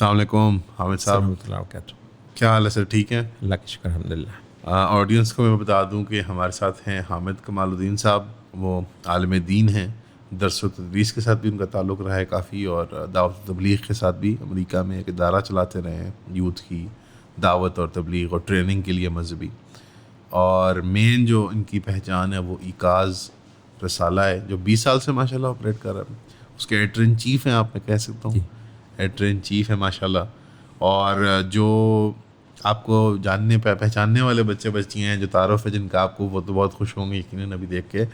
السلام علیکم حامد صاحب. ورحمۃ اللہ وبرکاتہ. کیا حال ہے سر؟ ٹھیک ہیں؟ اللہ کا شکر الحمد للہ. آڈینس کو میں بتا دوں کہ ہمارے ساتھ ہیں حامد کمال الدین صاحب. وہ عالم دین ہیں، درس و تدریس کے ساتھ بھی ان کا تعلق رہا ہے کافی، اور دعوت و تبلیغ کے ساتھ بھی امریکہ میں ایک ادارہ چلاتے رہے ہیں یوتھ کی دعوت اور تبلیغ اور ٹریننگ کے لیے مذہبی. اور مین جو ان کی پہچان ہے وہ ایکاز رسالہ ہے جو 20 سال سے ماشاء اللہ آپریٹ کر رہا ہے. اس کے ایڈیٹر ان چیف ہیں، آپ میں کہہ سکتا ہوں، ایڈیٹر ان چیف ہے ماشاء اللہ. اور جو آپ کو جاننے پہچاننے والے بچے بچیاں ہیں جو تعارف ہے جن کا آپ کو، وہ تو بہت خوش ہوں گے یقیناً ابھی دیکھ کے.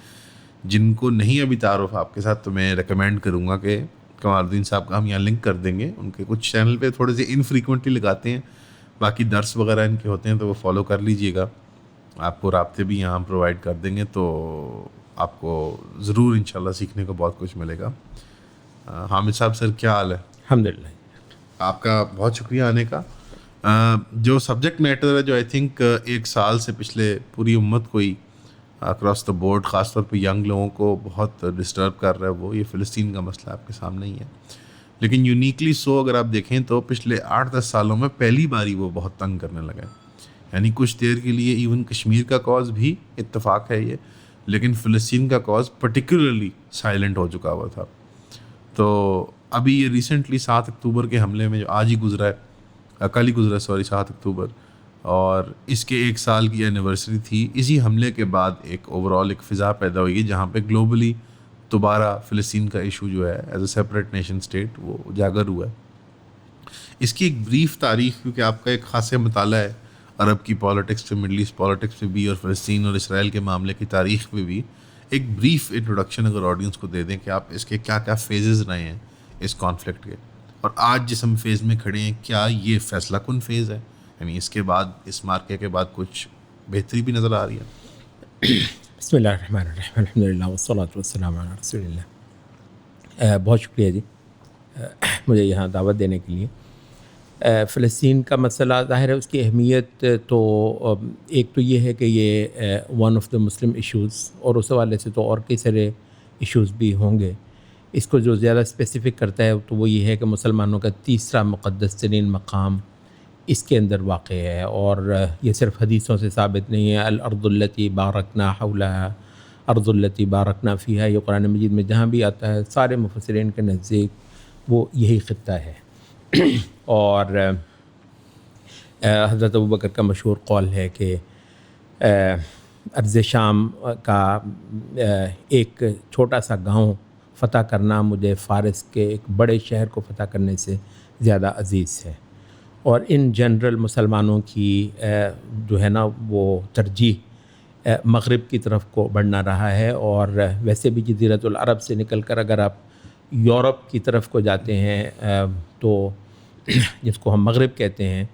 جن کو نہیں ابھی تعارف آپ کے ساتھ، تو میں ریکمینڈ کروں گا کہ کمال الدین صاحب کا ہم یہاں لنک کر دیں گے. ان کے کچھ چینل پہ تھوڑے سے انفریکوینٹلی لگاتے ہیں، باقی درس وغیرہ ان کے ہوتے ہیں تو وہ فالو کر لیجئے گا. آپ کو رابطے بھی یہاں پرووائڈ کر دیں گے، تو آپ کو ضرور انشاءاللہ سیکھنے کو بہت کچھ ملے گا. حامد صاحب سر کیا حال ہے؟ الحمد للہ. آپ کا بہت شکریہ آنے کا. جو سبجیکٹ میٹر ہے جو آئی تھنک 1 سال سے پچھلے پوری امت کو ہی اکراس دا بورڈ، خاص طور پہ ینگ لوگوں کو بہت ڈسٹرب کر رہا ہے، وہ یہ فلسطین کا مسئلہ آپ کے سامنے ہی ہے. لیکن یونیکلی سو اگر آپ دیکھیں تو پچھلے 8-10 سالوں میں پہلی باری وہ بہت تنگ کرنے لگا ہے. یعنی کچھ دیر کے لیے ایون کشمیر کا کاز بھی اتفاق ہے یہ، لیکن فلسطین کا کاز پرٹیکولرلی سائلنٹ ہو چکا ہوا تھا. تو ابھی یہ ریسنٹلی 7 اکتوبر کے حملے میں جو آج ہی گزرا ہے، کل ہی گزرا 7 اکتوبر، اور اس کے 1 سال کی اینیورسری تھی. اسی حملے کے بعد ایک اوورال ایک فضا پیدا ہوئی جہاں پہ گلوبلی دوبارہ فلسطین کا ایشو جو ہے as a separate nation state وہ اجاگر ہوا ہے. اس کی ایک بریف تاریخ، کیونکہ آپ کا ایک خاص مطالعہ ہے عرب کی پالیٹکس پہ، مڈل ایسٹ پالیٹکس پہ بھی، اور فلسطین اور اسرائیل کے معاملے کی تاریخ پہ بھی، ایک بریف انٹروڈکشن اگر آڈینس کو دے دیں کہ آپ اس کے کیا کیا فیزز رہے ہیں اس کانفلکٹ کے، اور آج جس ہم فیز میں کھڑے ہیں کیا یہ فیصلہ کن فیز ہے؟ یعنی اس کے بعد، اس مارکے کے بعد کچھ بہتری بھی نظر آ رہی ہے؟ بسم اللہ الرحمن الرحیم، الحمد للہ والصلاۃ والسلام علی رسول اللہ. بہت شکریہ جی مجھے یہاں دعوت دینے کے لیے. فلسطین کا مسئلہ ظاہر ہے اس کی اہمیت تو ایک تو یہ ہے کہ یہ one of the Muslim issues, اور اس حوالے سے تو اور کئی سارے ایشوز بھی ہوں گے. اس کو جو زیادہ اسپیسیفک کرتا ہے تو وہ یہ ہے کہ مسلمانوں کا تیسرا مقدس ترین مقام اس کے اندر واقع ہے، اور یہ صرف حدیثوں سے ثابت نہیں ہے. الارض التی بارکنا حولها ارض التی بارکنا فیہا، یہ قرآن مجید میں جہاں بھی آتا ہے سارے مفسرین کے نزدیک وہ یہی خطہ ہے. اور حضرت ابوبکر کا مشہور قول ہے کہ ارض شام کا ایک چھوٹا سا گاؤں فتح کرنا مجھے فارس کے ایک بڑے شہر کو فتح کرنے سے زیادہ عزیز ہے. اور ان جنرل مسلمانوں کی جو ہے نا وہ ترجیح مغرب کی طرف کو بڑھنا رہا ہے. اور ویسے بھی جزیرۃ العرب سے نکل کر اگر آپ یورپ کی طرف کو جاتے ہیں تو جس کو ہم مغرب کہتے ہیں،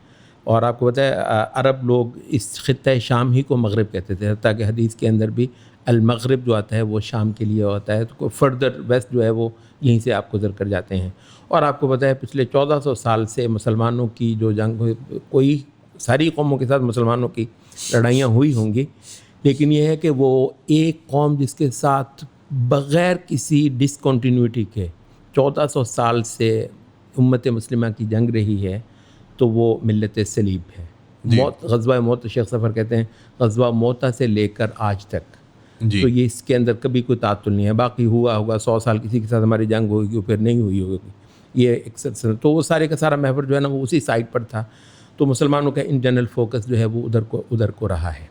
اور آپ کو پتہ ہے عرب لوگ اس خطہ شام ہی کو مغرب کہتے تھے، حتیٰ کہ حدیث کے اندر بھی المغرب جو آتا ہے وہ شام کے لیے ہوتا ہے. تو فردر ویسٹ جو ہے وہ یہیں سے آپ گزر کر جاتے ہیں. اور آپ کو پتہ ہے پچھلے 1400 سال سے مسلمانوں کی جو جنگ ہوئی، کوئی ساری قوموں کے ساتھ مسلمانوں کی لڑائیاں ہوئی ہوں گی، لیکن یہ ہے کہ وہ ایک قوم جس کے ساتھ بغیر کسی ڈسکنٹینیوٹی کے 1400 سال سے امت مسلمہ کی جنگ رہی ہے تو وہ ملت صلیب ہے. غزوہ موت، شیخ ظفر کہتے ہیں غزوہ موتہ سے لے کر آج تک، تو یہ اس کے اندر کبھی کوئی تعطل نہیں ہے. باقی ہوا ہوگا 100 سال کسی کے ساتھ ہماری جنگ ہوگی پھر نہیں ہوئی ہوگی، یہ ایک سلسلہ. تو وہ سارے کا سارا محور جو ہے نا وہ اسی سائٹ پر تھا. تو مسلمانوں کا ان جنرل فوکس جو ہے وہ ادھر کو رہا ہے.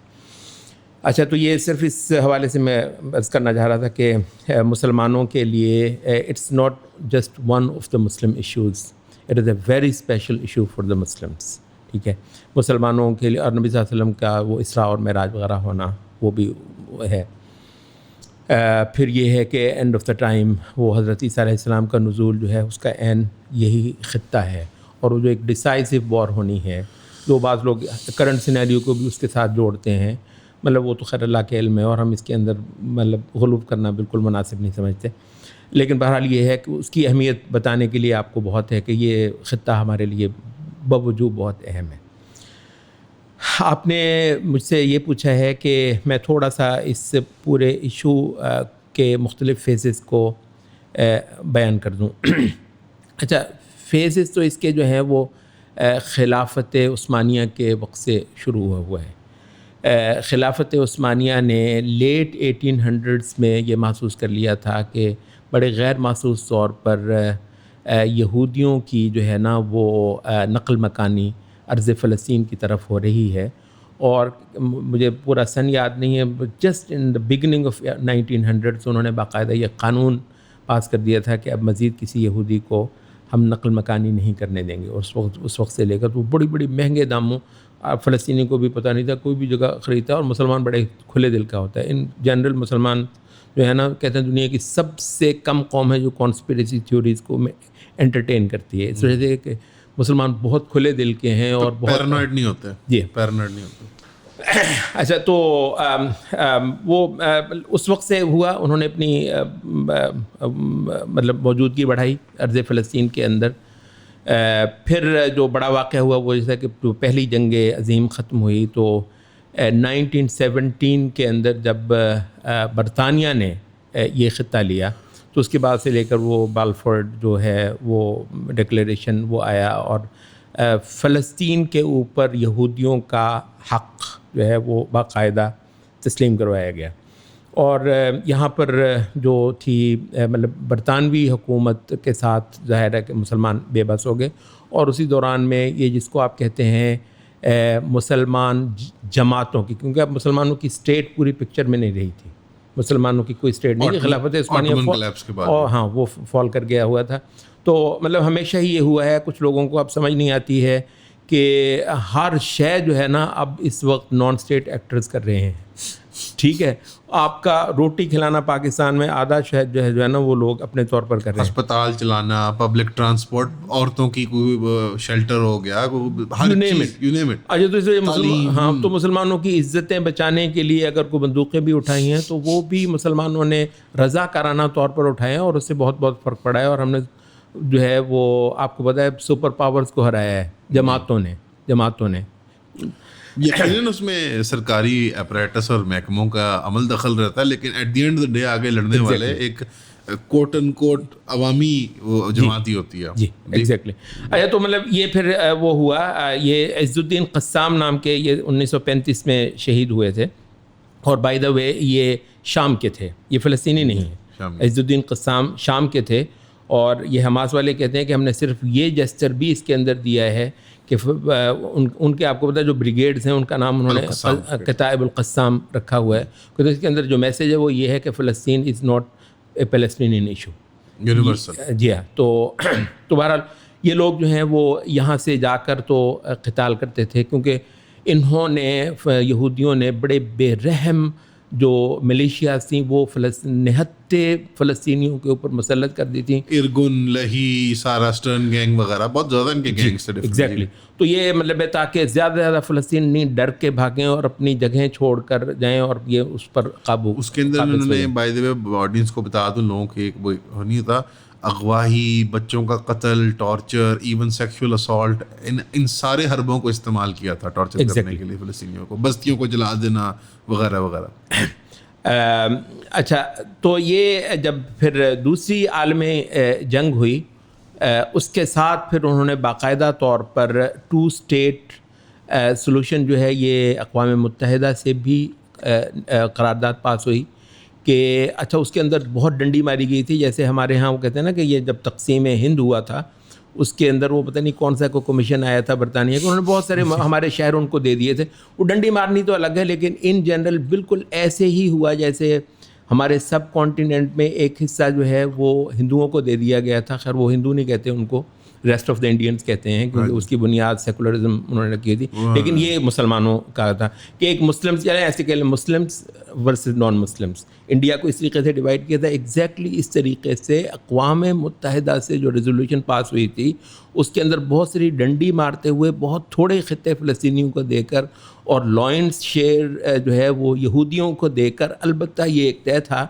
اچھا، تو یہ صرف اس حوالے سے میں عرض کرنا چاہ رہا تھا کہ مسلمانوں کے لیے it's not just one of the Muslim issues, it is a very special issue for the Muslims. ٹھیک ہے، مسلمانوں کے لیے. اور نبی صلی اللہ علیہ وسلم کا وہ اسراء اور معراج وغیرہ ہونا وہ بھی ہے. پھر یہ ہے کہ اینڈ آف دا ٹائم وہ حضرت عیسیٰ علیہ السلام کا نزول جو ہے اس کا عین یہی خطہ ہے. اور وہ جو ایک ڈیسائزو وار ہونی ہے، جو بعض لوگ کرنٹ سینیریو کو بھی اس کے ساتھ جوڑتے ہیں، مطلب وہ تو خیر اللہ کے علم ہے اور ہم اس کے اندر مطلب غلوف کرنا بالکل مناسب نہیں سمجھتے. لیکن بہرحال یہ ہے کہ اس کی اہمیت بتانے کے لیے آپ کو بہت ہے کہ یہ خطہ ہمارے لیے بوجوب بہت اہم ہے. آپ نے مجھ سے یہ پوچھا ہے کہ میں تھوڑا سا اس پورے ایشو کے مختلف فیزز کو بیان کر دوں. اچھا، فیزز تو اس کے جو ہیں وہ خلافت عثمانیہ کے وقت سے شروع ہوا ہے. خلافت عثمانیہ نے لیٹ 1800s میں یہ محسوس کر لیا تھا کہ بڑے غیر محسوس طور پر یہودیوں کی جو ہے نا وہ نقل مکانی ارض فلسطین کی طرف ہو رہی ہے. اور مجھے پورا سن یاد نہیں ہے، just in the beginning of 1900s انہوں نے باقاعدہ یہ قانون پاس کر دیا تھا کہ اب مزید کسی یہودی کو ہم نقل مکانی نہیں کرنے دیں گے. اور اس وقت سے لے کر تو بڑی بڑی مہنگے داموں، فلسطینی کو بھی پتہ نہیں تھا، کوئی بھی جگہ خریدتا. اور مسلمان بڑے کھلے دل کا ہوتا ہے. ان جنرل مسلمان جو ہے نا کہتے ہیں دنیا کی سب سے کم قوم ہے جو کانسپریسی تھیوریز کو انٹرٹین کرتی ہے. اس وجہ سے کہ مسلمان بہت کھلے دل کے ہیں اور بہت پیرانوئڈ نہیں ہوتے. جی پیرانوئڈ نہیں ہوتے. اچھا تو وہ اس وقت سے ہوا. انہوں نے اپنی مطلب موجودگی بڑھائی ارض فلسطین کے اندر. پھر جو بڑا واقعہ ہوا وہ جیسا کہ پہلی جنگ عظیم ختم ہوئی تو 1917 کے اندر جب برطانیہ نے یہ خطہ لیا تو اس کے بعد سے لے کر وہ بالفورڈ جو ہے وہ ڈکلیریشن وہ آیا اور فلسطین کے اوپر یہودیوں کا حق جو ہے وہ باقاعدہ تسلیم کروایا گیا. اور یہاں پر جو تھی مطلب برطانوی حکومت کے ساتھ ظاہر ہے کہ مسلمان بے بس ہو گئے. اور اسی دوران میں یہ جس کو آپ کہتے ہیں مسلمان جماعتوں کی، کیونکہ اب مسلمانوں کی اسٹیٹ پوری پکچر میں نہیں رہی تھی، مسلمانوں کی کوئی اسٹیٹ نہیں. خلافت عثمانیہ ہاں وہ فال کر گیا ہوا تھا. تو مطلب ہمیشہ ہی یہ ہوا ہے، کچھ لوگوں کو اب سمجھ نہیں آتی ہے کہ ہر شے جو ہے نا اب اس وقت نان اسٹیٹ ایکٹرز کر رہے ہیں. ٹھیک ہے، آپ کا روٹی کھلانا پاکستان میں آدھا شہد جو ہے نا وہ لوگ اپنے طور پر کر رہے ہیں. ہسپتال چلانا، پبلک ٹرانسپورٹ، عورتوں کی کوئی شیلٹر ہو گیا، ہر چیز یو نیم اٹ. اچھا تو اسے ہاں تو مسلمانوں کی عزتیں بچانے کے لیے اگر کوئی بندوقیں بھی اٹھائی ہیں تو وہ بھی مسلمانوں نے رضاکارانہ طور پر اٹھائے ہیں اور اس سے بہت بہت فرق پڑا ہے. اور ہم نے جو ہے وہ آپ کو پتہ ہے سپر پاورز کو ہرایا ہے جماعتوں نے. یقیناً اس میں سرکاری اپریٹس اور محکموں کا عمل دخل رہتا ہے، لیکن at the end of the day آگے لڑنے والے ایک کوٹ اینڈ کوٹ عوامی جماعتی ہوتی ہے. جی ایگزیکٹلی. اچھا تو مطلب یہ پھر وہ ہوا، یہ عز الدین قسام نام کے یہ 1935 میں شہید ہوئے تھے. اور بائی دا وے یہ شام کے تھے، یہ فلسطینی نہیں ہے. عز الدین قسام شام کے تھے. اور یہ حماس والے کہتے ہیں کہ ہم نے صرف یہ جسچر بھی اس کے اندر دیا ہے کہ ان کے آپ کو پتہ ہے جو بریگیڈز ہیں ان کا نام انہوں نے کتائب القسام رکھا ہوا ہے. تو اس کے اندر جو میسیج ہے وہ یہ ہے کہ فلسطین is not a Palestinian issue, universal. جی ہاں. تو بہرحال یہ لوگ جو ہیں وہ یہاں سے جا کر تو قتال کرتے تھے، کیونکہ انہوں نے یہودیوں نے بڑے بے رحم جو ملیشیاز تھیں وہ نہتے فلسطینیوں کے اوپر مسلط کر دی تھیں. ارگن، لہی، ساراسٹرن گینگ وغیرہ بہت زیادہ ان کے گینگز تھے. ایگزیکٹلی. تو یہ مطلب ہے تاکہ زیادہ سے زیادہ فلسطینی ڈر کے بھاگیں اور اپنی جگہیں چھوڑ کر جائیں اور یہ اس پر قابو. اس کے اندر انہوں نے بائی دی وے آڈینس کو بتا دوں لوگوں کے ایک وہ نہیں تھا، اغواہی، بچوں کا قتل، ٹارچر، ایون سیکشول اسالٹ، ان سارے حربوں کو استعمال کیا تھا ٹارچر کرنے کے لیے فلسطینیوں کو، بستیوں کو جلا دینا وغیرہ وغیرہ. اچھا تو یہ جب پھر دوسری عالمی جنگ ہوئی اس کے ساتھ پھر انہوں نے باقاعدہ طور پر 2 اسٹیٹ سلوشن جو ہے یہ اقوام متحدہ سے بھی قرارداد پاس ہوئی کہ اچھا اس کے اندر بہت ڈنڈی ماری گئی تھی. جیسے ہمارے ہاں وہ کہتے ہیں نا کہ یہ جب تقسیم ہند ہوا تھا اس کے اندر وہ پتہ نہیں کون سا کوئی کمیشن آیا تھا برطانیہ کا، انہوں نے بہت سارے ہمارے شہر ان کو دے دیے تھے. وہ ڈنڈی مارنی تو الگ ہے، لیکن ان جنرل بالکل ایسے ہی ہوا جیسے ہمارے سب کانٹیننٹ میں ایک حصہ جو ہے وہ ہندوؤں کو دے دیا گیا تھا. خیر وہ ہندو نہیں کہتے ان کو، ریسٹ آف دا انڈینس کہتے ہیں، کیونکہ اس کی بنیاد سیکولرزم انہوں نے کی تھی. لیکن یہ مسلمانوں کا تھا کہ ایک مسلمس یعنی ایسے کہ Muslims versus non Muslims. India کو اس طریقے سے ڈیوائڈ کیا تھا. ایگزیکٹلی اس طریقے سے اقوام متحدہ سے جو ریزولوشن پاس ہوئی تھی اس کے اندر بہت ساری ڈنڈی مارتے ہوئے بہت تھوڑے خطے فلسطینیوں کو دے کر اور لائنس شیئر جو ہے وہ یہودیوں کو دے کر، البتہ یہ ایک طے تھا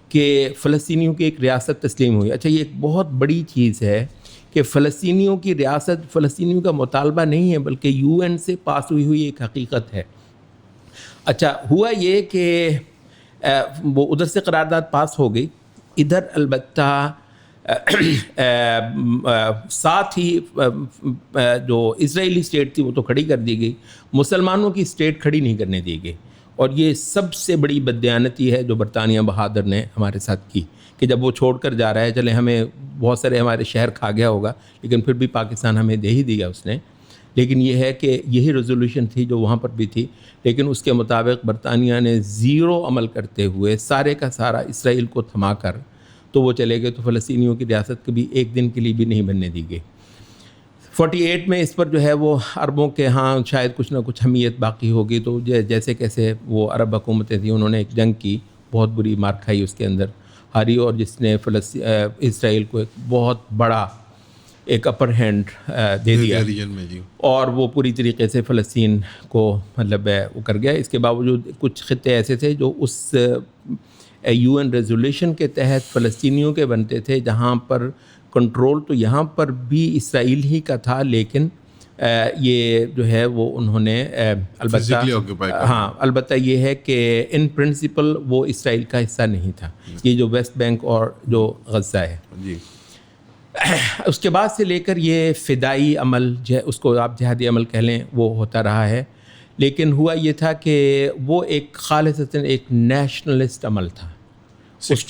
کہ فلسطینیوں کی ایک ریاست تسلیم ہوئی. اچھا یہ ایک بہت بڑی چیز ہے کہ فلسطینیوں کی ریاست فلسطینیوں کا مطالبہ نہیں ہے بلکہ UN سے پاس ہوئی ایک حقیقت ہے. اچھا ہوا یہ کہ وہ ادھر سے قرارداد پاس ہو گئی. ادھر البتہ ساتھ ہی جو اسرائیلی اسٹیٹ تھی وہ تو کھڑی کر دی گئی, مسلمانوں کی اسٹیٹ کھڑی نہیں کرنے دی گئی. اور یہ سب سے بڑی بددیانتی ہے جو برطانیہ بہادر نے ہمارے ساتھ کی, کہ جب وہ چھوڑ کر جا رہا ہے, چلے ہمیں بہت سارے ہمارے شہر کھا گیا ہوگا لیکن پھر بھی پاکستان ہمیں دے ہی دیا اس نے, لیکن یہ ہے کہ یہی ریزولوشن تھی جو وہاں پر بھی تھی, لیکن اس کے مطابق برطانیہ نے زیرو عمل کرتے ہوئے سارے کا سارا اسرائیل کو تھما کر تو وہ چلے گئے, تو فلسطینیوں کی ریاست کبھی ایک دن کے لیے بھی نہیں بننے دی گئی. 48 میں اس پر جو ہے وہ عربوں کے ہاں شاید کچھ نہ کچھ حمیت باقی ہوگی, تو جیسے کیسے وہ عرب حکومتیں تھیں انہوں نے ایک جنگ کی, بہت بری مار کھائی اس کے اندر ہاری, اور جس نے اسرائیل کو ایک بہت بڑا ایک اپر ہینڈ دے دیا ریجن میں جی, اور وہ پوری طریقے سے فلسطین کو مطلب وہ کر گیا. اس کے باوجود کچھ خطے ایسے تھے جو اس UN ریزولیوشن کے تحت فلسطینیوں کے بنتے تھے جہاں پر کنٹرول تو یہاں پر بھی اسرائیل ہی کا تھا, لیکن یہ جو ہے وہ انہوں نے البتہ یہ ہے کہ ان پرنسپل وہ اسرائیل کا حصہ نہیں تھا, یہ جو ویسٹ بینک اور جو غزہ ہے جی. اس کے بعد سے لے کر یہ فدائی عمل اس کو آپ جہادی عمل کہہ لیں وہ ہوتا رہا ہے, لیکن ہوا یہ تھا کہ وہ ایک خالصتاً ایک نیشنلسٹ عمل تھا, اس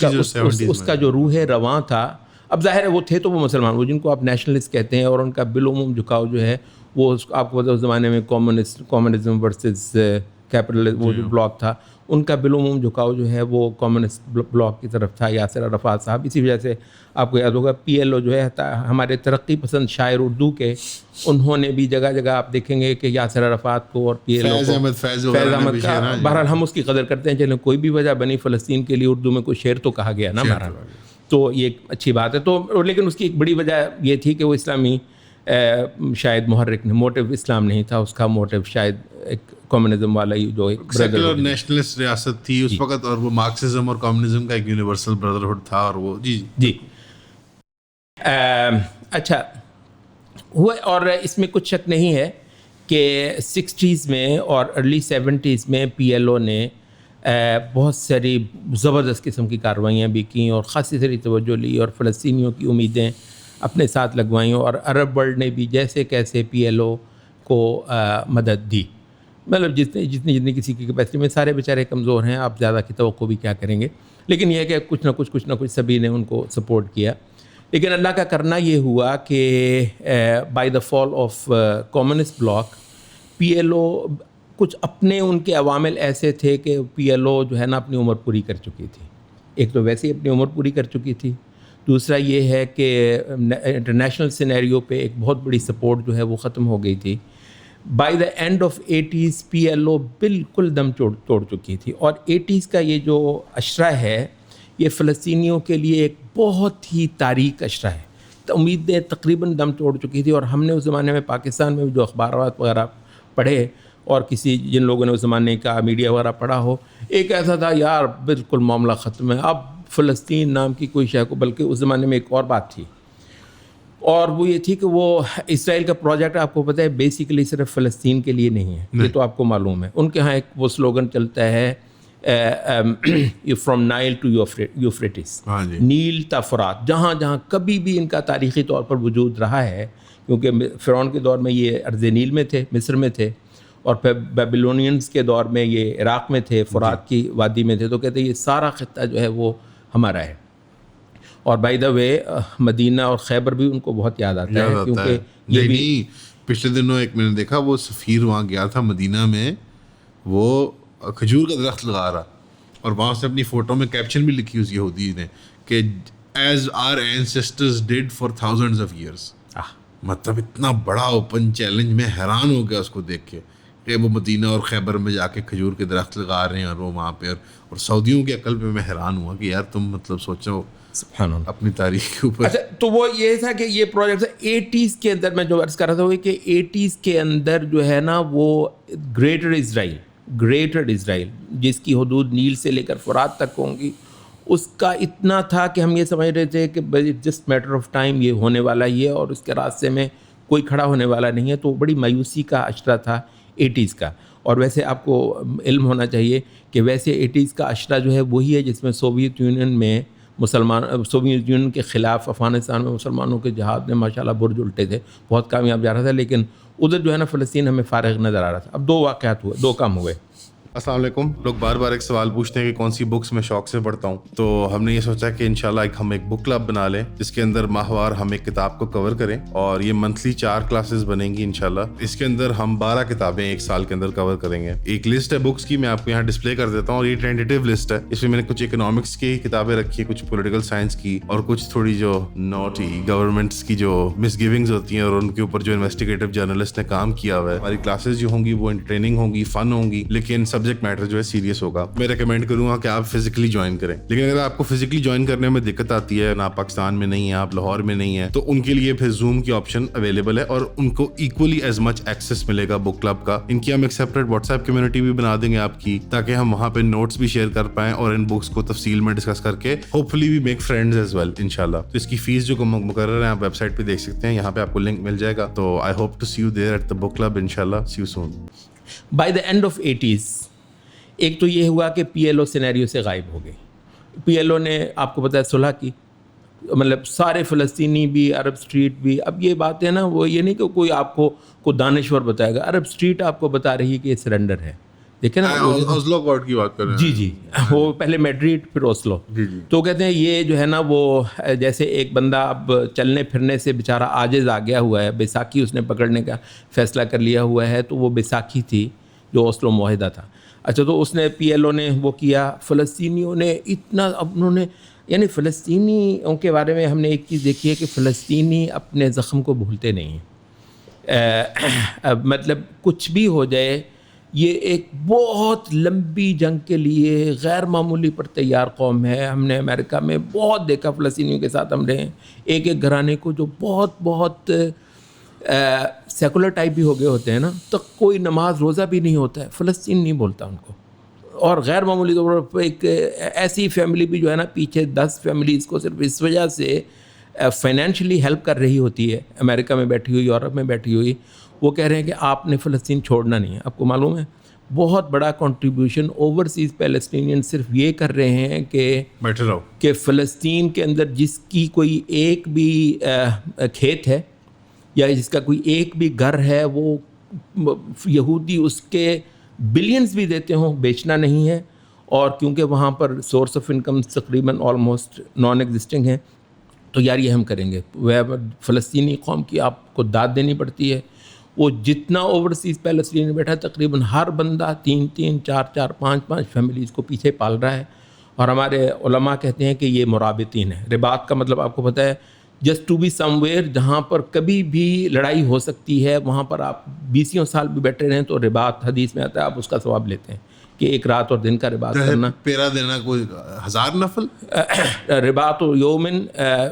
کا جو روح رواں تھا. اب ظاہر ہے وہ تھے تو وہ مسلمان, وہ جن کو آپ نیشنلسٹ کہتے ہیں, اور ان کا بالعموم جھکاؤ جو ہے وہ آپ کو پتہ اس زمانے میں کمیونزم ورسز کیپٹلزم وہ جو بلاک تھا ان کا بالعموم جھکاؤ جو ہے وہ کمیونسٹ بلاک کی طرف تھا, یاسر عرفات صاحب. اسی وجہ سے آپ کو یاد ہوگا PLO جو ہے ہمارے ترقی پسند شاعر اردو کے, انہوں نے بھی جگہ جگہ آپ دیکھیں گے کہ یاسر عرفات کو اور PLO کو فیض احمد کا, بہرحال ہم اس کی قدر کرتے ہیں, چلیں کوئی بھی وجہ بنی فلسطین کے لیے اردو میں کوئی شعر تو کہا گیا نا بہرحال, تو یہ ایک اچھی بات ہے. تو لیکن اس کی ایک بڑی وجہ یہ تھی کہ وہ اسلامی شاید محرک نے, موٹیو اسلام نہیں تھا اس کا, موٹیو شاید ایک کمیونزم والا ہی جو ایک سیکولر نیشنلسٹ ریاست تھی اس وقت, اور وہ مارکسزم اور کمیونزم کا ایک یونیورسل بردرہڈ تھا, اور وہ جی اچھا ہوا. اور اس میں کچھ شک نہیں ہے کہ 60s میں اور ارلی 70s میں PLO نے بہت ساری زبردست قسم کی کارروائیاں بھی کیں اور خاصی ساری توجہ لی اور فلسطینیوں کی امیدیں اپنے ساتھ لگوائیں, اور عرب ورلڈ نے بھی جیسے کیسے PLO کو مدد دی. مطلب جتنی کسی کی کیپیسٹی میں, سارے بیچارے کمزور ہیں, آپ زیادہ کی توقع بھی کیا کریں گے, لیکن یہ ہے کہ کچھ نہ کچھ سبھی نے ان کو سپورٹ کیا. لیکن اللہ کا کرنا یہ ہوا کہ by the fall of communist block PLO کچھ اپنے ان کے عوامل ایسے تھے کہ PLO جو ہے نا اپنی عمر پوری کر چکی تھی. ایک تو ویسے ہی اپنی عمر پوری کر چکی تھی, دوسرا یہ ہے کہ انٹرنیشنل سینیریو پہ ایک بہت بڑی سپورٹ جو ہے وہ ختم ہو گئی تھی. By the end of 80s PLO بالکل دم توڑ چکی تھی, اور 80s کا یہ جو اشرہ ہے یہ فلسطینیوں کے لیے ایک بہت ہی تاریک اشرہ ہے. تو امیدیں تقریباً دم توڑ چکی تھی, اور ہم نے اس زمانے میں پاکستان میں جو اخبارات وغیرہ پڑھے, اور جن لوگوں نے اس زمانے کا میڈیا وغیرہ پڑھا ہو, ایک ایسا تھا یار بالکل معاملہ ختم ہے, اب فلسطین نام کی کوئی شے کو, بلکہ اس زمانے میں ایک اور بات تھی, اور وہ یہ تھی کہ وہ اسرائیل کا پروجیکٹ آپ کو پتہ ہے بیسیکلی صرف فلسطین کے لیے نہیں ہے, یہ تو آپ کو معلوم ہے. ان کے ہاں ایک وہ سلوگن چلتا ہے فرام نائل ٹو یوفریٹس, نیل تا فرات, جہاں جہاں کبھی بھی ان کا تاریخی طور پر وجود رہا ہے, کیونکہ فرعون کے دور میں یہ ارض نیل میں تھے, مصر میں تھے, اور پھر بیبلونینز کے دور میں یہ عراق میں تھے, فرات کی وادی میں تھے, تو کہتے ہیں یہ سارا خطہ جو ہے وہ ہمارا ہے. اور بائی دا وے مدینہ اور خیبر بھی ان کو بہت یاد آتا ہے, کیونکہ یہ بھی پچھلے دنوں ایک میں نے دیکھا وہ سفیر وہاں گیا تھا مدینہ میں, وہ کھجور کا درخت لگا رہا, اور وہاں سے اپنی فوٹو میں کیپشن بھی لکھی اس یہودی نے کہ as our ancestors did for thousands of years. مطلب اتنا بڑا اوپن چیلنج, میں حیران ہو گیا اس کو دیکھ کے کہ وہ مدینہ اور خیبر میں جا کے کھجور کے درخت لگا رہے ہیں, اور وہ وہاں پہ, اور سعودیوں کی عقل پہ میں حیران ہوا کہ یار تم مطلب سوچو اپنی تاریخ کے اوپر. اچھا تو وہ یہ تھا کہ یہ پروجیکٹ 80s کے اندر, میں جو عرض کر رہا تھا وہ کہ 80s کے اندر جو ہے نا وہ گریٹر اسرائیل جس کی حدود نیل سے لے کر فرات تک ہوں گی, اس کا اتنا تھا کہ ہم یہ سمجھ رہے تھے کہ جسٹ میٹر آف ٹائم یہ ہونے والا ہی ہے, اور اس کے راستے میں کوئی کھڑا ہونے والا نہیں ہے. تو بڑی مایوسی کا اشرہ تھا 80s کا. اور ویسے آپ کو علم ہونا چاہیے کہ ویسے 80s کا اشرہ جو ہے وہی ہے جس میں سوویت یونین میں مسلمان سوویت یونین کے خلاف افغانستان میں مسلمانوں کے جہاد میں ماشاءاللہ برج الٹے تھے, بہت کامیاب جا رہا تھا, لیکن ادھر جو ہے نا فلسطین ہمیں فارغ نظر آ رہا تھا. اب 2 واقعات ہوئے, 2 کام ہوئے. السلام علیکم. لوگ بار بار ایک سوال پوچھتے ہیں کہ کون سی بکس میں شوق سے پڑھتا ہوں, تو ہم نے یہ سوچا کہ انشاءاللہ ہم ایک بک کلب بنا لیں جس کے اندر ماہوار ہم ایک کتاب کو کور کریں, اور یہ منتھلی 4 کلاسز بنیں گی انشاءاللہ. اس کے اندر ہم 12 کتابیں ایک سال کے اندر کور کریں گے. ایک لسٹ ہے بکس کی, میں آپ کو یہاں ڈسپلے کر دیتا ہوں, اور یہ ٹینٹیٹیو لسٹ ہے. اس میں نے کچھ اکنامکس کی کتابیں رکھی ہیں, کچھ پولیٹیکل سائنس کی, اور کچھ تھوڑی جو نوٹی گورنمنٹس کی جو مس گیونگز ہوتی ہیں اور ان کے اوپر جو انویسٹیگیٹو جرنلسٹ نے کام کیا ہوا ہے. ہماری کلاسز جو ہوں گی وہ انٹرٹیننگ ہوں گی, فن ہوں گی, لیکن سبجیکٹ میٹر جو ہے سیریس ہوگا. میں ریکمینڈ کروں گا کہ آپ فزیکلی جوائن کریں, لیکن اگر آپ کو فزیکلی جوائن کرنے میں دقت آتی ہے, آپ پاکستان میں نہیں ہیں, آپ لاہور میں نہیں ہیں, تو ان کے لیے پھر زوم کی آپشن اویلیبل ہے, اور ان کو ایکولی ایز مچ ایکسیس ملے گا بک کلب کا. ان کی ہم ایک سیپریٹ واٹس ایپ کمیونٹی بھی بنا دیں گے آپ کی, تاکہ ہم وہاں پہ نوٹس بھی شیئر کر پائیں اور ان بکس کو تفصیل میں ڈسکس کر کے hopefully we make friends as well انشاءاللہ. تو اس کی فیس جو مقرر ہے آپ ویب سائٹ پہ دیکھ سکتے ہیں, یہاں پہ آپ کو لنک مل جائے گا. تو I hope to see you there at the book club انشاءاللہ. See you soon. Bye the end of 80s ایک تو یہ ہوا کہ پی ایل او سینیریو سے غائب ہو گئی. پی ایل او نے آپ کو پتہ ہے صلح کی, مطلب سارے فلسطینی بھی, عرب اسٹریٹ بھی. اب یہ بات ہے نا, وہ یہ نہیں کہ کوئی آپ کو دانشور بتائے گا, عرب اسٹریٹ آپ کو بتا رہی ہے کہ یہ سرنڈر ہے. دیکھیں نا, اوسلو اکارڈ کی بات کر رہے ہیں. جی وہ پہلے میڈریڈ پھر اوسلو. تو کہتے ہیں یہ جو ہے نا وہ جیسے ایک بندہ اب چلنے پھرنے سے بیچارہ عاجز آ گیا ہوا ہے, بیساکھی اس نے پکڑنے کا فیصلہ کر لیا ہوا ہے, تو وہ بیساکھی تھی جو اوسلو معاہدہ تھا. اچھا, تو اس نے پی ایل او نے وہ کیا. فلسطینیوں نے اتنا, اب انہوں نے یعنی فلسطینیوں کے بارے میں ہم نے ایک چیز دیکھی ہے کہ فلسطینی اپنے زخم کو بھولتے نہیں ہیں. مطلب کچھ بھی ہو جائے, یہ ایک بہت لمبی جنگ کے لیے غیر معمولی پر تیار قوم ہے. ہم نے امریکہ میں بہت دیکھا, فلسطینیوں کے ساتھ ہم رہے ہیں, ایک گھرانے کو جو بہت سیکولر ٹائپ بھی ہو گئے ہوتے ہیں نا, تو کوئی نماز روزہ بھی نہیں ہوتا ہے, فلسطین نہیں بولتا ان کو. اور غیر معمولی طور پر ایک ایسی فیملی بھی جو ہے نا, پیچھے 10 فیملیز کو صرف اس وجہ سے فائنینشلی ہیلپ کر رہی ہوتی ہے, امریکہ میں بیٹھی ہوئی, یورپ میں بیٹھی ہوئی. وہ کہہ رہے ہیں کہ آپ نے فلسطین چھوڑنا نہیں ہے. آپ کو معلوم ہے بہت بڑا کنٹریبیوشن اوورسیز پیلسٹینین صرف یہ کر رہے ہیں کہ فلسطین کے اندر جس کی کوئی ایک بھی کھیت ہے یا جس کا کوئی ایک بھی گھر ہے, وہ یہودی اس کے بلینز بھی دیتے ہوں, بیچنا نہیں ہے. اور کیونکہ وہاں پر سورس آف انکم تقریباً آلموسٹ نان ایگزسٹنگ ہے, تو یار یہ ہم کریں گے. وہ فلسطینی قوم کی آپ کو داد دینی پڑتی ہے. وہ جتنا اوورسیز پیلسٹین بیٹھا ہے, تقریباً ہر بندہ 3 4 5 فیملیز کو پیچھے پال رہا ہے. اور ہمارے علماء کہتے ہیں کہ یہ مرابطین ہے. رباط کا مطلب آپ کو پتہ ہے, just to be somewhere, جہاں پر کبھی بھی لڑائی ہو سکتی ہے وہاں پر آپ 20 سال بھی بیٹھے رہیں تو رباط حدیث میں آتا ہے, آپ اس کا ثواب لیتے ہیں کہ ایک رات اور دن کا رباط کرنا. پیرا دینا کوئی 1000 نفل. رباط یومن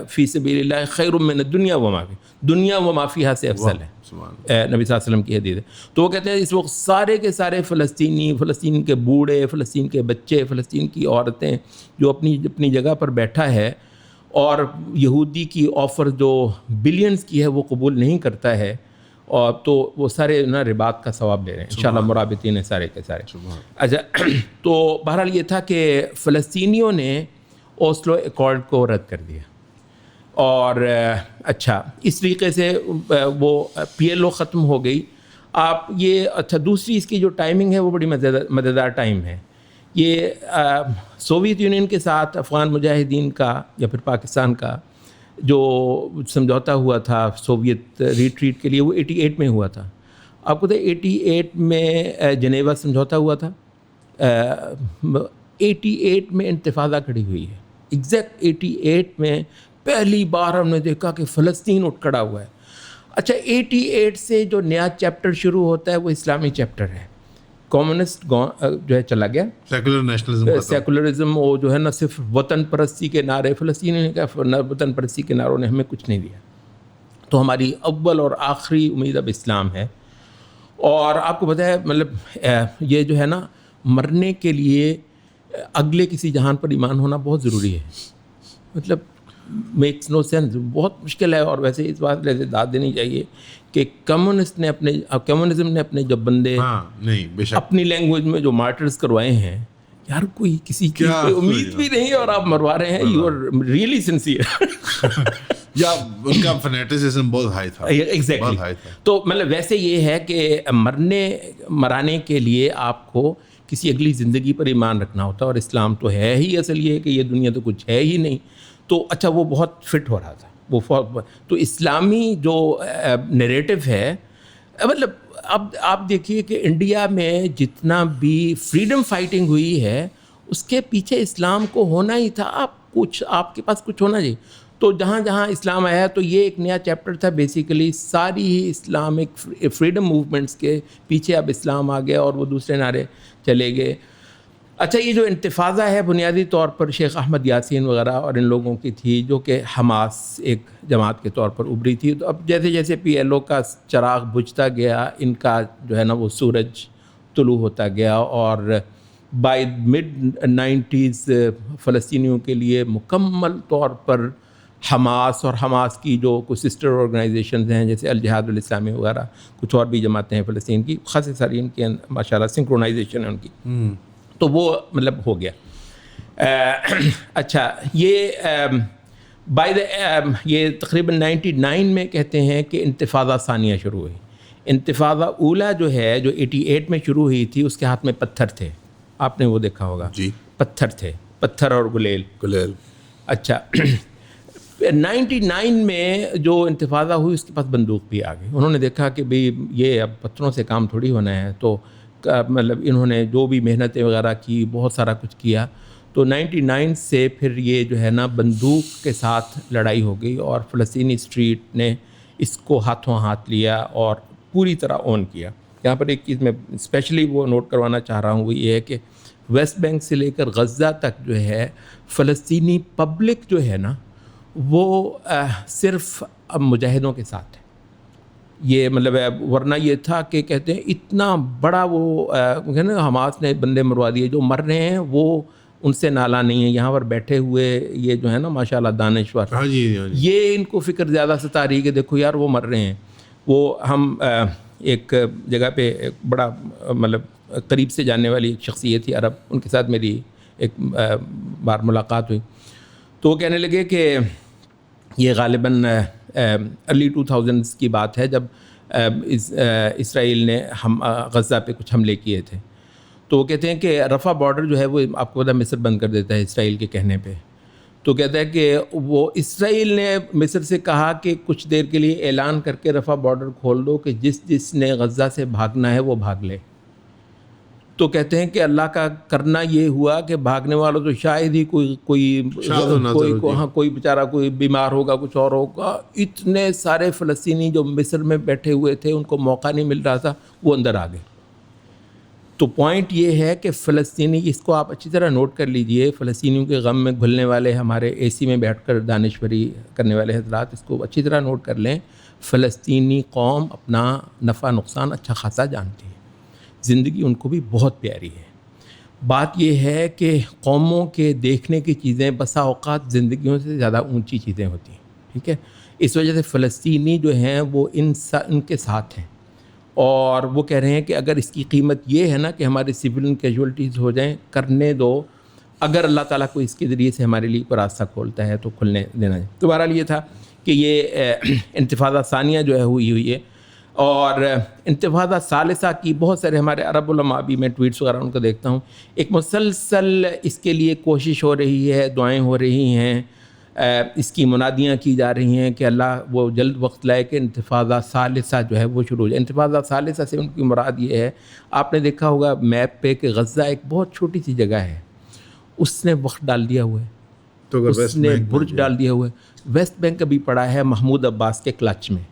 فی سبیل اللہ خیر من الدنیا وما فی, دنیا وما فیہا سے افضل ہے, نبی صلی اللہ علیہ وسلم کی حدیث ہے. تو وہ کہتے ہیں اس وقت سارے کے سارے فلسطینی, فلسطین کے بوڑھے, فلسطین کے بچے, فلسطین کی عورتیں, جو اپنی جگہ پر بیٹھا ہے اور یہودی کی آفر جو بلینز کی ہے وہ قبول نہیں کرتا ہے, اور تو وہ سارے نا رباط کا ثواب لے رہے ہیں انشاءاللہ, مرابطین سارے کے سارے. اچھا, تو بہرحال یہ تھا کہ فلسطینیوں نے اوسلو ایکارڈ کو رد کر دیا. اور اچھا, اس طریقے سے وہ پی ایل او ختم ہو گئی. آپ یہ اچھا, دوسری اس کی جو ٹائمنگ ہے وہ بڑی مزیدار ٹائم ہے. یہ سوویت یونین کے ساتھ افغان مجاہدین کا یا پھر پاکستان کا جو سمجھوتا ہوا تھا سوویت ریٹریٹ کے لیے, وہ 88 میں ہوا تھا. آپ کو 88 میں جنیوا سمجھوتا ہوا تھا, 88 میں انتفاضہ کھڑی ہوئی ہے. ایگزیکٹ 88 میں پہلی بار ہم نے دیکھا کہ فلسطین اٹھ کھڑا ہوا ہے. اچھا, 88 سے جو نیا چیپٹر شروع ہوتا ہے وہ اسلامی چیپٹر ہے. کمیونسٹ جو ہے چلا گیا, سیکولرزم وہ جو ہے نا صرف وطن پرستی کے نعرے, فلسطینی نے کہا وطن پرستی کے نعروں نے ہمیں کچھ نہیں دیا, تو ہماری اول اور آخری امید اب اسلام ہے. اور آپ کو پتہ ہے مطلب یہ جو ہے نا مرنے کے لیے اگلے کسی جہان پر ایمان ہونا بہت ضروری ہے. مطلب میکس نو سینس, بہت مشکل ہے. اور ویسے اس بات سے داد دینی چاہیے کہ کمیونزم نے اپنے جب بندے اپنی لینگویج میں جو مارٹرز کروائے ہیں, یار کوئی کسی کی امید بھی نہیں اور آپ مروا رہے ہیں. You are really sincere. یا ان کا فنیٹسزم بہت ہائی تھا. ایگزیکٹلی. تو مطلب ویسے یہ ہے کہ مرانے کے لیے آپ کو کسی اگلی زندگی پر ایمان رکھنا ہوتا ہے, اور اسلام تو ہے ہی اصل یہ کہ یہ دنیا تو کچھ ہے ہی نہیں. تو اچھا وہ بہت فٹ ہو رہا تھا وہ. تو اسلامی جو نیریٹو ہے, مطلب اب آپ دیکھیے کہ انڈیا میں جتنا بھی فریڈم فائٹنگ ہوئی ہے اس کے پیچھے اسلام کو ہونا ہی تھا. آپ کے پاس کچھ ہونا چاہیے. تو جہاں جہاں اسلام آیا تو یہ ایک نیا چیپٹر تھا بیسیکلی. ساری ہی اسلامک فریڈم موومنٹس کے پیچھے اب اسلام آ گیا اور وہ دوسرے نعرے چلے گئے. اچھا یہ جو انتفاضہ ہے بنیادی طور پر شیخ احمد یاسین وغیرہ اور ان لوگوں کی تھی جو کہ حماس ایک جماعت کے طور پر ابھری تھی. تو اب جیسے جیسے پی ایل او کا چراغ بجھتا گیا, ان کا جو ہے نا وہ سورج طلوع ہوتا گیا, اور بائی مڈ 90s فلسطینیوں کے لیے مکمل طور پر حماس اور حماس کی جو کچھ سسٹر آرگنائزیشنز ہیں جیسے الجہاد الاسلامی وغیرہ, کچھ اور بھی جماعتیں ہیں فلسطین کی, خاصی ساری ان کی ماشاء اللہ سنکرونائزیشن ہے ان کی. تو وہ مطلب ہو گیا. اچھا یہ یہ تقریباً 99 میں کہتے ہیں کہ انتفاضہ ثانیہ شروع ہوئی. انتفاضہ اولا جو ہے جو 88 میں شروع ہوئی تھی, اس کے ہاتھ میں پتھر تھے, آپ نے وہ دیکھا ہوگا. جی پتھر تھے, پتھر اور گلیل. اچھا 99 میں جو انتفاضہ ہوئی اس کے پاس بندوق بھی آ گئی. انہوں نے دیکھا کہ بھئی یہ اب پتھروں سے کام تھوڑی ہونا ہے. تو مطلب انہوں نے جو بھی محنتیں وغیرہ کی, بہت سارا کچھ کیا. تو 99 سے پھر یہ جو ہے نا بندوق کے ساتھ لڑائی ہو گئی, اور فلسطینی اسٹریٹ نے اس کو ہاتھوں ہاتھ لیا اور پوری طرح اون کیا. یہاں پر ایک چیز میں اسپیشلی وہ نوٹ کروانا چاہ رہا ہوں, وہ یہ ہے کہ ویسٹ بینک سے لے کر غزہ تک جو ہے فلسطینی پبلک جو ہے نا وہ صرف اب مجاہدوں کے ساتھ ہے. یہ مطلب ورنہ یہ تھا کہ کہتے ہیں اتنا بڑا وہ نا حماس نے بندے مروا دیے, جو مر رہے ہیں وہ ان سے نالا نہیں ہے. یہاں پر بیٹھے ہوئے یہ جو ہے نا ماشاءاللہ دانشور, یہ ان کو فکر زیادہ ستا رہی ہے کہ دیکھو یار وہ مر رہے ہیں. وہ ہم ایک جگہ پہ ایک بڑا مطلب قریب سے جاننے والی ایک شخصیت تھی عرب, ان کے ساتھ میری ایک بار ملاقات ہوئی. تو وہ کہنے لگے کہ یہ غالباً ارلی 2000s کی بات ہے جب اسرائیل نے غزہ پہ کچھ حملے کیے تھے. تو وہ کہتے ہیں کہ رفح بارڈر جو ہے وہ آپ کو پتہ مصر بند کر دیتا ہے اسرائیل کے کہنے پہ. تو کہتا ہے کہ وہ اسرائیل نے مصر سے کہا کہ کچھ دیر کے لیے اعلان کر کے رفح بارڈر کھول دو کہ جس نے غزہ سے بھاگنا ہے وہ بھاگ لے. تو کہتے ہیں کہ اللہ کا کرنا یہ ہوا کہ بھاگنے والوں تو شاید ہی کوئی بیچارہ کوئی بیمار ہوگا, کچھ اور ہوگا. اتنے سارے فلسطینی جو مصر میں بیٹھے ہوئے تھے ان کو موقع نہیں مل رہا تھا, وہ اندر آ گئے. تو پوائنٹ یہ ہے کہ فلسطینی, اس کو آپ اچھی طرح نوٹ کر لیجئے, فلسطینیوں کے غم میں گھلنے والے ہمارے اے سی میں بیٹھ کر دانشوری کرنے والے حضرات اس کو اچھی طرح نوٹ کر لیں. فلسطینی قوم اپنا نفع نقصان اچھا خاصا جانتی ہے, زندگی ان کو بھی بہت پیاری ہے. بات یہ ہے کہ قوموں کے دیکھنے کی چیزیں بسا اوقات زندگیوں سے زیادہ اونچی چیزیں ہوتی ہیں, ٹھیک ہے. اس وجہ سے فلسطینی جو ہیں وہ ان کے ساتھ ہیں, اور وہ کہہ رہے ہیں کہ اگر اس کی قیمت یہ ہے نا کہ ہمارے سویلین کیجولٹیز ہو جائیں, کرنے دو. اگر اللہ تعالیٰ کو اس کے ذریعے سے ہمارے لیے کوئی راستہ کھولتا ہے تو کھلنے دینا ہے. تو بہرحال یہ تھا کہ یہ انتفاضہ ثانیہ جو ہے ہوئی ہے. اور انتفاضہ ثالثہ کی بہت سارے ہمارے عرب علماء بھی, میں ٹویٹس وغیرہ ان کو دیکھتا ہوں, ایک مسلسل اس کے لیے کوشش ہو رہی ہے, دعائیں ہو رہی ہیں, اس کی منادیاں کی جا رہی ہیں کہ اللہ وہ جلد وقت لائے کہ انتفاضہ ثالثہ جو ہے وہ شروع ہو جائے. انتفاضہ ثالثہ سے ان کی مراد یہ ہے, آپ نے دیکھا ہوگا میپ پہ کہ غزہ ایک بہت چھوٹی سی جگہ ہے, اس نے وقت ڈال دیا ہوا ہے, تو اس نے برج ڈال دیا ہوا ہے. ویسٹ بینک ابھی پڑا ہے محمود عباس کے کلچ میں,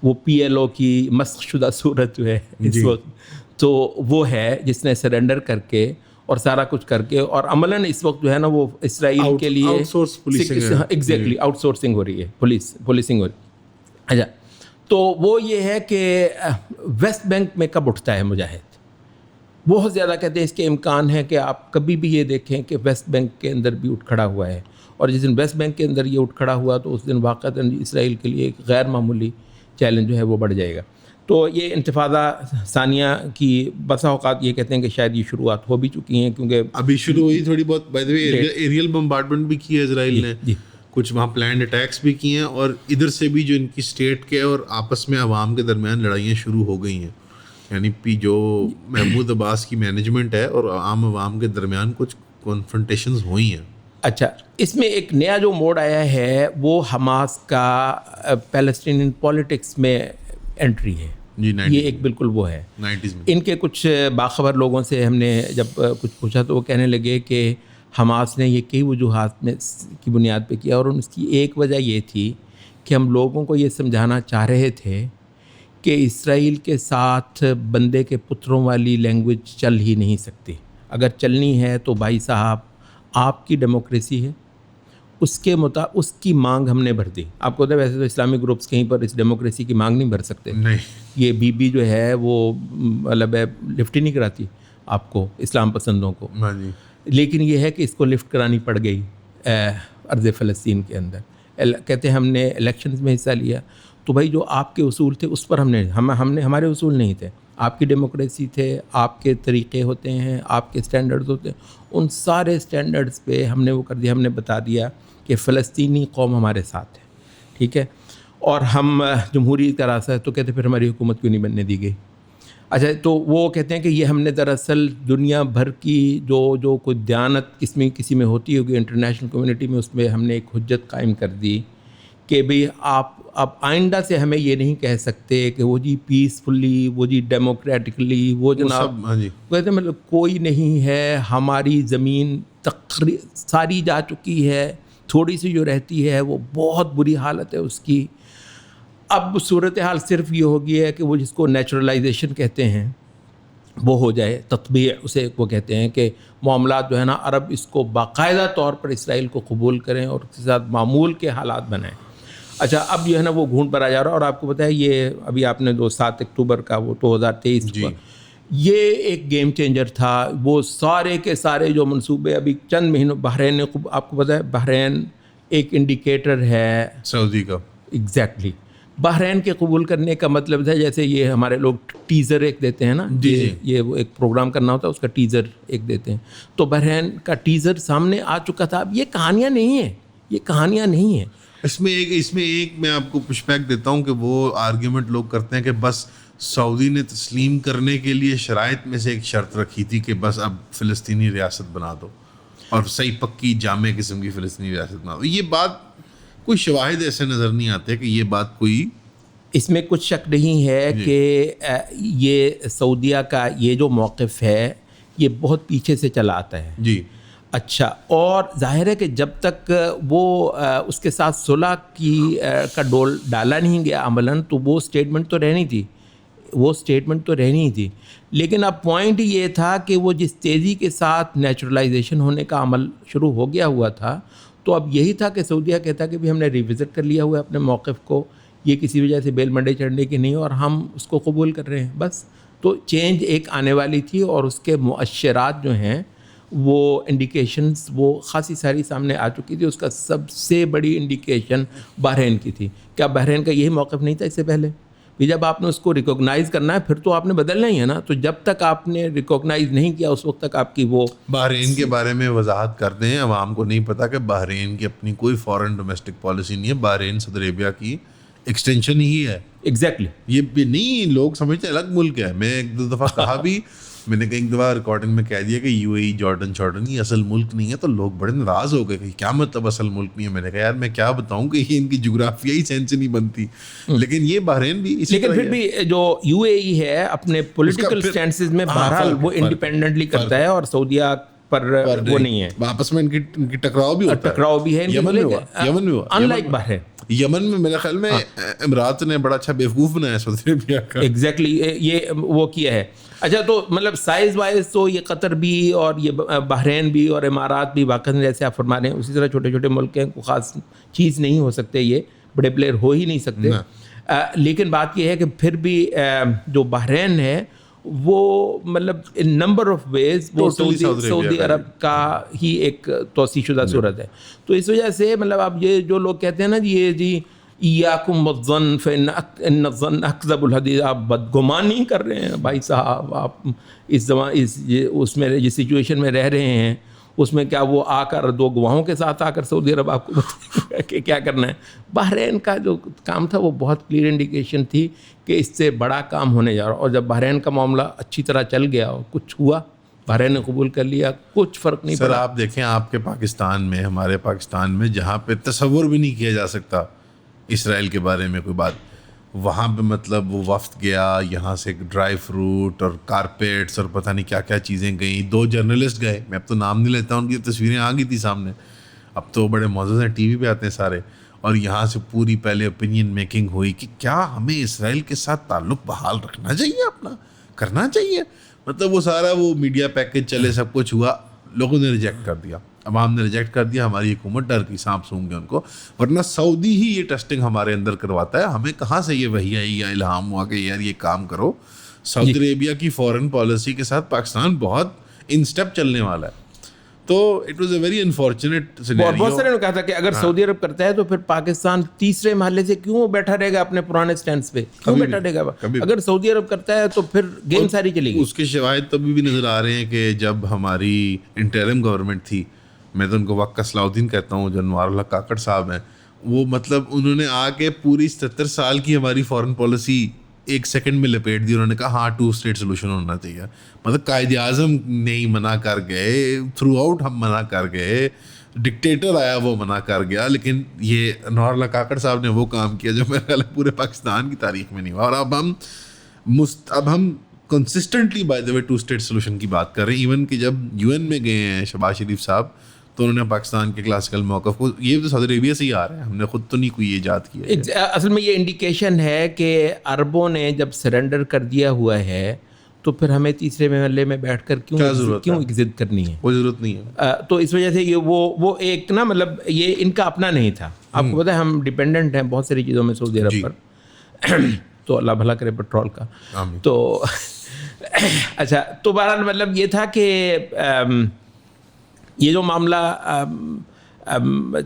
وہ پی ایل او کی مسخ شدہ صورت جو ہے اس وقت, تو وہ ہے جس نے سرنڈر کر کے اور سارا کچھ کر کے, اور عملاً اس وقت جو ہے نا وہ اسرائیل کے لیے ایگزیکٹلی آؤٹ سورسنگ ہو رہی ہے, پولیسنگ ہو رہی ہے. اچھا تو وہ یہ ہے کہ ویسٹ بینک میں کب اٹھتا ہے مجاہد, بہت زیادہ کہتے ہیں اس کے امکان ہے کہ آپ کبھی بھی یہ دیکھیں کہ ویسٹ بینک کے اندر بھی اٹھ کھڑا ہوا ہے, اور جس دن ویسٹ بینک کے اندر یہ اٹھ کھڑا ہوا تو اس دن واقعتاً اسرائیل کے لیے ایک غیر معمولی چیلنج جو ہے وہ بڑھ جائے گا. تو یہ انتفاضہ ثانیہ کی بسا اوقات یہ کہتے ہیں کہ شاید یہ شروعات ہو بھی چکی ہیں، کیونکہ ابھی شروع ہوئی تھوڑی بہت. By the way aerial bombardment بھی کی ہے اسرائیل نے, جی کچھ وہاں پلانڈ اٹیکس بھی کیے ہیں, اور ادھر سے بھی جو ان کی اسٹیٹ کے اور آپس میں عوام کے درمیان لڑائیاں شروع ہو گئی ہیں. یعنی جو محمود عباس کی مینجمنٹ ہے اور عام عوام کے درمیان کچھ کنفرنٹیشنز ہوئی ہیں. اچھا, اس میں ایک نیا جو موڈ آیا ہے وہ حماس کا پیلسٹینین پولیٹکس میں انٹری ہے. جی, یہ ایک بالکل وہ ہے 90s میں. ان کے کچھ باخبر لوگوں سے ہم نے جب کچھ پوچھا تو وہ کہنے لگے کہ حماس نے یہ کئی وجوہات میں کی بنیاد پہ کیا, اور اس کی ایک وجہ یہ تھی کہ ہم لوگوں کو یہ سمجھانا چاہ رہے تھے کہ اسرائیل کے ساتھ بندے کے پتروں والی لینگویج چل ہی نہیں سکتی. اگر چلنی ہے تو بھائی صاحب آپ کی ڈیموکریسی ہے, اس کی مانگ ہم نے بھر دی. آپ کو پتہ ہے ویسے تو اسلامی گروپس کہیں پر اس ڈیموکریسی کی مانگ نہیں بھر سکتے. نہیں, یہ بی جو ہے وہ مطلب لفٹ ہی نہیں کراتی آپ کو, اسلام پسندوں کو. ہاں جی, لیکن یہ ہے کہ اس کو لفٹ کرانی پڑ گئی ارض فلسطین کے اندر. کہتے ہیں ہم نے الیکشنز میں حصہ لیا, تو بھائی جو آپ کے اصول تھے اس پر ہم نے ہمارے اصول نہیں تھے, آپ کی ڈیموکریسی تھے, آپ کے طریقے ہوتے ہیں, آپ کے سٹینڈرڈز ہوتے ہیں, ان سارے سٹینڈرڈز پہ ہم نے وہ کر دیا. ہم نے بتا دیا کہ فلسطینی قوم ہمارے ساتھ ہے, ٹھیک ہے, اور ہم جمہوری کا راستہ ہے. تو کہتے پھر ہماری حکومت کیوں نہیں بننے دی گئی. اچھا, تو وہ کہتے ہیں کہ یہ ہم نے دراصل دنیا بھر کی جو کوئی دیانت کسی میں ہوتی ہوگی انٹرنیشنل کمیونٹی میں, اس میں ہم نے ایک حجت قائم کر دی کہ بھئی آپ اب آئندہ سے ہمیں یہ نہیں کہہ سکتے کہ وہ جی پیسفلی, وہ جی ڈیموکریٹکلی, وہ جناب کہتے ہیں مطلب کوئی نہیں ہے, ہماری زمین ساری جا چکی ہے, تھوڑی سی جو رہتی ہے وہ بہت بری حالت ہے اس کی. اب صورتحال صرف یہ ہو گئی ہے کہ وہ جس کو نیچرلائزیشن کہتے ہیں وہ ہو جائے, تطبیع اسے وہ کہتے ہیں کہ معاملات جو ہے نا عرب اس کو باقاعدہ طور پر اسرائیل کو قبول کریں اور اس کے ساتھ معمول کے حالات بنائیں. اچھا, اب جو ہے نا وہ گھونٹ پر آ جا رہا ہے. اور آپ کو پتہ ہے یہ ابھی آپ نے 7 اکتوبر کا وہ 2023 جی, یہ ایک گیم چینجر تھا. وہ سارے کے سارے جو منصوبے ابھی چند مہینوں بحرین نے, آپ کو پتہ ہے بحرین ایک انڈیکیٹر ہے سعودی کا. ایگزیکٹلی, بحرین کے قبول کرنے کا مطلب ہے جیسے یہ ہمارے لوگ ٹیزر ایک دیتے ہیں نا, یہ وہ ایک پروگرام کرنا ہوتا ہے اس کا ٹیزر ایک دیتے ہیں, تو بحرین کا ٹیزر سامنے آ چکا تھا. اب یہ کہانیاں نہیں ہیں, یہ کہانیاں نہیں ہیں. اس میں ایک میں آپ کو پش بیک دیتا ہوں کہ وہ آرگیومنٹ لوگ کرتے ہیں کہ بس سعودی نے تسلیم کرنے کے لیے شرائط میں سے ایک شرط رکھی تھی کہ بس اب فلسطینی ریاست بنا دو, اور صحیح پکی جامع قسم کی فلسطینی ریاست بنا دو. یہ بات کوئی شواہد ایسے نظر نہیں آتے کہ یہ بات کوئی, اس میں کچھ شک نہیں ہے کہ یہ سعودیہ کا یہ جو موقف ہے یہ بہت پیچھے سے چلا آتا ہے. جی, اچھا, اور ظاہر ہے کہ جب تک وہ اس کے ساتھ صلح کا ڈول ڈالا نہیں گیا عملاً, تو وہ اسٹیٹمنٹ تو رہنی تھی. لیکن اب پوائنٹ یہ تھا کہ وہ جس تیزی کے ساتھ نیچرلائزیشن ہونے کا عمل شروع ہو گیا ہوا تھا, تو اب یہی تھا کہ سعودیہ کہتا کہ بھی ہم نے ریوزٹ کر لیا ہوا ہے اپنے موقف کو, یہ کسی وجہ سے بیل منڈے چڑھنے کی نہیں, اور ہم اس کو قبول کر رہے ہیں بس. تو چینج ایک آنے والی تھی, اور اس کے مؤشرات جو ہیں وہ انڈیکیشنز وہ خاصی ساری سامنے آ چکی تھی. اس کا سب سے بڑی انڈیکیشن بحرین کی تھی. کیا بحرین کا یہی موقف نہیں تھا اس سے پہلے؟ کہ جب آپ نے اس کو ریکوگنائز کرنا ہے پھر تو آپ نے بدلنا ہی ہے نا. تو جب تک آپ نے ریکوگنائز نہیں کیا اس وقت تک آپ کی وہ. بحرین کے بارے میں وضاحت کرتے ہیں, عوام کو نہیں پتا کہ بحرین کی اپنی کوئی فارن ڈومیسٹک پالیسی نہیں ہے. بحرین سعودی عربیہ کی ایکسٹینشن ہی ہے. ایگزیکٹلی, یہ بھی نہیں, لوگ سمجھتے ہیں الگ ملک ہے. میں 1-2 دفعہ کہا بھی, میں نے ایک دفعہ ریکارڈنگ میں کہہ دیا کہ یو اے ای, جارڈن یہ اصل ملک نہیں ہے. تو لوگ بڑے ناراض ہو گئے کہ کیا مطلب اصل ملک نہیں ہے. میں نے کہا یار میں کیا بتاؤں کہ یہ ان کی جغرافیائی سینس نہیں بنتی. لیکن یہ بحرین بھی, لیکن پھر بھی جو یو اے ای ہے اپنے پولیٹیکل اسٹینسز میں بہرحال وہ انڈیپینڈنٹلی کرتا ہے, اور سعودیہ پر وہ نہیں ہے. آپس میں ان کی ٹکراؤ بھی ہے. یمن میں ہوا ان لائک بحرین. یمن میں میرے خیال میں امارات نے بڑا اچھا بیوقوف بنایا سعودی عربیہ کا. ایگزیکٹلی, یہ وہ کیا ہے. اچھا, تو مطلب سائز وائز تو یہ قطر بھی اور یہ بحرین بھی اور امارات بھی واقعی جیسے آپ فرما رہے ہیں اسی طرح چھوٹے چھوٹے ملک ہیں, کوئی خاص چیز نہیں ہو سکتے, یہ بڑے پلیئر ہو ہی نہیں سکتے. لیکن بات یہ ہے کہ پھر بھی جو بحرین ہے وہ مطلب نمبر آف ویز وہ سعودی عرب کا ہی ایک توسیع شدہ صورت ہے. تو اس وجہ سے مطلب اب یہ جو لوگ کہتے ہیں نا یہ ایاکم والظن فإن الظن اکذب الحدیث. آپ بدگمان نہیں کر رہے ہیں بھائی صاحب. آپ اس میں جس سچویشن میں رہ رہے ہیں اس میں کیا وہ آ کر 2 گواہوں کے ساتھ آ کر سعودی عرب آپ کو بتائے کہ کیا کرنا ہے. بحرین کا جو کام تھا وہ بہت کلیئر انڈیکیشن تھی کہ اس سے بڑا کام ہونے جا رہا. اور جب بحرین کا معاملہ اچھی طرح چل گیا اور کچھ ہوا, بحرین نے قبول کر لیا, کچھ فرق نہیں پڑا. سر آپ دیکھیں آپ کے پاکستان میں, ہمارے پاکستان میں جہاں پہ تصور بھی نہیں کیا جا سکتا اسرائیل کے بارے میں کوئی بات, وہاں پہ مطلب وہ وفد گیا, یہاں سے ڈرائی فروٹ اور کارپیٹس اور پتہ نہیں کیا کیا چیزیں گئیں. 2 جرنلسٹ گئے, میں اب تو نام نہیں لیتا, ان کی تصویریں آ گئی تھی سامنے, اب تو بڑے معزز ہیں, ٹی وی پہ آتے ہیں سارے. اور یہاں سے پوری پہلے اوپینین میکنگ ہوئی کہ کیا ہمیں اسرائیل کے ساتھ تعلق بحال رکھنا چاہیے, اپنا کرنا چاہیے. مطلب وہ سارا وہ میڈیا پیکج چلے, سب کچھ ہوا, لوگوں نے ریجیکٹ کر دیا, عوام نے ریجیکٹ کر دیا. ہماری حکومت ڈر کی سانپ سونگ گے ان کو, ورنہ سعودی ہی یہ ٹیسٹنگ ہمارے اندر کرواتا ہے. ہمیں کہاں سے یہ وحی آئی یا الہام ہوا کہ یار یہ کام کرو. سعودی عربیہ کی فورن پالیسی کے ساتھ پاکستان بہت ان سٹیپ چلنے والا ہے. تو it was a very unfortunate scenario. بہت سارے نے کہا تھا کہ اگر سعودی عرب کرتا ہے تو پھر پاکستان تیسرے محلے سے کیوں بیٹھا رہے گا اپنے پرانے سٹینڈز پہ, کیوں بیٹھا رہے گا؟ اگر سعودی عرب کرتا ہے تو پھر گیم ساری چلے گی. اس کے شواہد تو ابھی بھی نظر آ رہے ہیں کہ جب ہماری انٹرم گورنمنٹ تھی, میں تو ان کو وقت کا صلاح الدین کہتا ہوں, جو انوار اللہ کاکڑ صاحب ہیں, وہ مطلب انہوں نے آ کے پوری 77 سال کی ہماری فارن پالیسی 1 سیکنڈ میں لپیٹ دی. انہوں نے کہا ہاں 2 اسٹیٹ سولوشن ہونا چاہیے. مطلب قائد اعظم نہیں منع کر گئے, تھرو آؤٹ ہم منع کر گئے, ڈکٹیٹر آیا وہ منع کر گیا, لیکن یہ انوار اللہ کاکڑ صاحب نے وہ کام کیا جو میرے خیال ہے پورے پاکستان کی تاریخ میں نہیں ہوا. اور اب ہم consistently by the way 2 state solution کی بات کر رہے ہیں. ایون کہ جب UN میں گئے ہیں شہباز شریف صاحب, تو انہوں نے پاکستان کے کلاسیکل موقف کو, یہ تو سعودی عربیہ سے ہی آ رہا ہے, ہم نے خود تو نہیں کوئی ایجاد کیا. اصل میں یہ انڈیکیشن ہے کہ عربوں نے جب سرنڈر کر دیا ہوا ہے تو پھر ہمیں تیسرے محلے میں بیٹھ کر کیوں ضد کرنی ہے؟ کوئی ضرورت نہیں ہے. تو اس وجہ سے یہ وہ ایک نا, مطلب یہ ان کا اپنا نہیں تھا. آپ کو پتہ ہے ہم ڈیپینڈنٹ ہیں بہت ساری چیزوں میں سعودی عرب پر, تو اللہ بھلا کرے پیٹرول کا. تو اچھا, تو بہرحال مطلب یہ تھا کہ یہ جو معاملہ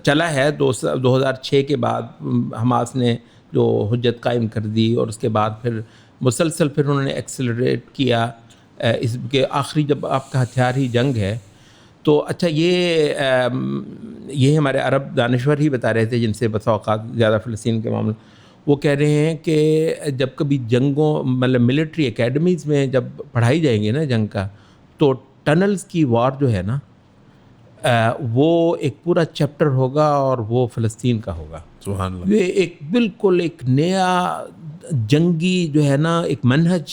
چلا ہے 2006 کے بعد, حماس نے جو حجت قائم کر دی, اور اس کے بعد پھر مسلسل پھر انہوں نے ایکسلریٹ کیا اس کے آخری, جب آپ کا ہتھیار ہی جنگ ہے. تو اچھا یہ ہمارے عرب دانشور ہی بتا رہے تھے جن سے بسا اوقات زیادہ فلسطین کے معاملے, وہ کہہ رہے ہیں کہ جب کبھی جنگوں مطلب ملٹری اکیڈمیز میں جب پڑھائی جائیں گے نا جنگ کا, تو ٹنلز کی وار جو ہے نا وہ ایک پورا چیپٹر ہوگا اور وہ فلسطین کا ہوگا. سبحان اللہ. یہ ایک بالکل ایک نیا جنگی جو ہے نا ایک منہج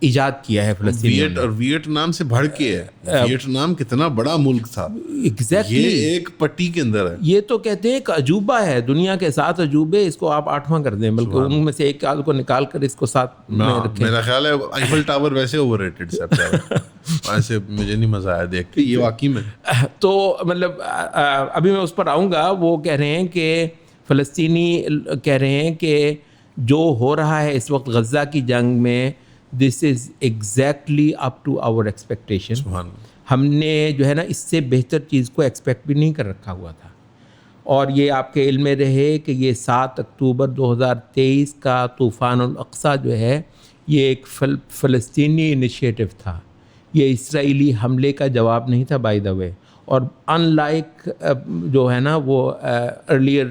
ایجاد کیا ہے فلسطین. اور ویٹنام سے بڑھ کے ہے. ویٹنام کتنا بڑا ملک تھا, ایگزیکٹلی یہ ایک پٹی کے اندر ہے. یہ تو کہتے ہیں ایک عجوبہ ہے, دنیا کے 7 عجوبے, اس کو آپ 8واں کر دیں, بلکہ ان میں سے ایک آدھ کو نکال کر اس کو 7 میں رکھیں. میرا خیال ہے ایفل ٹاور ویسے اوور ریٹڈ ہے, ویسے مجھے نہیں مزہ آیا دیکھ کے, یہ واقعی میں. تو مطلب ابھی میں اس پر آؤں گا. وہ کہہ رہے ہیں کہ فلسطینی کہہ رہے ہیں کہ جو ہو رہا ہے اس وقت غزہ کی جنگ میں, this is exactly up to our expectation. ہم نے جو ہے نا اس سے بہتر چیز کو ایکسپیکٹ بھی نہیں کر رکھا ہوا تھا. اور یہ آپ کے علم میں رہے کہ یہ 7 اکتوبر 2023 کا طوفان الاقصیٰ جو ہے یہ ایک فلسطینی انیشیٹو تھا, یہ اسرائیلی حملے کا جواب نہیں تھا بائی دا وے. اور ان لائک جو ہے نا وہ ارلیئر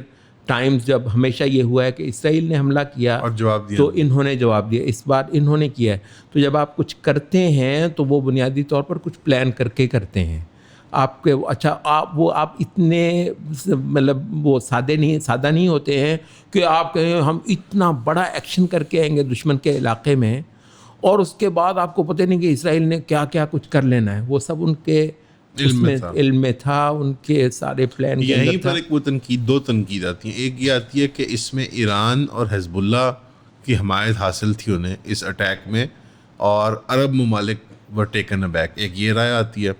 ٹائمز جب ہمیشہ یہ ہوا ہے کہ اسرائیل نے حملہ کیا اور جواب دیا, تو انہوں نے جواب دیا. اس بار انہوں نے کیا ہے. تو جب آپ کچھ کرتے ہیں تو وہ بنیادی طور پر کچھ پلان کر کے کرتے ہیں. آپ کے اچھا آپ اتنے مطلب وہ سادہ نہیں ہوتے ہیں کہ آپ کہیں ہم اتنا بڑا ایکشن کر کے آئیں گے دشمن کے علاقے میں, اور اس کے بعد آپ کو پتہ نہیں کہ اسرائیل نے کیا کیا کچھ کر لینا ہے. وہ سب ان کے علم میں تھا, ان کے سارے پلان. یہیں پر ایک وہ دو تنقید آتی ہیں. ایک یہ آتی ہے کہ اس میں ایران اور حزب اللہ کی حمایت حاصل تھی انہیں اس اٹیک میں, اور عرب ممالک ور ٹیکن ابیک. ایک یہ رائے آتی ہے.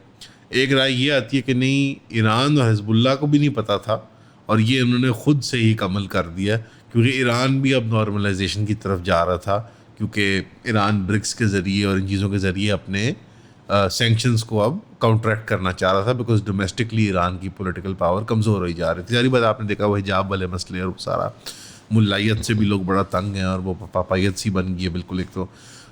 ایک رائے یہ آتی ہے کہ نہیں, ایران اور حزب اللہ کو بھی نہیں پتہ تھا اور یہ انہوں نے خود سے ہی عمل کر دیا, کیونکہ ایران بھی اب نارملائزیشن کی طرف جا رہا تھا, کیونکہ ایران برکس کے ذریعے اور ان چیزوں کے ذریعے اپنے سینکشنز کو اب کاؤنٹریکٹ کرنا چاہ رہا تھا, بیکاز ڈومیسٹکلی ایران کی پولیٹیکل پاور کمزور ہوئی جا رہی تھی. ساری بات آپ نے دیکھا وہ حجاب والے مسئلے اور سارا ملائیت سے بھی لوگ بڑا تنگ ہیں اور وہ پاپائیت سی بن گئی ہے بالکل ایک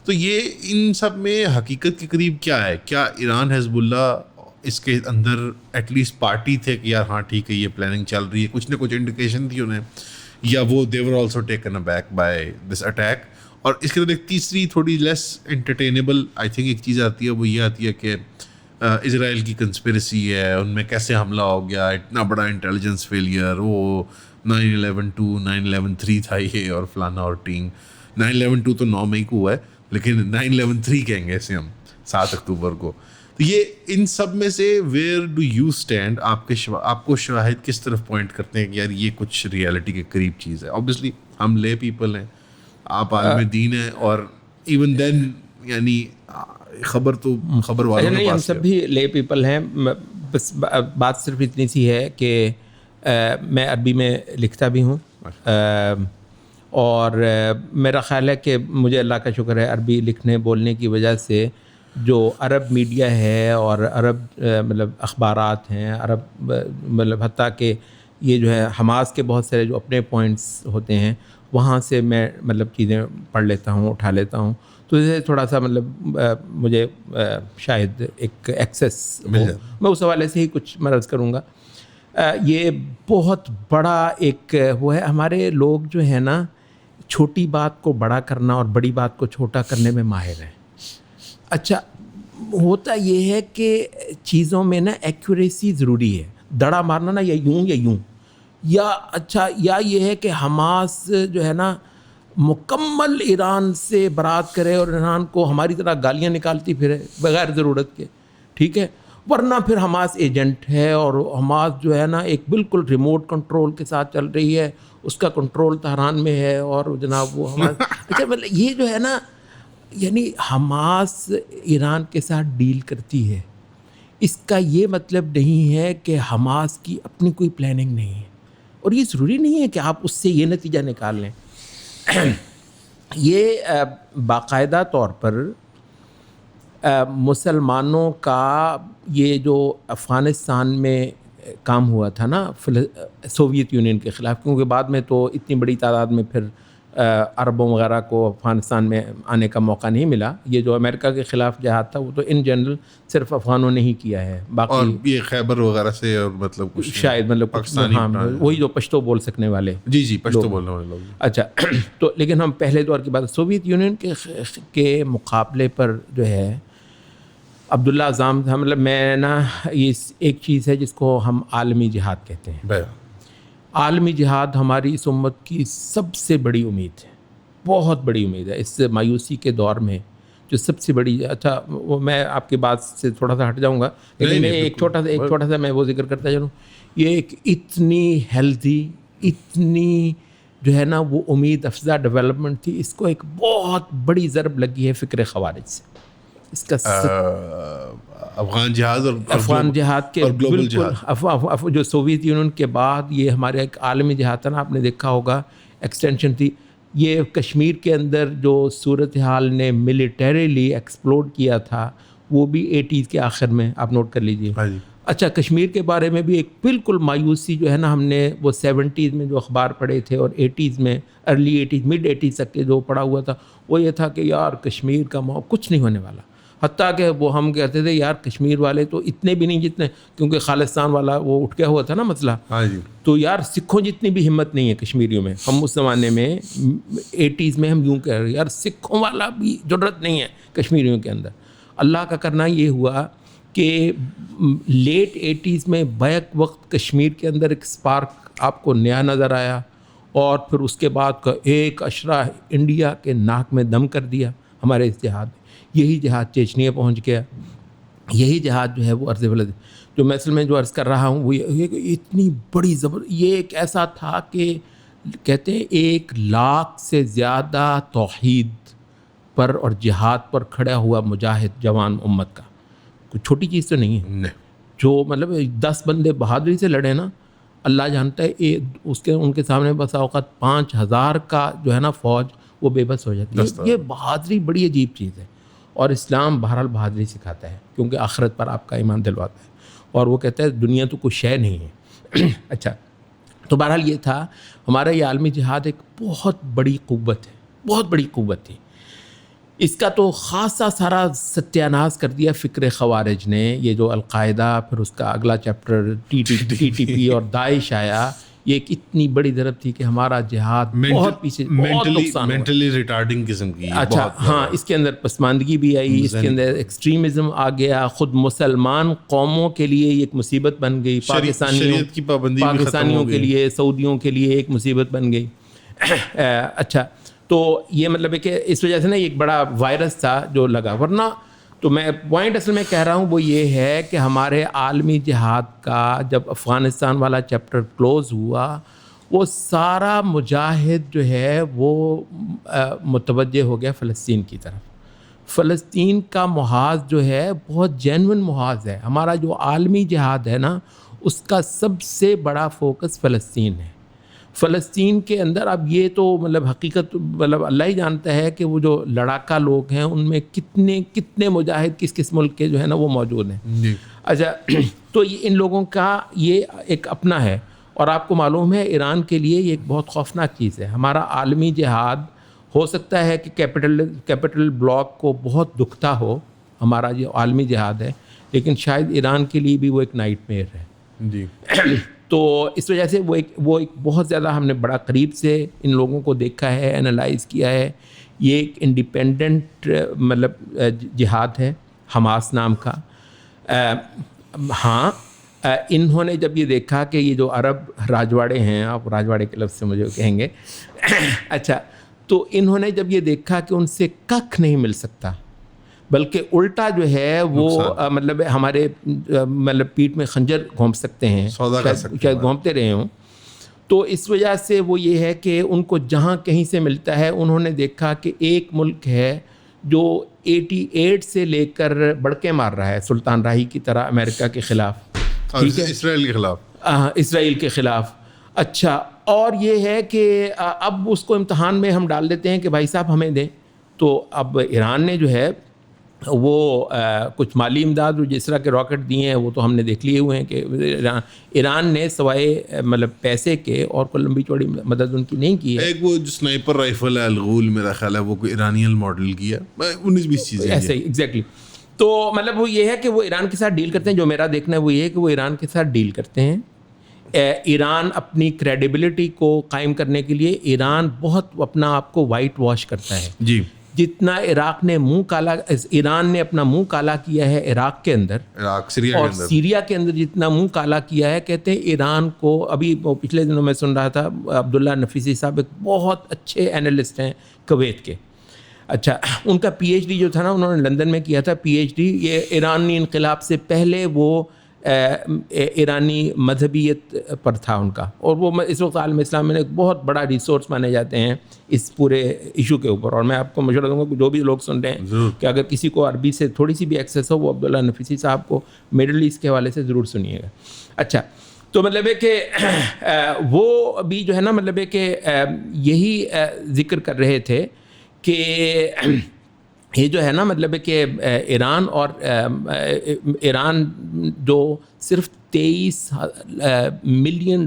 تو یہ ان سب میں حقیقت کے قریب کیا ہے؟ کیا ایران حزب اللہ اس کے اندر ایٹ لیسٹ پارٹی تھے کہ یار ہاں ٹھیک ہے یہ پلاننگ چل رہی ہے، کچھ نہ کچھ انڈیکیشن تھی انہیں، یا وہ they were also taken back by this attack? اور اس کے اندر ایک تیسری تھوڑی لیس انٹرٹینیبل آئی تھنک ایک چیز آتی ہے، وہ یہ آتی ہے کہ اسرائیل کی کنسپریسی ہے، ان میں کیسے حملہ ہو گیا، اتنا بڑا انٹیلیجنس فیلئر، وہ 9/11 2 9/11 3 تھا یہ اور فلانا اور ٹینگ. 9/11 2 تو 9 مئی کو ہوا ہے، لیکن 9/11 3 کہیں گے اسے ہم 7 اکتوبر کو. تو یہ ان سب میں سے ویئر ڈو یو اسٹینڈ؟ آپ کو شواہد کس طرف پوائنٹ کرتے ہیں کہ یار یہ کچھ ریئلٹی کے قریب چیز ہے؟ اوبیسلی ہم لے پیپل ہیں، آپ عالم دین ہیں، اور ایون دین یعنی خبر تو خبر والوں کے نہیں، ہم پاس سب بھی لے پیپل ہیں. بس بات صرف اتنی سی ہے کہ میں عربی میں لکھتا بھی ہوں، اور میرا خیال ہے کہ مجھے اللہ کا شکر ہے عربی لکھنے بولنے کی وجہ سے جو عرب میڈیا ہے اور عرب مطلب اخبارات ہیں، عرب مطلب حتیٰ کہ یہ جو ہے حماس کے بہت سارے جو اپنے پوائنٹس ہوتے ہیں وہاں سے میں مطلب چیزیں پڑھ لیتا ہوں، اٹھا لیتا ہوں. تو اسے تھوڑا سا مطلب مجھے شاید ایک ایکسیس میں اس حوالے سے ہی کچھ مرض کروں گا. یہ بہت بڑا ایک وہ ہے، ہمارے لوگ جو ہے نا چھوٹی بات کو بڑا کرنا اور بڑی بات کو چھوٹا کرنے میں ماہر ہیں. اچھا ہوتا یہ ہے کہ چیزوں میں نا ایکوریسی ضروری ہے، دڑا مارنا نا یا یوں یا اچھا یا یہ ہے کہ حماس جو ہے نا مکمل ایران سے برات کرے اور ایران کو ہماری طرح گالیاں نکالتی پھرے بغیر ضرورت کے، ٹھیک ہے، ورنہ پھر حماس ایجنٹ ہے اور حماس جو ہے نا ایک بالکل ریموٹ کنٹرول کے ساتھ چل رہی ہے، اس کا کنٹرول تہران میں ہے اور جناب وہ حماس اچھا مطلب یہ جو ہے نا یعنی حماس ایران کے ساتھ ڈیل کرتی ہے، اس کا یہ مطلب نہیں ہے کہ حماس کی اپنی کوئی پلاننگ نہیں ہے، اور یہ ضروری نہیں ہے کہ آپ اس سے یہ نتیجہ نکال لیں. یہ باقاعدہ طور پر مسلمانوں کا یہ جو افغانستان میں کام ہوا تھا نا سوویت یونین کے خلاف، کیونکہ بعد میں تو اتنی بڑی تعداد میں پھر عربوں وغیرہ کو افغانستان میں آنے کا موقع نہیں ملا. یہ جو امریکہ کے خلاف جہاد تھا وہ تو ان جنرل صرف افغانوں نے ہی کیا ہے، باقی اور یہ خیبر وغیرہ سے اور مطلب کچھ شاید مطلب پاکستانی وہی جو پشتو بول سکنے والے. جی پشتو بولنے والے لوگ. اچھا تو لیکن ہم پہلے دور کی بات سوویت یونین کے مقابلے پر جو ہے عبداللہ اعظم تھا. مطلب میں نا یہ ایک چیز ہے جس کو ہم عالمی جہاد کہتے ہیں. عالمی جہاد ہماری اس امت کی سب سے بڑی امید ہے، بہت بڑی امید ہے. اس مایوسی کے دور میں جو سب سے بڑی، اچھا وہ میں آپ کی بات سے تھوڑا سا ہٹ جاؤں گا، لیکن میں ایک چھوٹا سا میں وہ ذکر کرتا چلوں. یہ ایک اتنی ہیلتھی، اتنی جو ہے نا وہ امید افزا ڈیولپمنٹ تھی، اس کو ایک بہت بڑی ضرب لگی ہے فکر خوارج سے. اس کا افغان جہاد اور افغان جہاد کے بالکل جو سوویت یونین کے بعد یہ ہمارے ایک عالمی جہاد تھا نا، آپ نے دیکھا ہوگا ایکسٹینشن تھی. یہ کشمیر کے اندر جو صورتحال نے ملیٹریلی ایکسپلوڈ کیا تھا وہ بھی 80s کے آخر میں، آپ نوٹ کر لیجئے. اچھا کشمیر کے بارے میں بھی ایک بالکل مایوسی جو ہے نا، ہم نے وہ 70s میں جو اخبار پڑھے تھے اور 80s میں ارلی 80s مڈ 80s تک کے جو پڑھا ہوا تھا وہ یہ تھا کہ یار کشمیر کا کچھ نہیں ہونے والا. حتیٰ کہ وہ ہم کہتے تھے یار کشمیر والے تو اتنے بھی نہیں جتنے، کیونکہ خالصتان والا وہ اٹھ گیا ہوا تھا نا مسئلہ. تو یار سکھوں جتنی بھی ہمت نہیں ہے کشمیریوں میں. ہم اس زمانے میں 80s میں ہم یوں کہہ رہے یار سکھوں والا بھی جرأت نہیں ہے کشمیریوں کے اندر. اللہ کا کرنا یہ ہوا کہ لیٹ 80s میں بیک وقت کشمیر کے اندر ایک سپارک آپ کو نیا نظر آیا، اور پھر اس کے بعد کا ایک اشرہ انڈیا کے ناک میں دم کر دیا ہمارے اس جہاد. یہی جہاد چیچنیا پہنچ گیا، یہی جہاد جو ہے وہ عرض بلد جو میں اصل میں جو عرض کر رہا ہوں وہ اتنی بڑی یہ ایک ایسا تھا کہ کہتے ہیں 1 لاکھ سے زیادہ توحید پر اور جہاد پر کھڑا ہوا مجاہد جوان امت کا. کوئی چھوٹی چیز تو نہیں ہے. جو مطلب 10 بندے بہادری سے لڑے نا، اللہ جانتا ہے ان کے سامنے بس اوقات 5000 کا جو ہے نا فوج وہ بے بس ہو جاتی ہے. یہ بہادری بڑی عجیب چیز ہے، اور اسلام بہرحال بہادری سکھاتا ہے کیونکہ آخرت پر آپ کا ایمان دلواتا ہے، اور وہ کہتا ہے دنیا تو کوئی شے نہیں ہے. اچھا تو بہرحال یہ تھا ہمارا یہ عالمی جہاد ایک بہت بڑی قوت ہے, بہت بڑی قوت تھی. اس کا تو خاصا سارا ستیاناز کر دیا فکر خوارج نے. یہ جو القاعدہ, پھر اس کا اگلا چیپٹر ٹی ٹی پی اور داعش آیا, یہ ایک اتنی بڑی ضرب تھی کہ ہمارا جہاد بہت پیچھے, بہت نقصان ہوا. مینٹلی ریٹارڈنگ قسم کی. اچھا ہاں, اس کے اندر پسماندگی بھی آئی, اس کے اندر ایکسٹریمزم آ گیا. خود مسلمان قوموں کے لیے یہ ایک مصیبت بن گئی, شریعت کی پابندی پاکستانیوں کے لیے, سعودیوں کے لیے ایک مصیبت بن گئی. اچھا, تو یہ مطلب ہے کہ اس وجہ سے نا ایک بڑا وائرس تھا جو لگا. ورنہ تو میں پوائنٹ اصل میں کہہ رہا ہوں وہ یہ ہے کہ ہمارے عالمی جہاد کا جب افغانستان والا چیپٹر کلوز ہوا, وہ سارا مجاہد جو ہے وہ متوجہ ہو گیا فلسطین کی طرف. فلسطین کا محاذ جو ہے بہت جینون محاذ ہے. ہمارا جو عالمی جہاد ہے نا, اس کا سب سے بڑا فوکس فلسطین ہے. فلسطین کے اندر اب یہ تو مطلب حقیقت مطلب اللہ ہی جانتا ہے کہ وہ جو لڑاکا لوگ ہیں ان میں کتنے مجاہد کس ملک کے جو ہے نا وہ موجود ہیں. اچھا, تو یہ ان لوگوں کا یہ ایک اپنا ہے. اور آپ کو معلوم ہے ایران کے لیے یہ ایک بہت خوفناک چیز ہے. ہمارا عالمی جہاد ہو سکتا ہے کہ کیپٹل بلاک کو بہت دکھتا ہو ہمارا جو عالمی جہاد ہے, لیکن شاید ایران کے لیے بھی وہ ایک نائٹ میئر ہے. جی. تو اس وجہ سے وہ ایک بہت زیادہ ہم نے بڑا قریب سے ان لوگوں کو دیکھا ہے, انالائز کیا ہے. یہ ایک انڈیپینڈنٹ مطلب جہاد ہے حماس نام کا. ہاں, انہوں نے جب یہ دیکھا کہ یہ جو عرب راجواڑے ہیں, آپ راجواڑے کے لفظ سے مجھے کہیں گے, اچھا, تو انہوں نے جب یہ دیکھا کہ ان سے ککھ نہیں مل سکتا بلکہ الٹا جو ہے وہ مطلب ہمارے مطلب پیٹھ میں خنجر گھونپ سکتے ہیں, شاید گھونپتے رہے ہوں, تو اس وجہ سے وہ یہ ہے کہ ان کو جہاں کہیں سے ملتا ہے, انہوں نے دیکھا کہ ایک ملک ہے جو 88 سے لے کر بڑکے مار رہا ہے سلطان راہی کی طرح امریکہ کے خلاف, ٹھیک ہے, اسرائیل کے خلاف, اسرائیل کے خلاف. اچھا, اور یہ ہے کہ اب اس کو امتحان میں ہم ڈال دیتے ہیں کہ بھائی صاحب ہمیں دیں. تو اب ایران نے جو ہے وہ کچھ مالی امداد جس طرح کے راکٹ دیے ہیں وہ تو ہم نے دیکھ لیے ہوئے ہیں کہ ایران نے سوائے مطلب پیسے کے اور کوئی لمبی چوڑی مدد ان کی نہیں کی ہے. ایک وہ جو سنائپر رائفل ہے الغول, میرا خیال ہے وہ کوئی ایرانیل ماڈل کی ہے, 19-20 چیزیں ایسے ہی ایگزیکٹلی. تو مطلب وہ یہ ہے کہ وہ ایران کے ساتھ ڈیل کرتے ہیں. جو میرا دیکھنا ہے وہ یہ ہے کہ وہ ایران کے ساتھ ڈیل کرتے ہیں. ایران اپنی کریڈیبلٹی کو قائم کرنے کے لیے ایران بہت اپنا آپ کو وائٹ واش کرتا ہے. جی. جتنا عراق نے منہ کالا, ایران نے اپنا منہ کالا کیا ہے عراق کے اندر, اور سیریا کے اندر جتنا منہ کالا کیا ہے, کہتے ہیں ایران کو. ابھی پچھلے دنوں میں سن رہا تھا عبداللہ نفیسی صاحب ایک بہت اچھے اینالسٹ ہیں کویت کے. اچھا, ان کا پی ایچ ڈی جو تھا نا انہوں نے لندن میں کیا تھا پی ایچ ڈی. یہ ایرانی انقلاب سے پہلے وہ ایرانی مذہبیت پر تھا ان کا, اور وہ اس وقت عالم اسلام میں ایک بہت بڑا ریسورس مانے جاتے ہیں اس پورے ایشو کے اوپر. اور میں آپ کو مشورہ دوں گا کہ جو بھی لوگ سن رہے ہیں کہ اگر کسی کو عربی سے تھوڑی سی بھی ایکسیس ہو, وہ عبداللہ نفیسی صاحب کو مڈل ایسٹ کے حوالے سے ضرور سنیے گا. اچھا, تو مطلب ہے کہ وہ ابھی جو ہے نا مطلب ہے کہ یہی ذکر کر رہے تھے کہ یہ جو ہے نا مطلب ہے کہ ایران جو صرف $23 ملین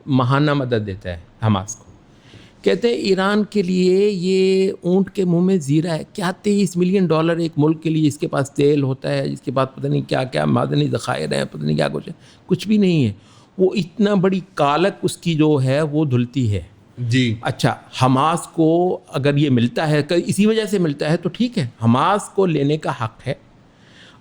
ماہانہ مدد دیتا ہے حماس کو, کہتے ہیں ایران کے لیے یہ اونٹ کے منہ میں زیرہ ہے. کیا $23 ملین ایک ملک کے لیے جس کے پاس تیل ہوتا ہے, جس کے پاس پتہ نہیں کیا کیا معدنی ذخائر ہیں, پتہ نہیں کیا کچھ ہے, کچھ بھی نہیں ہے. وہ اتنا بڑی کالک اس کی جو ہے وہ دھلتی ہے. جی. اچھا, حماس کو اگر یہ ملتا ہے, اسی وجہ سے ملتا ہے, تو ٹھیک ہے, حماس کو لینے کا حق ہے.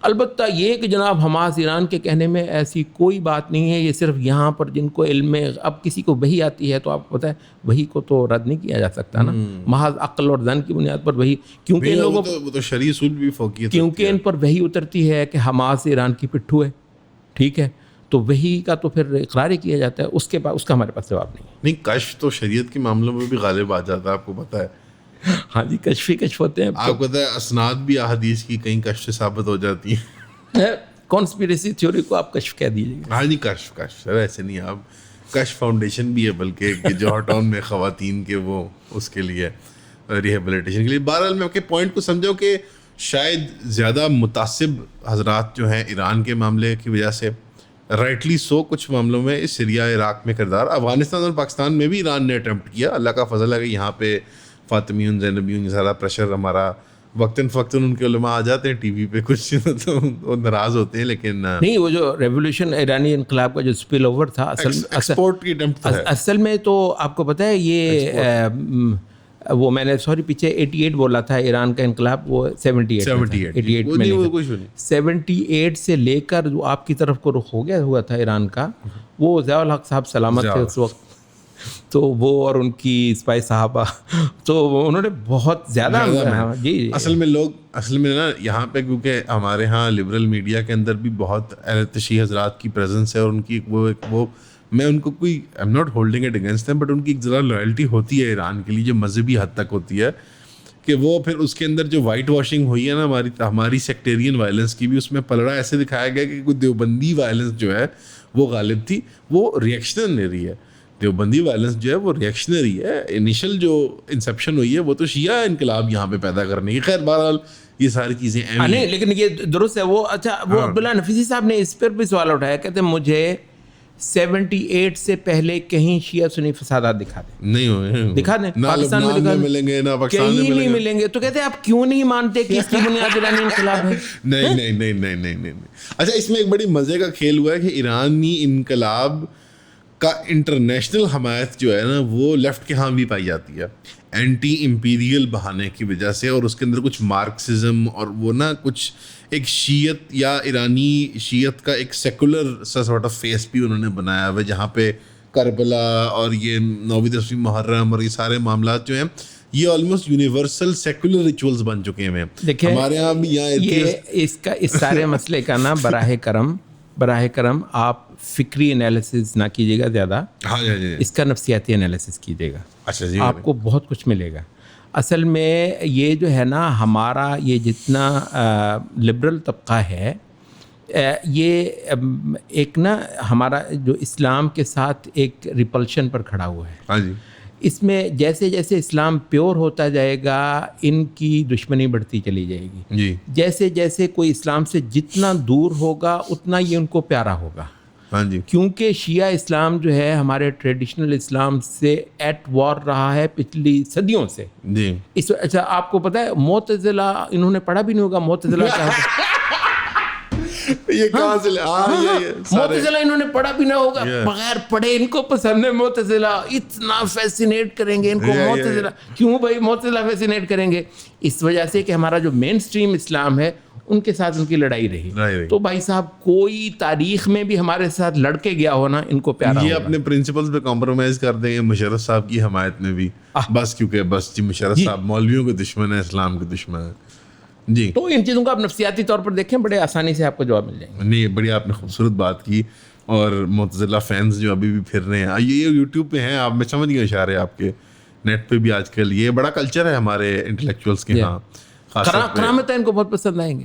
البتہ یہ کہ جناب حماس ایران کے کہنے میں ایسی کوئی بات نہیں ہے. یہ صرف یہاں پر جن کو علم میں, اب کسی کو وحی آتی ہے تو آپ کو پتہ ہے وحی کو تو رد نہیں کیا جا سکتا نا, محض عقل اور ظن کی بنیاد پر وحی, کیونکہ ان لوگوں تو شرعی اصول بھی فوقیت, کیونکہ ان پر وحی اترتی ہے کہ حماس ایران کی پٹھو ہے, ٹھیک ہے, تو وہی کا تو پھر اقرار ہی کیا جاتا ہے. اس کا ہمارے پاس جواب نہیں. کشف تو شریعت کے معاملوں میں بھی غالب آ جاتا ہے, آپ کو پتہ ہے. ہاں جی, کشف ہوتے ہیں. آپ کو پتہ ہے اسناد بھی احادیث کی کہیں کشف سے ثابت ہو جاتی ہیں. کانسپیریسی تھیوری کو آپ کشف کہہ دیجیے گا. ہاں جی, کشف ایسے نہیں, آپ کشف فاؤنڈیشن بھی ہے بلکہ جو ہاٹ ٹاؤن میں خواتین کے وہ اس کے لیے ریہیبلیٹیشن کے لیے. بہرحال میں آپ کے پوائنٹ کو سمجھاؤ کہ شاید زیادہ متعصب حضرات جو ہیں ایران کے معاملے کی وجہ سے رائٹلی سو کچھ معاملوں میں سریا عراق میں کردار. افغانستان اور پاکستان میں بھی ایران نے اٹیمپٹ کیا. اللہ کا فضل ہے کہ یہاں پہ فاطمیون زینبیون یہ سارا پریشر ہمارا وقتاً فوقتاً ان کے علماء آ جاتے ہیں ٹی وی پہ, کچھ مطلب وہ ناراض ہوتے ہیں, لیکن نہیں وہ جو ریولیوشن ایرانی انقلاب کا جو اسپل اوور تھا ایکسپورٹ کی اٹیمپٹ ہے. اصل میں تو آپ کو پتہ ہے یہ وہ میں نے سوری پیچھے 88 بولا تھا, ایران کا انقلاب وہ 78 میں 78 سے لے کر جو آپ کی طرف کو رخ ہو گیا ہوا تھا ایران کا, وہ ضیاء الحق صاحب سلامت تھے اس وقت, تو وہ اور ان کی اسپائی صحابہ تو انہوں نے بہت زیادہ جی اصل میں نا یہاں پہ کیونکہ ہمارے ہاں لبرل میڈیا کے اندر بھی بہت اہل تشیع حضرات کی پریزنس ہے, اور ان کی وہ میں ان کو کوئی I am not holding it against them, but in کی ایک ذرا لائلٹی ہوتی ہے ایران کے لیے جو مذہبی حد تک ہوتی ہے, کہ وہ پھر اس کے اندر جو وائٹ واشنگ ہوئی ہے نا ہماری سیکٹیرین وائلنس کی بھی, اس میں پلڑا ایسے دکھایا گیا کہ کوئی دیوبندی وائلنس جو ہے وہ غالب تھی, وہ ریئیکشنری ہے. دیوبندی وائلنس جو ہے وہ ریئیکشنری ہے. انیشل جو انسیپشن ہوئی ہے وہ تو شیعہ انقلاب یہاں پہ پیدا کرنے کی. خیر بہرحال یہ ساری چیزیں نہیں, لیکن یہ درست ہے. وہ اچھا وہ عبداللہ نفیسی صاحب نے اس پر بھی سوال اٹھایا, کہتے ہیں مجھے 78 سے پہلے کہیں شیعہ سنی فسادات دکھا دیں. نہیں ہوئے, دکھا دیں, پاکستان میں ملیں گے, نہ پاکستان میں نہیں ملیں گے. تو کہتے ہیں آپ کیوں نہیں مانتے کہ اس کی بنیاد ایرانی انقلاب ہے؟ نہیں. اچھا اس میں ایک بڑی مزے کا کھیل ہوا ہے کہ ایرانی انقلاب کا انٹرنیشنل حمایت جو ہے نا وہ لیفٹ کے ہاں بھی پائی جاتی ہے, اینٹی امپیریل بہانے کی وجہ سے, اور اس کے اندر کچھ مارکسزم اور وہ نا کچھ ایک شیعت یا ایرانی شیعت کا ایک سیکولر سا سارٹ آف فیس بھی انہوں نے بنایا ہوا ہے, جہاں پہ کربلا اور یہ 9ویں 10ویں محرم اور یہ سارے معاملات جو ہیں یہ آلموسٹ یونیورسل سیکولر ریچولز بن چکے ہیں. دیکھیں ہمارے یہاں بھی یہاں اس سارے مسئلے کا نا براہ کرم آپ فکری انالیسز نہ کیجیے گا زیادہ, اس کا نفسیاتی انالیسز کیجیے گا. اچھا جی, آپ کو بہت کچھ ملے گا. اصل میں یہ جو ہے نا ہمارا یہ جتنا لبرل طبقہ ہے, یہ ایک نا ہمارا جو اسلام کے ساتھ ایک ریپلشن پر کھڑا ہوا ہے. ہاں جی, اس میں جیسے جیسے اسلام پیور ہوتا جائے گا ان کی دشمنی بڑھتی چلی جائے گی جی. جیسے جیسے کوئی اسلام سے جتنا دور ہوگا اتنا یہ ان کو پیارا ہوگا. ہاں جی, کیونکہ شیعہ اسلام جو ہے ہمارے ٹریڈیشنل اسلام سے ایٹ وار رہا ہے پچھلی صدیوں سے جی. اچھا آپ کو پتہ ہے معتزلہ انہوں نے پڑھا بھی نہیں ہوگا, معتزلہ کیا ہے یہ کہاں سے معتزلہ انہوں نے پڑھا بھی نہ ہوگا, بغیر پڑھے ان کو پسند ہے معتزلہ, اتنا فیسینیٹ کریں گے ان کو معتزلہ. کیوں بھائی معتزلہ فیسینیٹ کریں گے؟ اس وجہ سے کہ ہمارا جو مین سٹریم اسلام ہے ان کے ساتھ ان کی لڑائی رہی. تو بھائی صاحب کوئی تاریخ میں بھی ہمارے ساتھ لڑ کے گیا ہونا ان کو پیارا ہوگا. یہ اپنے پرنسپلز پہ کمپرومائز کر دیں گے مشرف صاحب کی حمایت میں بھی, بس کیونکہ بس جی مشرف صاحب مولویوں کے دشمن ہیں, اسلام کے دشمن ہیں جی. تو ان چیزوں کو آپ نفسیاتی طور پر دیکھیں, بڑے آسانی سے آپ کو جواب مل جائیں گے. نہیں بڑی آپ نے خوبصورت بات کی. اور معتزلہ فینس جو ابھی بھی پھر رہے ہیں, یہ یوٹیوب پہ ہیں, آپ میں سمجھ گئے اشارے آپ کے, نیٹ پہ بھی آج کل یہ بڑا کلچر ہے ہمارے انٹلیکچوئلس کے ہاں. کرامتہ ان کو بہت پسند آئیں گے.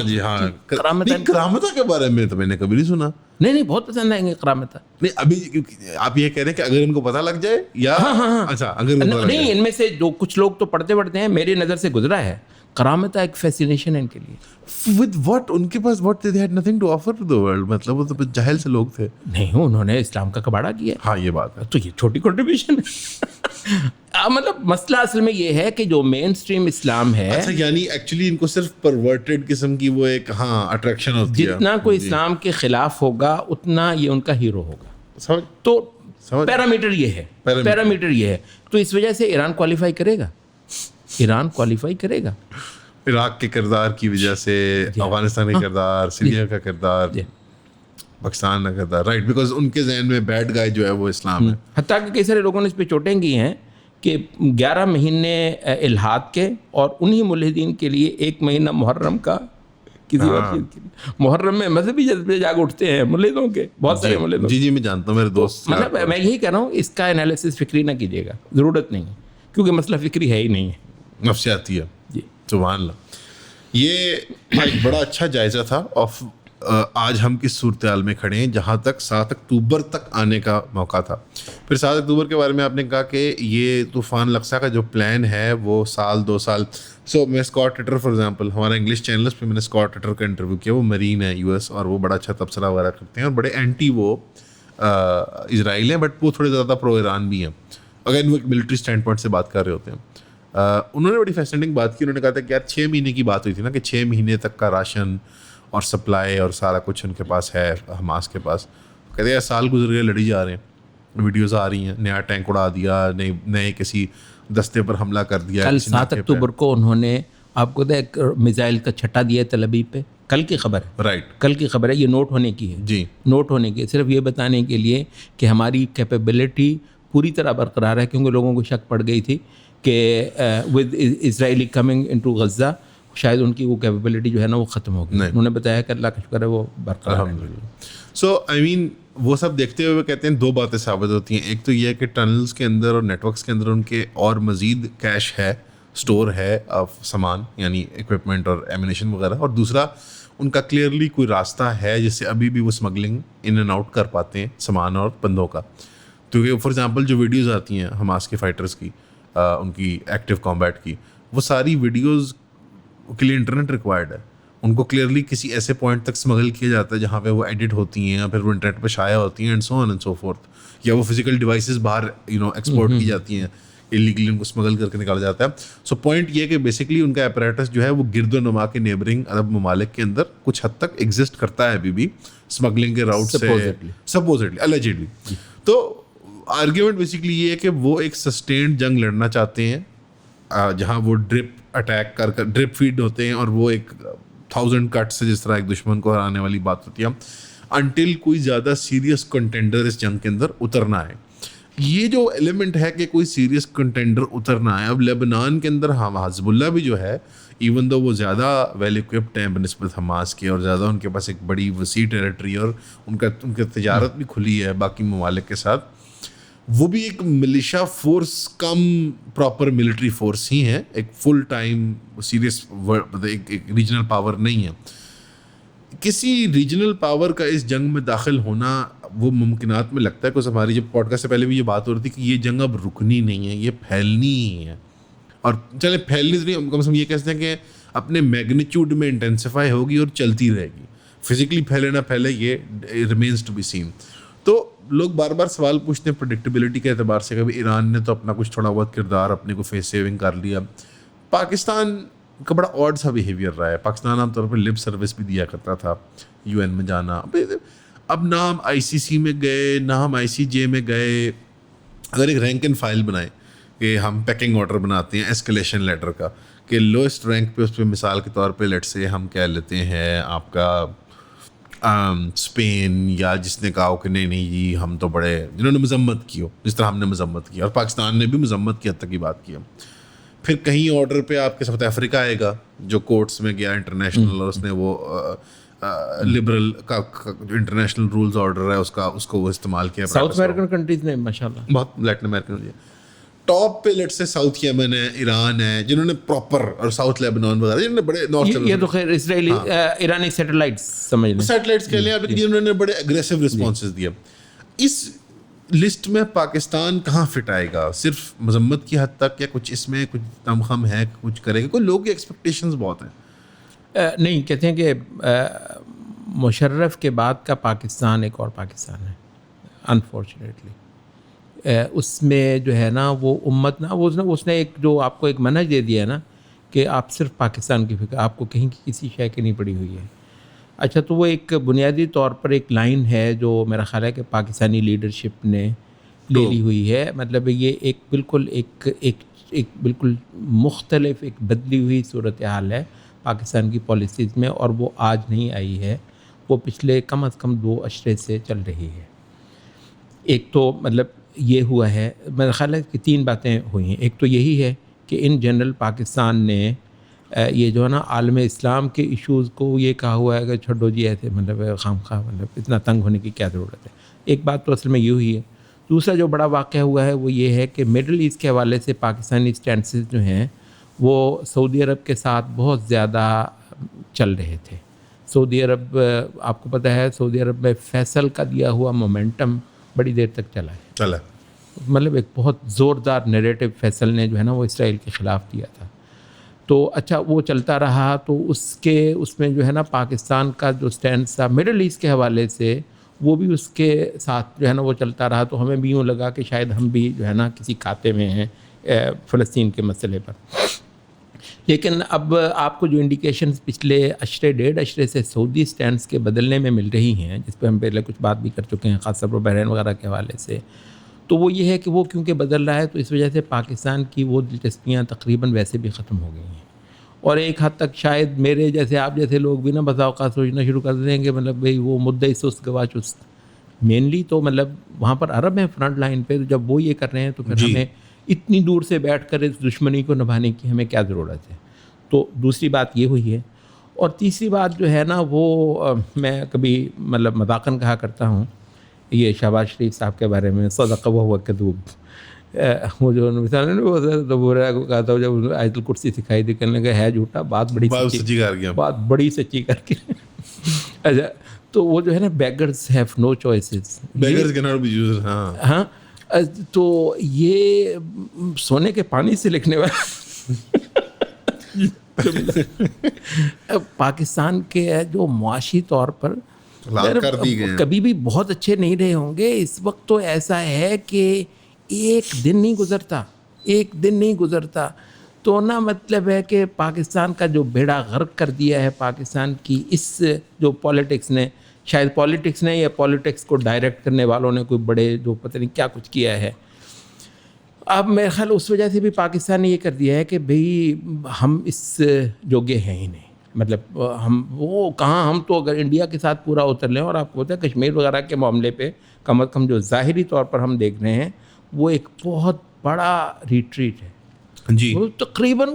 جی ہاں, کرامتہ کے بارے میں تو میں نے کبھی نہیں سنا. نہیں بہت پسند آئیں گے کرامتہ. نہیں ابھی آپ یہ کہہ رہے ہیں کہ اگر ان کو پتہ لگ جائے یا اچھا اگر نہیں, ان میں سے جو کچھ لوگ تو پڑھتے ہیں, میری نظر سے گزرا ہے, کرامتہ ایک فیسینیشن ہے ان کے لیے. with what ان کے پاس what they had nothing to offer to the world, مطلب وہ تو جاہل سے لوگ تھے. نہیں انہوں نے اسلام کا کباڑا کیا. ہاں یہ بات ہے, تو یہ چھوٹی کنٹریبیوشن ہے. مطلب مسئلہ اصل میں یہ ہے کہ جو مین سٹریم اسلام ہے, اچھا یعنی ایکچولی ان کو صرف پرورٹڈ قسم کی وہ ایک ہاں اٹریکشن ہوتی ہے. جتنا کوئی اسلام کے خلاف ہوگا اتنا یہ ان کا ہیرو ہوگا. تو پیرامیٹر یہ ہے. تو اس وجہ سے ایران کوالیفائی کرے گا. عراق کے کردار کی وجہ سے, افغانستان کا کردار, سیریا کا کردار, پاکستان کا کردار, رائٹ, بیکاز ان کے ذہن میں بیڈ گائے جو ہے وہ اسلام ہے. حتیٰ کہ کئی سارے لوگوں نے اس پہ چوٹیں کی ہیں کہ 11 مہینے الحاد کے اور انہی ملحدین کے لیے 1 مہینہ محرم کا کسی اور چیز کے لیے. محرم میں مذہبی جذبے جاگ اٹھتے ہیں ملحدوں کے, بہت سارے ملحدوں. جی میں جانتا ہوں, میرے دوست. مطلب میں یہی کہہ رہا ہوں, اس کا انالیسس فکری نہ کیجیے گا, ضرورت نہیں ہے, کیونکہ مسئلہ فکری ہے ہی نہیں ہے, نفسیاتی ہے. جی سبحان اللہ. یہ ایک بڑا اچھا جائزہ تھا آف آج ہم کس صورتحال میں کھڑے ہیں, جہاں تک 7 اکتوبر تک آنے کا موقع تھا. پھر 7 اکتوبر کے بارے میں آپ نے کہا کہ یہ طوفان الاقصی کا جو پلان ہے وہ 1-2 سال سو میں اسکاٹ ٹٹر فار ایگزامپل ہمارا انگلش چینلس پہ میں نے اسکاٹ ٹٹر کا انٹرویو کیا. وہ مرین ہے US, اور وہ بڑا اچھا تبصرہ وغیرہ کرتے ہیں اور بڑے اینٹی وہ اسرائیل ہیں, بٹ وہ تھوڑے زیادہ پرو ایران بھی ہیں. اگر وہ ایک ملٹری اسٹینڈ پوائنٹ سے بات کر رہے ہوتے ہیں. انہوں نے بڑی فیسنیٹنگ بات کی. انہوں نے کہا تھا کہ یار 6 مہینے کی بات ہوئی تھی نا, کہ 6 مہینے تک کا راشن اور سپلائی اور سارا کچھ ان کے پاس ہے حماس کے پاس. کہتے ہیں سال گزر گئے, لڑی جا رہے ہیں, ویڈیوز آ رہی ہیں, نیا ٹینک اڑا دیا, نئے کسی دستے پر حملہ کر دیا. کل 7 اکتوبر کو انہوں نے آپ کو ایک میزائل کا چھٹا دیا تل ابیب پہ. کل کی خبر ہے, رائٹ, کل کی خبر ہے, یہ نوٹ ہونے کی ہے. جی, نوٹ ہونے کی, صرف یہ بتانے کے لیے کہ ہماری کیپیبلٹی پوری طرح برقرار ہے, کیونکہ لوگوں کو شک پڑ گئی تھی کہ with Israeli coming into Gaza شاید ان کی وہ کیپیبلٹی جو ہے نا وہ ختم ہو گئی. انہوں نے بتایا کہ اللہ کا شکر ہے وہ برقرار ہے. سو آئی مین وہ سب دیکھتے ہوئے کہتے ہیں 2 باتیں ثابت ہوتی ہیں. ایک تو یہ ہے کہ ٹنلز کے اندر اور نیٹ ورکس کے اندر ان کے اور مزید کیش ہے, اسٹور ہے سامان, یعنی اکوپمنٹ اور ایمونیشن وغیرہ. اور دوسرا ان کا کلیئرلی کوئی راستہ ہے جس سے ابھی بھی وہ اسمگلنگ ان اینڈ آؤٹ کر پاتے ہیں سامان اور بندوں کا. کیونکہ فار ایگزامپل جو ویڈیوز آتی ہیں حماس کے فائٹرز کی, ان کی ایکٹیو کامبیٹ کی, وہ ساری ویڈیوز کے لیے انٹرنیٹ ریکوائرڈ ہے. ان کو کلیئرلی کسی ایسے پوائنٹ تک اسمگل کیا جاتا ہے جہاں پہ وہ ایڈٹ ہوتی ہیں, یا پھر وہ انٹرنیٹ پہ شائع ہوتی ہیں, and so on and so forth. یا وہ فزیکل ڈیوائسز باہر ایکسپورٹ کی جاتی ہیں, ایلیگلی ان کو اسمگل کر کے نکالا جاتا ہے. سو پوائنٹ یہ کہ بیسکلی ان کا اپریٹس جو ہے وہ گرد و نما کے نیبرنگ عرب ممالک کے اندر کچھ حد تک ایگزسٹ کرتا ہے ابھی بھی, اسمگلنگ کے راؤٹ سے سپوزٹلی اللیجڈلی. تو آرگیومنٹ بیسکلی یہ ہے کہ وہ ایک سسٹینڈ جنگ لڑنا چاہتے ہیں جہاں وہ ڈرپ اٹیک کر ڈرپ فیڈ ہوتے ہیں, اور وہ ایک 1000 کٹ سے جس طرح ایک دشمن کو ہرانے والی بات ہوتی ہے, انٹل کوئی زیادہ سیریس کنٹینڈر اس جنگ کے اندر اترنا ہے. یہ جو ایلیمنٹ ہے کہ کوئی سیریس کنٹینڈر اترنا ہے. اب لبنان کے اندر حزب اللہ بھی جو ہے, ایون دو وہ زیادہ ویل اکوپڈ ہیں بنسبت حماس کے, اور زیادہ ان کے پاس ایک بڑی وسیع ٹیریٹری اور ان کی تجارت بھی کھلی ہے باقی ممالک کے ساتھ, وہ بھی ایک ملیشیا فورس کم پراپر ملٹری فورس ہی ہیں. ایک فل ٹائم سیریس ایک ریجنل پاور نہیں ہے. کسی ریجنل پاور کا اس جنگ میں داخل ہونا وہ ممکنات میں لگتا ہے, کچھ ہماری جب پوڈکاسٹ سے پہلے بھی یہ بات ہو رہی تھی کہ یہ جنگ اب رکنی نہیں ہے, یہ پھیلنی ہی ہے. اور چلے پھیلنی تو نہیں, کم سے کم یہ کہہ سکتے ہیں کہ اپنے میگنیچیوڈ میں انٹینسیفائی ہوگی اور چلتی رہے گی. فزیکلی پھیلے نہ پھیلے یہ ریمینز ٹو بی سین. تو لوگ بار بار سوال پوچھتے ہیں پریڈکٹیبلٹی کے اعتبار سے کہ ایران نے تو اپنا کچھ تھوڑا بہت کردار اپنے کو فیس سیونگ کر لیا. پاکستان کا بڑا آڈ سا بیہیویئر رہا ہے. پاکستان عام طور پر لپ سروس بھی دیا کرتا تھا, UN میں جانا. اب نہ ہم ICC میں گئے, نہ ہم ICJ میں گئے. اگر ایک رینک اینڈ فائل بنائیں کہ ہم پیکنگ آرڈر بناتے ہیں ایسکلیشن لیٹر کا, کہ لوئسٹ رینک پہ اس پہ مثال کے طور پہ لیٹ سے ہم کہہ لیتے ہیں آپ کا اسپین, یا جس نے کہا ہو کہ نہیں جی ہم تو بڑے, جنہوں نے مذمت کی ہو جس طرح ہم نے مذمت کی, اور پاکستان نے بھی مذمت کی حد تک کی بات کی. پھر کہیں آرڈر پہ آپ کے ساتھ افریقہ آئے گا جو کورٹس میں گیا انٹرنیشنل, اور اس نے وہ لبرل کا جو انٹرنیشنل رولز آرڈر ہے اس کو وہ استعمال کیا. ساؤتھ امریکن کنٹریز نے ماشاءاللہ بہت, لیٹن امریکن ٹاپ پہ لیٹ سے ساؤتھ یمن ہے, ایران ہے, جنہوں نے پراپر, اور ساؤتھ لیبنان وغیرہ جنہوں نے بڑے نارتھ, یہ تو خیر اسرائیلی ایرانی سیٹلائٹس سمجھ لیں, سیٹلائٹس کہہ لیں, جنہوں نے بڑے اگریسو رسپانسز دیا. اس لسٹ میں پاکستان کہاں فٹ آئے گا؟ صرف مذمت کی حد تک, یا کچھ اس میں کچھ تمخم ہے, کچھ کرے گا؟ کوئی لوگوں کی ایکسپیکٹیشنز بہت ہیں. نہیں, کہتے ہیں کہ مشرف کے بعد کا پاکستان ایک اور پاکستان ہے انفارچونیٹلی. اس میں جو ہے نا وہ امت نا اس نے ایک جو آپ کو ایک منہج دے دیا ہے نا کہ آپ صرف پاکستان کی فکر, آپ کو کہیں کی کسی شے کی نہیں پڑی ہوئی ہے. اچھا, تو وہ ایک بنیادی طور پر ایک لائن ہے جو میرا خیال ہے کہ پاکستانی لیڈرشپ نے لے لی ہوئی ہے. مطلب یہ ایک بالکل ایک بالکل مختلف ایک بدلی ہوئی صورتحال ہے پاکستان کی پالیسیز میں, اور وہ آج نہیں آئی ہے, وہ پچھلے کم از کم 2 اشرے سے چل رہی ہے. ایک تو مطلب یہ ہوا ہے, میرا خیال ہے کہ 3 باتیں ہوئی ہیں. ایک تو یہی ہے کہ ان جنرل پاکستان نے یہ جو ہے نا عالم اسلام کے ایشوز کو یہ کہا ہوا ہے کہ چھوڑو جی ایسے مطلب خام خواہ مطلب اتنا تنگ ہونے کی کیا ضرورت ہے. ایک بات تو اصل میں یہ ہوئی ہے. دوسرا جو بڑا واقعہ ہوا ہے وہ یہ ہے کہ مڈل ایسٹ کے حوالے سے پاکستانی اسٹینڈسز جو ہیں وہ سعودی عرب کے ساتھ بہت زیادہ چل رہے تھے. سعودی عرب, آپ کو پتہ ہے سعودی عرب میں فیصل کا دیا ہوا مومنٹم بڑی دیر تک چلا ہے. مطلب ایک بہت زوردار نیریٹو فیصل نے جو ہے نا وہ اسرائیل کے خلاف دیا تھا. تو اچھا وہ چلتا رہا. تو اس میں جو ہے نا پاکستان کا جو سٹینڈ تھا مڈل ایسٹ کے حوالے سے وہ بھی اس کے ساتھ جو ہے نا وہ چلتا رہا. تو ہمیں بھی یوں لگا کہ شاید ہم بھی جو ہے نا کسی کھاتے میں ہیں فلسطین کے مسئلے پر. لیکن اب آپ کو جو انڈیکیشنز پچھلے ڈیڑھ اشرے سے سعودی سٹینڈز کے بدلنے میں مل رہی ہیں، جس پہ ہم پہلے کچھ بات بھی کر چکے ہیں خاص طور پر بحرین وغیرہ کے حوالے سے، تو وہ یہ ہے کہ وہ کیونکہ بدل رہا ہے تو اس وجہ سے پاکستان کی وہ دلچسپیاں تقریباً ویسے بھی ختم ہو گئی ہیں. اور ایک حد تک شاید میرے جیسے آپ جیسے لوگ بھی نا بسا اوقات سوچنا شروع کر دیں کہ مطلب بھئی وہ مدعی سست گواہ چست. مینلی تو مطلب وہاں پر عرب ہیں فرنٹ لائن پہ، جب وہ یہ کر رہے ہیں تو پھر ہمیں اتنی دور سے بیٹھ کر اس دشمنی کو نبھانے کی ہمیں کیا ضرورت ہے. تو دوسری بات یہ ہوئی ہے. اور تیسری بات جو ہے نا وہ میں کبھی مطلب مذاقاً کہا کرتا ہوں یہ شہباز شریف صاحب کے بارے میں، صدق وہو کذوب. وہ جو مثال ہے نا وہ دبورہ کو کہا تھا جب آیت الکرسی سکھائی تھی، کہنے لگا ہے جھوٹا بات بڑی سچی کر گیا، بات بڑی سچی کر کے. اچھا تو وہ جو ہے نا beggars have no choices, beggars can not be used. ہاں تو یہ سونے کے پانی سے لکھنے والا پاکستان کے جو معاشی طور پر کبھی بھی بہت اچھے نہیں رہے ہوں گے. اس وقت تو ایسا ہے کہ ایک دن نہیں گزرتا تو نا مطلب ہے کہ پاکستان کا جو بیڑا غرق کر دیا ہے پاکستان کی اس جو پالیٹکس نے، شاید پالیٹکس نے یا پالیٹکس کو ڈائریکٹ کرنے والوں نے کوئی بڑے جو پتہ نہیں کیا کچھ کیا ہے. اب میرے خیال اس وجہ سے بھی پاکستان نے یہ کر دیا ہے کہ بھئی ہم اس جوگے ہیں ہی نہیں. مطلب ہم تو اگر انڈیا کے ساتھ پورا اتر لیں، اور آپ کو پتہ ہے کشمیر وغیرہ کے معاملے پہ کم از کم جو ظاہری طور پر ہم دیکھ رہے ہیں وہ ایک بہت بڑا ریٹریٹ ہے. جی وہ تقریباً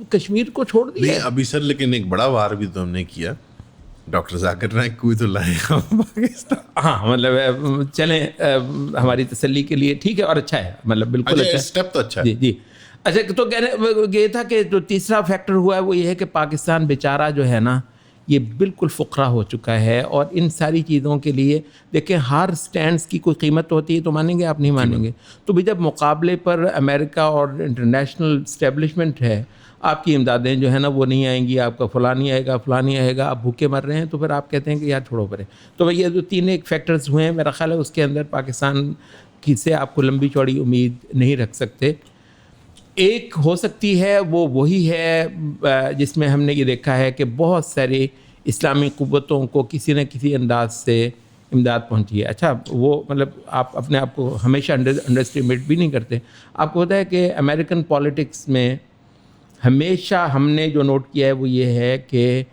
کشمیر کو چھوڑ دیا نہیں ابھی سر، لیکن ایک بڑا وار بھی تو ہم نے کیا. ڈاکٹر ذاکر نائک کو تو لائے پاکستان. ہاں مطلب چلیں ہماری تسلی کے لیے ٹھیک ہے اور اچھا ہے، مطلب بالکل اچھا اسٹیپ تو اچھا ہے. جی اچھا. تو کہنے یہ تھا کہ جو تیسرا فیکٹر ہوا ہے وہ یہ ہے کہ پاکستان بیچارہ جو ہے نا یہ بالکل فقرا ہو چکا ہے. اور ان ساری چیزوں کے لیے دیکھیں ہر سٹینڈز کی کوئی قیمت ہوتی ہے، تو مانیں گے آپ نہیں مانیں گے. تو بھی جب مقابلے پر امریکہ اور انٹرنیشنل اسٹیبلشمنٹ ہے، آپ کی امدادیں جو ہے نا وہ نہیں آئیں گی، آپ کا فلاں نہیں آئے گا، آپ بھوکے مر رہے ہیں، تو پھر آپ کہتے ہیں کہ یار چھوڑو پرے. تو یہ جو تین ایک فیکٹرز ہوئے ہیں میرا خیال ہے اس کے اندر پاکستان کی سے آپ کو لمبی چوڑی امید نہیں رکھ سکتے. ایک ہو سکتی ہے وہی ہے جس میں ہم نے یہ دیکھا ہے کہ بہت ساری اسلامی قوتوں کو کسی نہ کسی انداز سے امداد پہنچی ہے. اچھا وہ مطلب آپ اپنے آپ کو ہمیشہ انڈر اسٹیمیٹ بھی نہیں کرتے. آپ کو پتہ ہے کہ امریکن پالیٹکس میں ہمیشہ ہم نے جو نوٹ کیا ہے وہ یہ ہے کہ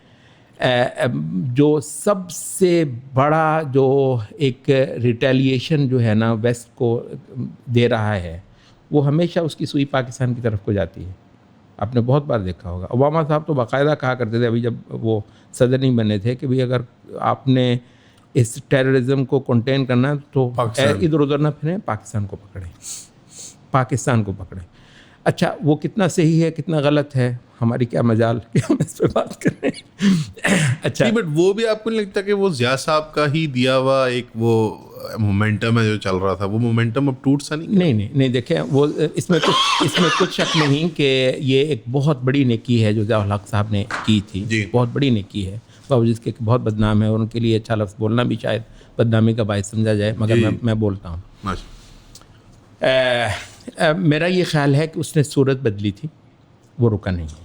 جو سب سے بڑا جو ایک ریٹیلیشن جو ہے نا ویسٹ کو دے رہا ہے وہ ہمیشہ اس کی سوئی پاکستان کی طرف کو جاتی ہے. آپ نے بہت بار دیکھا ہوگا. اوباما صاحب تو باقاعدہ کہا کرتے تھے ابھی جب وہ صدر نہیں بنے تھے کہ بھئی اگر آپ نے اس ٹیررزم کو کنٹین کرنا ہے تو ادھر ادھر نہ پھریں، پاکستان کو پکڑیں. اچھا وہ کتنا صحیح ہے کتنا غلط ہے ہماری کیا مجال کہ ہم اس پہ بات کریں. اچھا بٹ وہ بھی آپ کو نہیں لگتا کہ وہ ضیاء صاحب کا ہی دیا ہوا ایک وہ مومنٹم ہے جو چل رہا تھا، وہ مومنٹم اب ٹوٹ سا نہیں دیکھیں وہ اس میں کچھ شک نہیں کہ یہ ایک بہت بڑی نیکی ہے جو ضیاء الحق صاحب نے کی تھی. بہت بڑی نیکی ہے باوجود اس کے بہت بدنام ہے، اور ان کے لیے اچھا لفظ بولنا بھی شاید بدنامی کا باعث سمجھا جائے، مگر میں بولتا ہوں. میرا یہ خیال ہے کہ اس نے صورت بدلی تھی، وہ رکا نہیں ہے.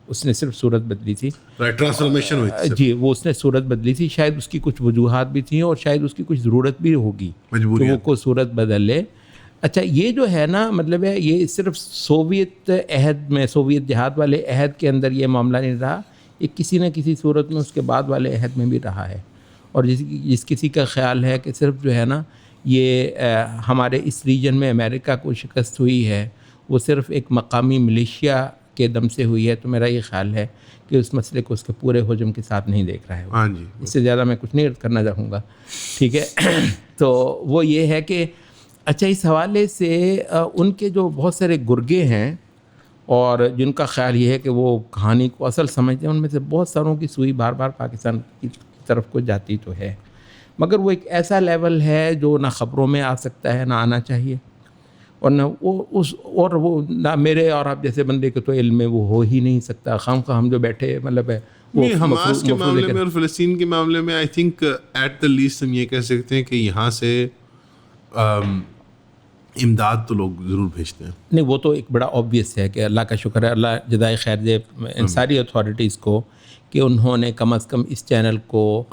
اس نے صرف صورت بدلی تھی، ٹرانسفارمیشن ہوئی تھی. جی وہ اس نے صورت بدلی تھی. شاید اس کی کچھ وجوہات بھی تھیں اور شاید اس کی کچھ ضرورت بھی ہوگی کہ وہ کوئی صورت بدل لے. اچھا یہ جو ہے نا مطلب ہے یہ صرف سوویت عہد میں، سوویت جہاد والے عہد کے اندر یہ معاملہ نہیں رہا، یہ کسی نہ کسی صورت میں اس کے بعد والے عہد میں بھی رہا ہے. اور جس کسی کا خیال ہے کہ صرف جو ہے نا یہ ہمارے اس ریجن میں امریکہ کو شکست ہوئی ہے وہ صرف ایک مقامی ملیشیا کے دم سے ہوئی ہے، تو میرا یہ خیال ہے کہ اس مسئلے کو اس کے پورے حجم کے ساتھ نہیں دیکھ رہا ہے. ہاں جی اس سے زیادہ میں کچھ نہیں کرنا چاہوں گا. ٹھیک ہے. تو وہ یہ ہے کہ اچھا اس حوالے سے ان کے جو بہت سارے گرگے ہیں اور جن کا خیال یہ ہے کہ وہ کہانی کو اصل سمجھتے ہیں، ان میں سے بہت ساروں کی سوئی بار بار پاکستان کی طرف کو جاتی تو ہے، مگر وہ ایک ایسا لیول ہے جو نہ خبروں میں آ سکتا ہے نہ آنا چاہیے. نہ وہ نہ میرے اور آپ جیسے بندے کے تو علم میں وہ ہو ہی نہیں سکتا. خام خواہ ہم جو بیٹھے مطلب ہے حماس کے معاملے میں اور فلسطین کے معاملے میں I think at the least ہم یہ کہہ سکتے ہیں کہ یہاں سے امداد تو لوگ ضرور بھیجتے ہیں. نہیں وہ تو ایک بڑا آبویس ہے کہ اللہ کا شکر ہے, اللہ جزائے خیر دے ان ساری اتھارٹیز کو کہ انہوں نے کم از کم اس چینل کو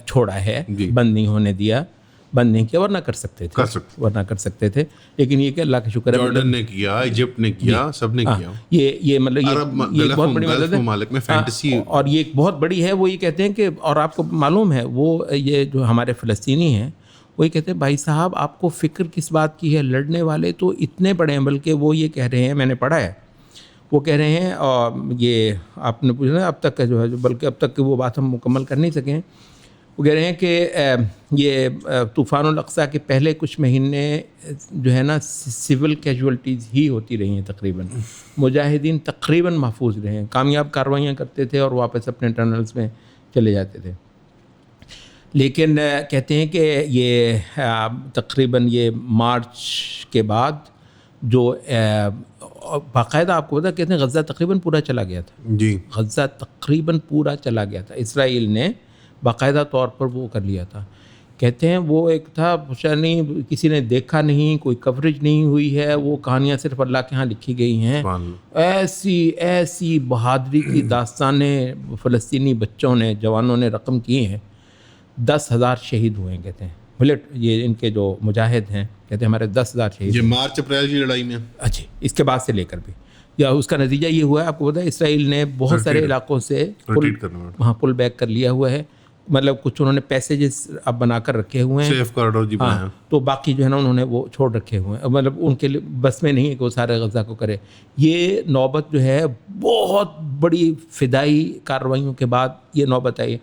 چھوڑا ہے, بند نہیں ہونے دیا, بند نہیں کیا, ورنہ کر سکتے تھے. لیکن یہ کہ اللہ کا شکر ہے جارڈن نے کیا, ایجپٹ نے کیا, سب نے کیا. یہ مطلب یہ بہت بڑی مدد ہے ممالک میں فینٹیسی, اور یہ ایک بہت بڑی ہے. وہ یہ کہتے ہیں کہ, اور آپ کو معلوم ہے وہ یہ جو ہمارے فلسطینی ہیں وہ یہ کہتے ہیں بھائی صاحب آپ کو فکر کس بات کی ہے, لڑنے والے تو اتنے بڑے ہیں, بلکہ وہ یہ کہہ رہے ہیں, میں نے پڑھا ہے, وہ کہہ رہے ہیں, اور یہ آپ نے پوچھا اب تک کا جو ہے, بلکہ اب تک کی وہ بات ہم مکمل کر نہیں سکیں. وہ کہہ رہے ہیں کہ یہ طوفان الاقصیٰ کے پہلے کچھ مہینے جو ہے نا سول کیجولٹیز ہی ہوتی رہی ہیں تقریباً, مجاہدین تقریباً محفوظ رہے ہیں, کامیاب کارروائیاں کرتے تھے اور واپس اپنے ٹنلز میں چلے جاتے تھے. لیکن کہتے ہیں کہ یہ تقریباً یہ مارچ کے بعد جو باقاعدہ آپ کو پتا کہتے ہیں غزہ تقریباً پورا چلا گیا تھا. جی غزہ تقریباً پورا چلا گیا تھا, اسرائیل نے باقاعدہ طور پر وہ کر لیا تھا. کہتے ہیں وہ ایک تھا نہیں, کسی نے دیکھا نہیں, کوئی کوریج نہیں ہوئی ہے, وہ کہانیاں صرف اللہ کے ہاں لکھی گئی ہیں. ایسی بہادری کی داستانیں فلسطینی بچوں نے, جوانوں نے رقم کی ہیں. 10,000 شہید ہوئے ہیں کہتے ہیں, یہ ان کے جو مجاہد ہیں کہتے ہیں ہمارے 10,000 شہید. یہ مارچ اپریل کی لڑائی میں, اچھا اس کے بعد سے لے کر بھی, یا اس کا نتیجہ یہ ہوا ہے آپ کو پتا ہے اسرائیل نے بہت سارے علاقوں سے وہاں پل بیک کر لیا ہوا ہے. مطلب کچھ انہوں نے پیسیجز اب بنا کر رکھے ہوئے ہیں, سیف کارڈور جی بنایا, تو باقی جو ہے نا انہوں نے وہ چھوڑ رکھے ہوئے ہیں. مطلب ان کے بس میں نہیں ہے کہ وہ سارے غزہ کو کرے. یہ نوبت جو ہے بہت بڑی فدائی کارروائیوں کے بعد یہ نوبت آئی.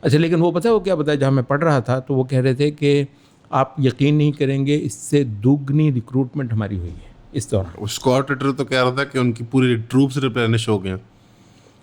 اچھا لیکن وہ پتہ ہے وہ کیا بتایا, جہاں میں پڑھ رہا تھا تو وہ کہہ رہے تھے کہ آپ یقین نہیں کریں گے, اس سے دوگنی ریکروٹمنٹ ہماری ہوئی ہے اس دوران. اسکاٹ ٹٹر تو کہہ رہا تھا کہ ان کی پوری ٹروپس ریپلینش ہو گئے,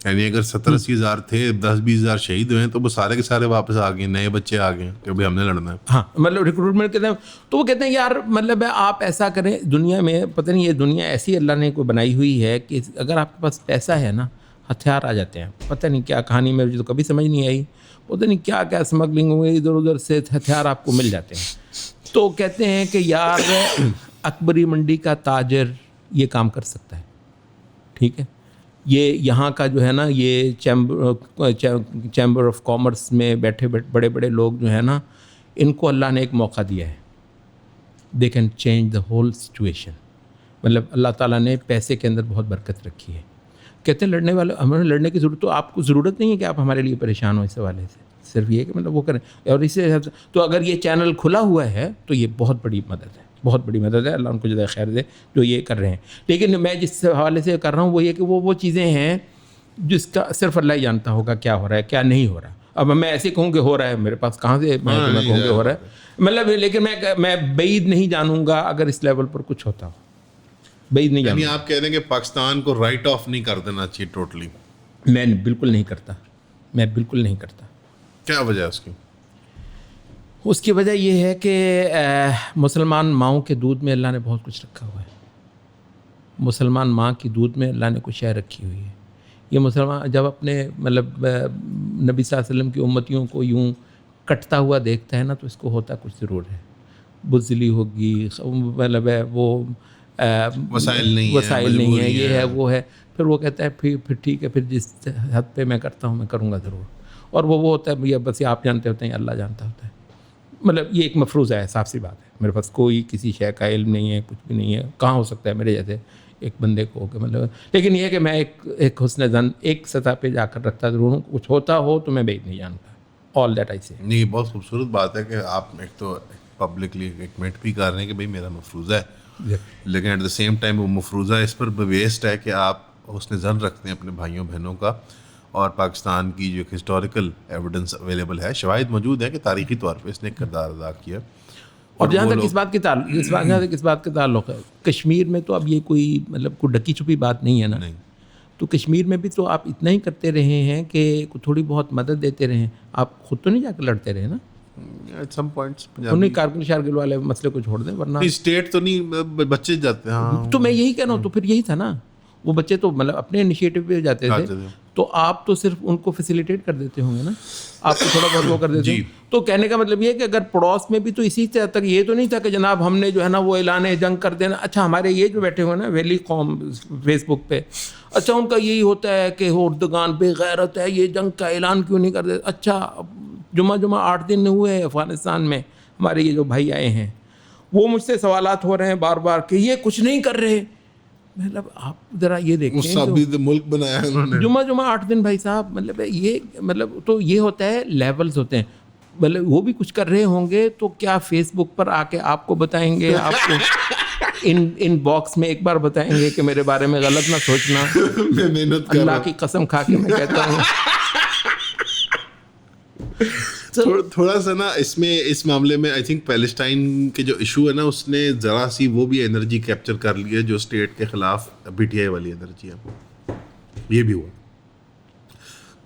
یعنی اگر 70-80 ہزار تھے, 10-20 ہزار شہید ہوئے ہیں, تو وہ سارے کے سارے واپس آ گئے, نئے بچے آ گئے کہ بھائی ہم نے لڑنا ہے. ہاں مطلب ریکروٹمنٹ کہتے ہیں. تو وہ کہتے ہیں یار مطلب آپ ایسا کریں, دنیا میں پتہ نہیں یہ دنیا ایسی اللہ نے کوئی بنائی ہوئی ہے کہ اگر آپ کے پاس پیسہ ہے نا, ہتھیار آ جاتے ہیں. پتہ نہیں کیا کہانی میں تو کبھی سمجھ نہیں آئی, پتہ نہیں کیا کیا اسمگلنگ ہوئی, ادھر ادھر سے ہتھیار آپ کو مل جاتے ہیں. تو کہتے ہیں کہ یار اکبری منڈی کا تاجر یہ کام کر سکتا ہے, ٹھیک ہے. یہ یہاں کا جو ہے نا یہ چیمبر آف کامرس میں بیٹھے بڑے بڑے لوگ جو ہیں نا, ان کو اللہ نے ایک موقع دیا ہے, they can change the whole situation. مطلب اللہ تعالیٰ نے پیسے کے اندر بہت برکت رکھی ہے. کہتے ہیں لڑنے والے, ہمیں لڑنے کی ضرورت, تو آپ کو ضرورت نہیں ہے کہ آپ ہمارے لیے پریشان ہو اس حوالے سے, صرف یہ کہ مطلب وہ کریں. اور اسے تو اگر یہ چینل کھلا ہوا ہے تو یہ بہت بڑی مدد ہے, بہت بڑی مدد ہے. اللہ ان کو جزائے خیر دے جو یہ کر رہے ہیں. لیکن میں جس حوالے سے کر رہا ہوں وہ یہ کہ وہ چیزیں ہیں جس کا صرف اللہ ہی جانتا ہوگا کیا ہو رہا ہے کیا نہیں ہو رہا. اب میں ایسے کہوں کہ ہو رہا ہے, میرے پاس کہاں سے میں کہوں کہ ہو رہا ہے, مطلب لیکن میں بعید نہیں جانوں گا اگر اس لیول پر کچھ ہوتا ہو, بعید نہیں جانوں. آپ کہہ رہے ہیں کہ پاکستان کو رائٹ آف نہیں کر دینا چاہیے ٹوٹلی. میں بالکل نہیں کرتا, میں بالکل نہیں کرتا. کیا وجہ ہے اس کی؟ اس کی وجہ یہ ہے کہ مسلمان ماؤں کے دودھ میں اللہ نے بہت کچھ رکھا ہوا ہے. مسلمان ماں کی دودھ میں اللہ نے کچھ شے رکھی ہوئی ہے. یہ مسلمان جب اپنے مطلب نبی صلی اللہ علیہ وسلم کی امتیوں کو یوں کٹتا ہوا دیکھتا ہے نا, تو اس کو ہوتا کچھ ضرور ہے. بزدلی ہوگی, مطلب ہے وہ وسائل نہیں ہے, یہ ہے وہ ہے. پھر وہ کہتا ہے پھر ٹھیک ہے, پھر جس حد پہ میں کرتا ہوں میں کروں گا ضرور. اور وہ ہوتا ہے بھیا بس یہ آپ جانتے ہوتے ہیں, اللہ جانتا ہوتا ہے. مطلب یہ ایک مفروضہ ہے, صاف سی بات ہے. میرے پاس کوئی کسی شے کا علم نہیں ہے, کچھ بھی نہیں ہے. کہاں ہو سکتا ہے میرے جیسے ایک بندے کو کہ مطلب, لیکن یہ کہ میں ایک حسن ظن ایک سطح پہ جا کر رکھتا ضرور ہوں. کچھ ہوتا ہو تو میں بعید نہیں جانتا. آل دیٹ آئی سے. نہیں, بہت خوبصورت بات ہے کہ آپ ایک تو پبلکلی ایڈمٹ بھی کر رہے ہیں کہ بھائی میرا مفروضہ ہے, لیکن ایٹ دا سیم ٹائم وہ مفروضہ اس پر بیسڈ ہے کہ آپ حسن ظن رکھتے ہیں اپنے بھائیوں بہنوں کا. اور پاکستان کی جو ہسٹوریکل ایویڈنس اویلیبل ہے, شواہد موجود ہیں کہ تاریخی طور پہ اس نے کردار ادا کیا. اور جہاں تک اس بات کا تعلق ہے, کشمیر میں تو اب یہ کوئی مطلب کوئی ڈکی چھپی بات نہیں ہے نا. تو کشمیر میں بھی تو آپ اتنا ہی کرتے رہے ہیں کہ تھوڑی بہت مدد دیتے رہے. آپ خود تو نہیں جا کر لڑتے رہے نا. ایٹ سم پوائنٹس انہیں کارگل شارگل والے مسئلے کو چھوڑ دیں ورنہ اسٹیٹ تو نہیں, بچے جاتے ہیں. ہاں تو میں یہی کہہ رہا ہوں, تو پھر یہی تھا نا, وہ بچے تو مطلب اپنے انیشیٹو پہ جاتے تھے, تو آپ تو صرف ان کو فیسیلیٹیٹ کر دیتے ہوں گے نا, آپ تو تھوڑا بہت وہ کر دیتے ہیں. تو کہنے کا مطلب یہ ہے کہ اگر پڑوس میں بھی تو اسی طرح تک یہ تو نہیں تھا کہ جناب ہم نے جو ہے نا وہ اعلان جنگ کر دینا. اچھا ہمارے یہ جو بیٹھے ہوئے نا ویلی قوم فیس بک پہ, اچھا ان کا یہی ہوتا ہے کہ اردگان بے غیرت ہے, یہ جنگ کا اعلان کیوں نہیں کر دیتے. اچھا جمعہ 8 دن ہوئے افغانستان میں, ہمارے یہ جو بھائی آئے ہیں وہ مجھ سے سوالات ہو رہے ہیں بار بار کہ یہ کچھ نہیں کر رہے. مطلب آپ ذرا یہ دیکھیں ملک بنایا ہے انہوں نے جمعہ 8 دن بھائی صاحب, مطلب یہ مطلب تو یہ ہوتا ہے لیولز ہوتے ہیں. مطلب وہ بھی کچھ کر رہے ہوں گے تو کیا فیس بک پر آ کے آپ کو بتائیں گے, آپ کو ان باکس میں ایک بار بتائیں گے کہ میرے بارے میں غلط نہ سوچنا. میں محنت کر اللہ کی قسم کھا کے میں کہتا ہوں تھوڑا سا نا اس معاملے میں آئی تھنک پیلسٹائن کے جو ایشو ہے نا اس نے ذرا سی وہ بھی انرجی کیپچر کر لی ہے جو اسٹیٹ کے خلاف پی ٹی آئی والی انرجی ہے. یہ بھی ہوا,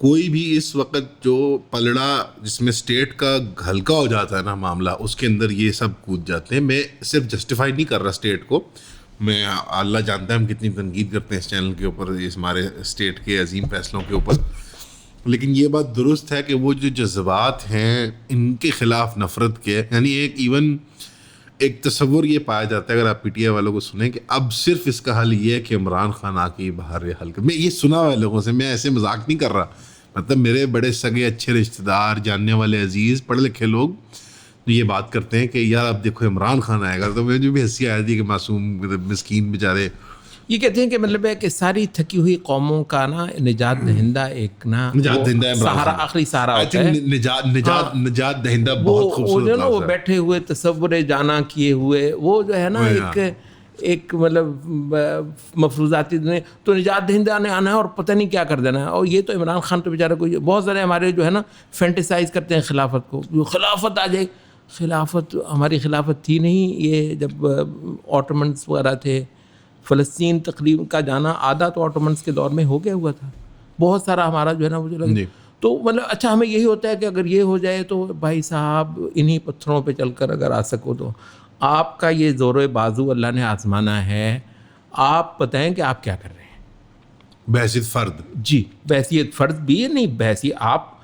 کوئی بھی اس وقت جو پلڑا جس میں اسٹیٹ کا ہلکا ہو جاتا ہے نا معاملہ, اس کے اندر یہ سب کود جاتے ہیں. میں صرف جسٹیفائی نہیں کر رہا اسٹیٹ کو, میں اللہ جانتا ہے ہم کتنی تنقید کرتے ہیں اس چینل کے اوپر اس ہمارے اسٹیٹ کے عظیم فیصلوں کے اوپر, لیکن یہ بات درست ہے کہ وہ جو جذبات ہیں ان کے خلاف نفرت کے, یعنی ایک تصور یہ پایا جاتا ہے اگر آپ پی ٹی آئی والوں کو سنیں کہ اب صرف اس کا حل یہ ہے کہ عمران خان آ کے باہر حل کر. میں یہ سنا ہوا ہے لوگوں سے, میں ایسے مذاق نہیں کر رہا, مطلب میرے بڑے سگے اچھے رشتہ دار جاننے والے عزیز پڑھے لکھے لوگ یہ بات کرتے ہیں کہ یار اب دیکھو عمران خان آئے گا. تو مجھے بھی ہنسی آئی تھی کہ معصوم مسکین بیچارے یہ کہتے ہیں کہ مطلب ہے کہ ساری تھکی ہوئی قوموں کا نا نجات دہندہ ایک نا سہارا, آخری سہارا ہوتا ہے. نجات دہندہ بہت خوبصورت لفظ ہے. وہ بیٹھے ہوئے تصور جانا کیے ہوئے وہ جو ہے نا ایک مطلب مفروضاتی تو نجات دہندہ نے آنا ہے اور پتہ نہیں کیا کر دینا ہے. اور یہ تو عمران خان تو بیچارے کو بہت سارے ہمارے جو ہے نا فینٹیسائز کرتے ہیں خلافت کو, جو خلافت آ جائے. خلافت ہماری خلافت تھی نہیں. یہ جب آٹومنس وغیرہ تھے, فلسطین تقریب کا جانا آدھا تو آٹومنس کے دور میں ہو گیا ہوا تھا. بہت سارا ہمارا جو ہے نا وہ جو لگے تو مطلب اچھا ہمیں یہی ہوتا ہے کہ اگر یہ ہو جائے تو بھائی صاحب انہی پتھروں پہ چل کر اگر آ سکو تو آپ کا یہ زور و بازو اللہ نے آزمانا ہے. آپ بتائیں کہ آپ کیا کر رہے ہیں بحیثیت فرد. جی بحیثیت فرد بھی ہے, نہیں بحیثیت آپ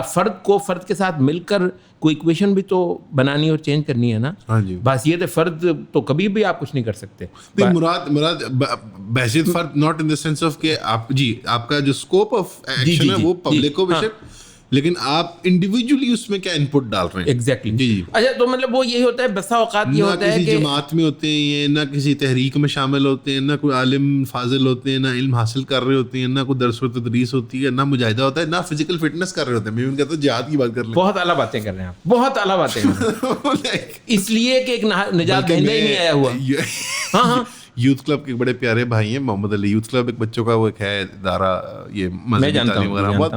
فرد کے ساتھ مل کر کوئی ایکویشن بھی تو بنانی اور چینج کرنی ہے نا. ہاں جی, بحیثیت فرد تو کبھی بھی آپ کچھ نہیں کر سکتے. مراد بحیثیت فرد not in the sense of کہ آپ جی آپ کا جو اسکوپ آف ایکشن ہے وہ پبلک کو بے شک, لیکن آپ انڈیویجولی اس میں کیا ان پٹ ڈال رہے ہیں. ایگزیکٹلی جی. اچھا تو مطلب وہ یہی ہوتا ہے بسا اوقات یہ ہوتا ہے کہ کسی جماعت میں ہوتے ہیں یہ, نہ کسی تحریک میں شامل ہوتے ہیں, نہ کوئی عالم فاضل ہوتے ہیں, نہ علم حاصل کر رہے ہوتے ہیں, نہ کوئی درس و تدریس ہوتی ہے, نہ مجاہدہ ہوتا ہے, نہ فزیکل فٹنس کر رہے ہوتے ہیں. میں ان کہتا ہوں جہاد کی بات کر لیں. بہت اعلیٰ باتیں کر رہے ہیں آپ, بہت اعلیٰ باتیں کر رہے ہیں. اس لیے کہ ایک نجات دہندہ ہی نہیں آیا ہوا. ہاں یوتھ کلب کے بڑے پیارے بھائی ہیں محمد علی یوتھ کلب, ایک بچوں کا وہ ایک ہے ادارہ, یہ مذہبی تعلیم وغیرہ, بہت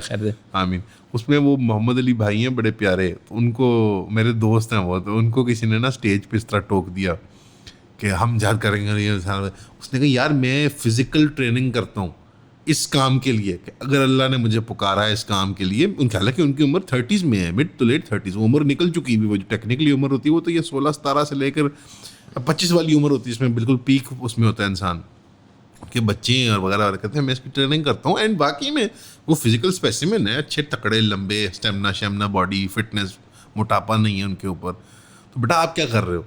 پیارے. آمین. اس میں وہ محمد علی بھائی ہیں بڑے پیارے, ان کو میرے دوست ہیں وہ, تو ان کو کسی نے نا اسٹیج پہ اس طرح ٹوک دیا کہ ہم جہاد کریں گے. اس نے کہا یار میں فزیکل ٹریننگ کرتا ہوں اس کام کے لیے, کہ اگر اللہ نے مجھے پکارا ہے اس کام کے لیے. ان کا حالانکہ ان کی عمر 30s میں ہے, مڈ ٹو لیٹ 30s, وہ عمر نکل چکی بھی. وہ جو ٹیکنیکلی عمر ہوتی ہے وہ تو یہ 16-17 سے لے کر 25 والی عمر ہوتی ہے, اس میں بالکل پیک اس میں ہوتا ہے انسان کہ بچے ہیں اور وغیرہ وغیرہ کہتے ہیں. میں اس کی ٹریننگ کرتا ہوں, اینڈ باقی میں وہ فزیکل اسپیسیمن ہے, اچھے تکڑے لمبے, اسٹیمنا شیمنا باڈی, فٹنس, موٹاپا نہیں ہے ان کے اوپر. تو بیٹا آپ کیا کر رہے ہو؟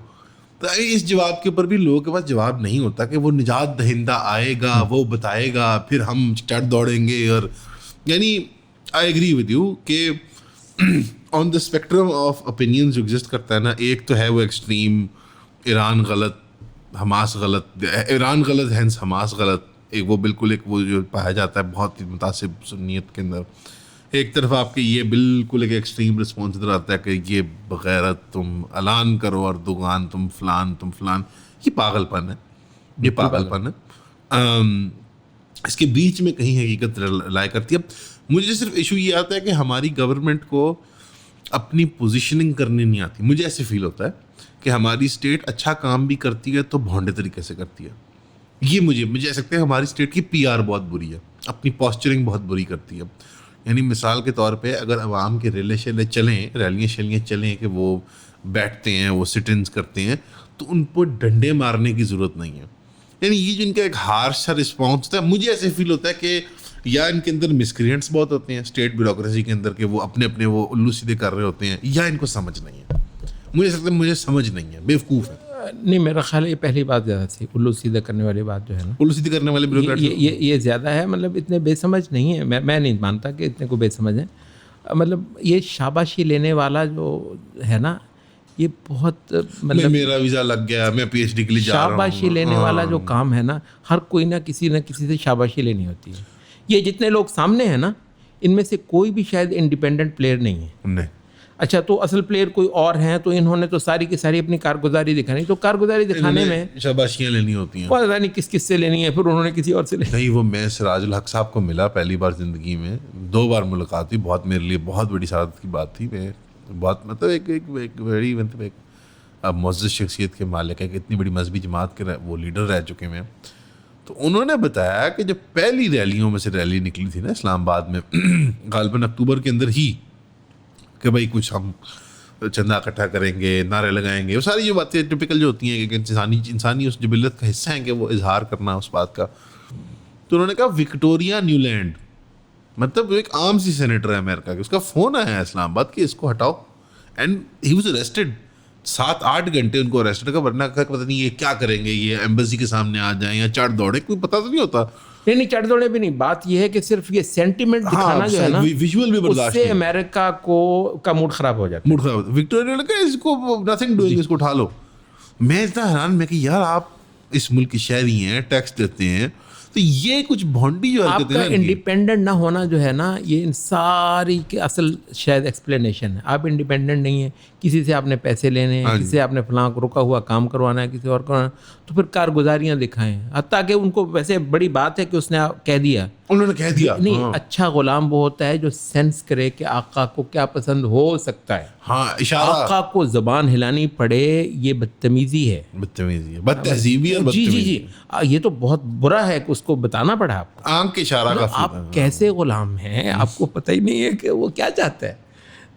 تو اس جواب کے اوپر بھی لوگوں کے پاس جواب نہیں ہوتا کہ وہ نجات دہندہ آئے گا, وہ بتائے گا, پھر ہم چٹ دوڑیں گے. اور یعنی آئی ایگری ود یو کہ آن دا اسپیکٹرم آف اوپینینز جو ایگزسٹ کرتا ہے نا, ایک تو ہے وہ ایکسٹریم ایران غلط, حماس غلط, ایران غلط ہینس حماس غلط, ایک وہ بالکل ایک وہ جو پایا جاتا ہے بہت ہی متعصب سنیت کے اندر. ایک طرف آپ کے یہ بالکل ایک ایکسٹریم رسپانس ادھر آتا ہے کہ یہ بغیرت تم اعلان کرو اور دگان تم فلان. یہ پاگل پن ہے, یہ پاگل پن ہے. اس کے بیچ میں کہیں حقیقت لائے کرتی ہے. اب مجھے صرف ایشو یہ آتا ہے کہ ہماری گورنمنٹ کو اپنی پوزیشننگ کرنی نہیں آتی. مجھے ایسے فیل ہوتا ہے کہ ہماری اسٹیٹ اچھا کام بھی کرتی ہے تو بھونڈے طریقے سے کرتی ہے. یہ مجھے ایسا لگتا ہے ہماری اسٹیٹ کی PR بہت بری ہے, اپنی پوسچرنگ بہت بری کرتی ہے. یعنی مثال کے طور پہ اگر عوام کے ریلیاں شیلیاں چلیں کہ وہ بیٹھتے ہیں, وہ سٹ انس کرتے ہیں, تو ان پر ڈنڈے مارنے کی ضرورت نہیں ہے. یعنی یہ جو ان کا ایک ہارش سا رسپانس ہوتا ہے, مجھے ایسے فیل ہوتا ہے کہ یا ان کے اندر مسکرینٹس بہت ہوتے ہیں اسٹیٹ بیوروکریسی کے اندر, کہ وہ اپنے وہ الو سیدھے کر رہے ہوتے ہیں, یا ان کو سمجھ نہیں ہے. مجھے سمجھ نہیں ہے, بیوقوف ہے. نہیں, میرا خیال ہے یہ پہلی بات زیادہ تھی, الو سیدھے کرنے والی بات جو ہے نا, الو سیدھے کرنے والے بیوروکریٹ یہ زیادہ ہے. مطلب اتنے بے سمجھ نہیں ہے, میں نہیں مانتا کہ اتنے کو بے سمجھ ہیں. مطلب یہ شاباشی لینے والا جو ہے نا, یہ بہت مطلب میرا ویزا لگ گیا, میں پی ایچ ڈی کے لیے جا رہا ہوں. شاباشی لینے والا جو کام ہے نا, ہر کوئی نہ کسی سے شاباشی لینی ہوتی ہے. یہ جتنے لوگ سامنے ہیں نا, ان میں سے کوئی بھی شاید انڈیپینڈنٹ پلیئر نہیں ہے. نہیں. اچھا, تو اصل پلیئر کوئی اور ہیں, تو انہوں نے تو ساری کی ساری اپنی کارگزاری دکھانی, تو کارگزاری دکھانے میں شاباشیاں لینی ہوتی ہیں. پتہ نہیں کس سے لینی ہے, پھر انہوں نے کسی اور سے لینی. نہیں, وہ میں سراج الحق صاحب کو ملا پہلی بار زندگی میں, 2 بار ملاقات ہوئی, بہت میرے لیے بہت بڑی سعادت کی بات تھی. میں بہت مطلب ایک بڑی مطلب ایک معزز شخصیت کے مالک ہے, کہ اتنی بڑی مذہبی جماعت کے وہ لیڈر رہ چکے ہیں. تو انہوں نے بتایا کہ جب پہلی ریلیوں میں سے ریلی نکلی تھی نا اسلام آباد میں, غالباً اکتوبر کے اندر ہی, کہ بھائی کچھ ہم چندہ اکٹھا کریں گے, نعرے لگائیں گے, وہ ساری جو باتیں ٹپیکل جو ہوتی ہیں کہ انسانی اس جبلت کا حصہ ہیں کہ وہ اظہار کرنا اس بات کا. تو انہوں نے کہا وکٹوریا نیولینڈ, مطلب ایک عام سی سینیٹر ہے امریکہ کی, اس کا فون آیا اسلام آباد کہ اس کو ہٹاؤ, اینڈ ہی واز اریسٹڈ. 7-8 گھنٹے ان کو اریسٹڈ کا, ورنہ پتہ نہیں یہ کیا کریں گے, یہ ایمبیسی کے سامنے آ جائیں یا چڑھ دوڑے, کوئی پتہ تو نہیں ہوتا. نہیں, چڑھ دوڑے بھی نہیں, بات یہ ہے کہ صرف یہ سینٹیمنٹ دکھانا جو ہے نا, ویژول بھی برداشت اس سے امریکہ کا موڈ خراب ہو جاتا ہے. موڈ خراب. وکٹوریا نے کہا اس کو نتھنگ ڈوئنگ, اس کو اٹھا لو. میں اتنا حیران میں کہ یار آپ اس ملک کے شہری ہیں, ٹیکس دیتے ہیں, تو یہ کچھ بھونڈی جو آپ کا انڈیپینڈنٹ نہ ہونا جو ہے نا, یہ ان ساری کے اصل شاید ایکسپلینیشن ہے. آپ انڈیپینڈنٹ نہیں ہیں, کسی سے آپ نے پیسے لینے ہیں, کسی سے آپ نے فلاں کو رکا ہوا کام کروانا ہے, کسی اور کروانا, تو پھر کارگزاریاں دکھائیں. حتیٰ کہ ان کو ویسے بڑی بات ہے کہ اس نے کہہ دیا, انہوں نے کہہ دیا. نہیں, اچھا غلام وہ ہوتا ہے جو سینس کرے کہ آقا کو کیا پسند ہو سکتا ہے. ہاں, اشارہ. آقا کو زبان ہلانی پڑے, یہ بدتمیزی ہے, بد تہذیبی اور جی, یہ تو بہت برا ہے کہ اس کو بتانا پڑا آپ کو. آنکھ کے اشارہ کا آپ کیسے غلام ہیں, آپ کو پتہ ہی نہیں ہے کہ وہ کیا چاہتا ہے.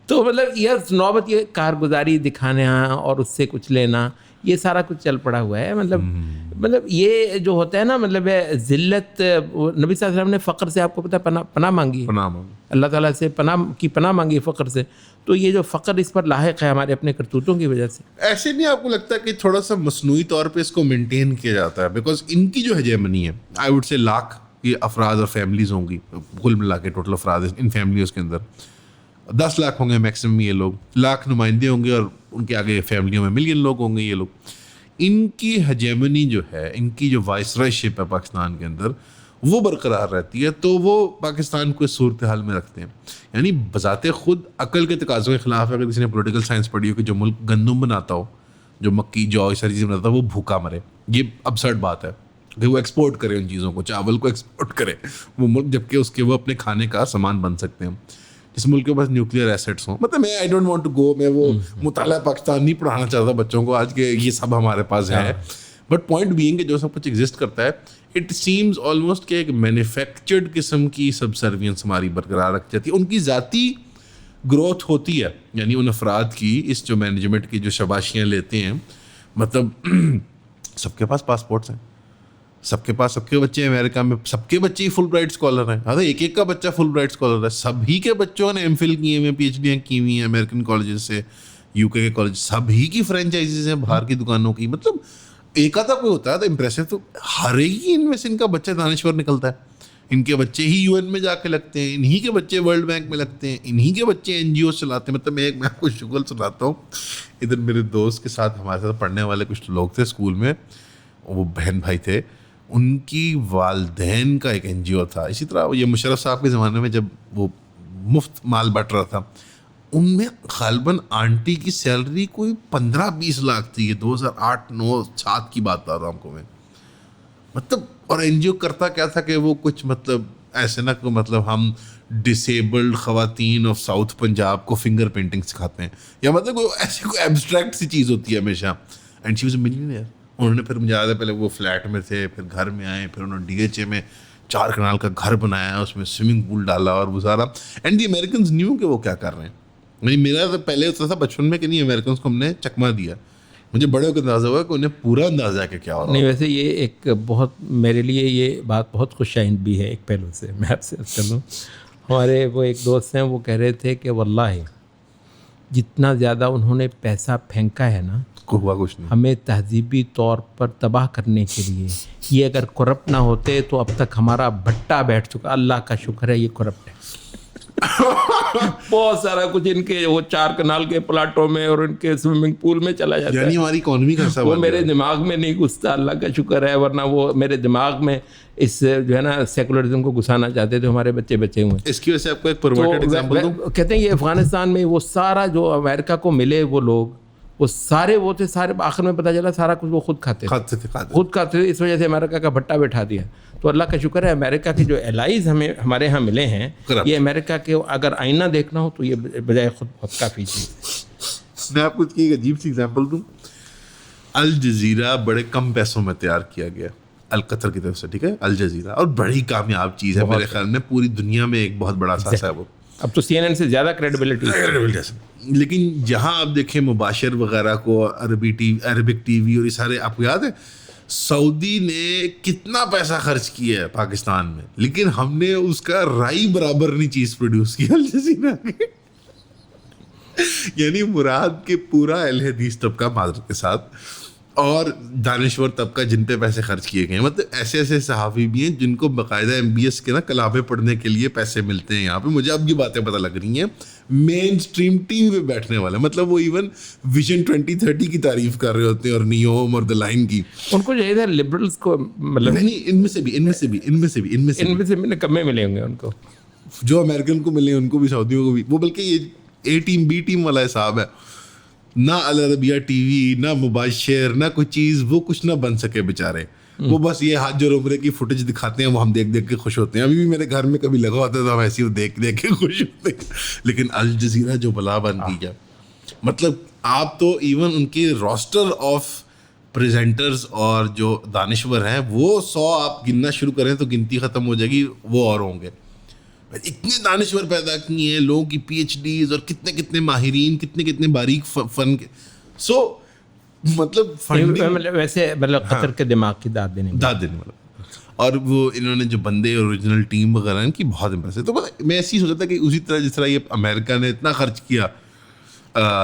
تو مطلب یہ نوبت, یہ کارگزاری دکھانا اور اس سے کچھ لینا, یہ سارا کچھ چل پڑا ہوا ہے. مطلب یہ جو ہوتا ہے نا, مطلب ذلت. نبی صلی اللہ علیہ وسلم نے فقر سے آپ کو پتہ پناہ مانگی, اللہ تعالیٰ سے پناہ مانگی فقر سے. تو یہ جو فقر اس پر لاحق ہے ہمارے اپنے کرتوتوں کی وجہ سے. ایسے نہیں آپ کو لگتا کہ تھوڑا سا مصنوعی طور پہ اس کو مینٹین کیا جاتا ہے, بیکاز ان کی جو ہیجمنی ہے, آئی وڈ سے لاکھ یہ افراد اور فیملیز ہوں گی, کل ملا کے ٹوٹل افراد ان فیملیز کے اندر 10 لاکھ ہوں گے میکسیمم, یہ لوگ لاکھ نمائندے ہوں گے, اور ان کے آگے فیملیوں میں ملین لوگ ہوں گے. یہ لوگ, ان کی ہیجمنی جو ہے, ان کی جو وائسرائشپ ہے پاکستان کے اندر, وہ برقرار رہتی ہے. تو وہ پاکستان کو اس صورتحال میں رکھتے ہیں. یعنی بذات خود عقل کے تقاضوں کے خلاف ہے. اگر کسی نے پولیٹیکل سائنس پڑھی ہو کہ جو ملک گندم بناتا ہو, جو مکی جو اس ساری چیزیں بناتا ہے, وہ بھوکا مرے, یہ ابسرڈ بات ہے کہ وہ ایکسپورٹ کرے ان چیزوں کو, چاول کو ایکسپورٹ کرے وہ ملک, جبکہ اس کے وہ اپنے کھانے کا سامان بن سکتے ہیں. جس ملک کے پاس نیوکلیئر ایسٹس ہوں, مطلب میں I don't want to go, میں وہ مطالعہ پاکستان نہیں پڑھانا چاہتا بچوں کو آج کے, یہ سب ہمارے پاس ہے. بٹ پوائنٹ بینگ کہ جو سب کچھ ایگزسٹ کرتا ہے, اٹ سیمز آلموسٹ کہ ایک مینوفیکچرڈ قسم کی سب سروینس ہماری برقرار رکھ جاتی ہے. ان کی ذاتی گروتھ ہوتی ہے, یعنی ان افراد کی, اس جو مینجمنٹ کی جو شاباشیاں لیتے ہیں, مطلب سب کے پاس پاسپورٹس ہیں, سب کے پاس, سب کے بچے امریکہ میں, سب کے بچے ہی فل برائٹ اسکالر ہیں. ہاں, ایک کا بچہ فل برائٹ اسکالر ہے. سبھی کے بچوں نے ایم فل کیے ہوئے ہیں, پی ایچ ڈیاں کی ہوئی ہیں امریکن کالجز سے, یو کے کالج, سبھی کی فرینچائزیز ہیں باہر کی دکانوں کی. مطلب ایک آدھا کوئی ہوتا ہے تو امپریسو, تو ہر ایک ان میں سے ان کا بچہ دانشور نکلتا ہے. ان کے بچے ہی UN میں جا کے لگتے ہیں, انہی کے بچے ورلڈ بینک میں لگتے ہیں, انہی کے بچے NGOs چلاتے ہیں. مطلب میں آپ کو شغل سناتا ہوں. ادھر میرے دوست کے ساتھ, ہمارے ساتھ پڑھنے والے کچھ لوگ تھے اسکول میں, وہ بہن بھائی تھے, ان کی والدین کا ایک NGO تھا. اسی طرح یہ مشرف صاحب کے زمانے میں جب وہ مفت مال بٹ رہا تھا, ان میں غالباً آنٹی کی سیلری کوئی 15-20 لاکھ تھی. یہ 2008-9-7 کی بات بتا رہا ہوں آپ کو میں. مطلب اور NGO کرتا کیا تھا کہ وہ کچھ مطلب ایسے نہ کہ مطلب ہم ڈسیبلڈ خواتین آف ساؤتھ پنجاب کو فنگر پینٹنگ سکھاتے ہیں, یا مطلب کوئی ایسی کوئی ایبسٹریکٹ سی چیز ہوتی ہے ہمیشہ. And she was a millionaire. انہوں نے پھر مجھے یاد ہے پہلے وہ فلیٹ میں تھے, پھر گھر میں آئے, پھر انہوں نے DHA میں 4 کنال کا گھر بنایا, اس میں سوئمنگ پول ڈالا اور وہ سارا. اینڈ دی امیریکنز نیو کہ وہ کیا کر رہے ہیں. میرا تو پہلے ہوتا تھا بچپن میں کہ نہیں امیریکنز کو ہم نے چکما دیا, مجھے بڑے ہو کے اندازہ ہوا کہ انہیں پورا اندازہ ہے کہ کیا ہو رہا ہے. نہیں ویسے یہ ایک بہت میرے لیے یہ بات بہت خوش آئند بھی ہے ایک پہلو سے. میں آپ سے کر دوں, ہمارے وہ ایک دوست ہیں وہ کہہ رہے تھے کہ واللہ جتنا زیادہ انہوں نے پیسہ پھینکا ہے نا ہوا کچھ نہیں. ہمیں تہذیبی طور پر تباہ کرنے کے لیے, یہ اگر کرپٹ نہ ہوتے تو اب تک ہمارا بھٹا بیٹھ چکا. اللہ کا شکر ہے یہ کرپٹ ہے. بہت سارا کچھ ان کے وہ 4 کنال کے پلاٹوں میں اور ان کے سوئمنگ پول میں چلا جاتا ہے. یعنی ہماری اکانومی کا حصہ وہ میرے دماغ میں نہیں گھستا, اللہ کا شکر ہے, ورنہ وہ میرے دماغ میں اس جو ہے نا سیکولرزم کو گھسانا چاہتے تھے, ہمارے بچے بچے ہوئے. اس کی وجہ سے آپ کو ایک پرورٹڈ ایگزامپل دوں. کہتے ہیں یہ افغانستان میں وہ سارا جو امریکہ کو ملے وہ لوگ وہ سارے وہ تھے, سارے آخر میں پتہ چلا سارا کچھ وہ خود کھاتے تھے. اس وجہ سے امریکہ کا بھٹا بٹھا دیا. تو اللہ کا شکر ہے امریکہ کے جو الائز ہمارے ہاں ملے ہیں, یہ امریکہ کے اگر آئینہ دیکھنا ہو تو یہ بجائے خود بہت کافی چیز ہے. میں آپ کو ایک عجیب سی ایگزامپل دوں. الجزیرہ بڑے کم پیسوں میں تیار کیا گیا القطر کی طرف سے, ٹھیک ہے, الجزیرہ, اور بڑی کامیاب چیز ہے میرے خیال میں, پوری دنیا میں ایک بہت بڑا اثاثہ ہے وہ. اب تو CNN سے زیادہ کریڈیبلٹی. لیکن جہاں آپ دیکھیں مباشر وغیرہ کو, عربک ٹی وی اور یہ سارے, آپ کو یاد ہے سعودی نے کتنا پیسہ خرچ کیا ہے پاکستان میں, لیکن ہم نے اس کا رائی برابر نہیں چیز پروڈیوس کی الجزیرہ کی. یعنی مراد کے پورا اہل حدیث طبقہ معذرت کے ساتھ اور دانشور طبقہ جن پہ پیسے خرچ کیے گئے ہیں, مطلب ایسے ایسے صحافی بھی ہیں جن کو باقاعدہ MBS کے نا کلابیں پڑھنے کے لیے پیسے ملتے ہیں یہاں پہ. مجھے اب یہ باتیں پتہ لگ رہی ہیں, مین اسٹریم ٹی وی پہ بیٹھنے والے, مطلب وہ ایون ویژن 2030 کی تعریف کر رہے ہوتے ہیں اور نیوم اور دا لائن کی. ان کو چاہیے تھا لبرلس کو, مطلب نہیں ان میں سے بھی کمے ملے ہوں گے ان کو, جو امریکن کو ملے ان کو بھی, سعودیوں کو بھی. وہ بلکہ یہ A ٹیم B ٹیم والا حساب ہے, نہ العربیہ ٹی وی, نہ مباشر, نہ کوئی چیز, وہ کچھ نہ بن سکے بیچارے. وہ بس یہ حج اور عمرے کی فوٹیج دکھاتے ہیں, وہ ہم دیکھ دیکھ کے خوش ہوتے ہیں. ابھی بھی میرے گھر میں کبھی لگا ہوتا ہے تو ہم ایسے ہی دیکھ دیکھ کے خوش ہوتے ہیں. لیکن الجزیرہ جو بلا بن گئی ہے, مطلب آپ تو ایون ان کی روسٹر آف پریزنٹرز اور جو دانشور ہیں وہ 100 آپ گننا شروع کریں تو گنتی ختم ہو جائے گی, وہ اور ہوں گے. اتنے دانشور پیدا کیے ہیں, لوگوں کی PhDs اور کتنے کتنے ماہرین, کتنے کتنے باریک فن کے. سو مطلب ویسے مطلب قطر کے دماغ کی داد دینے والا. اور وہ انہوں نے جو بندے اوریجنل ٹیم وغیرہ ان کی بہت امپریس. تو میں ایسی سوچا تھا کہ اسی طرح جس طرح یہ امریکہ نے اتنا خرچ کیا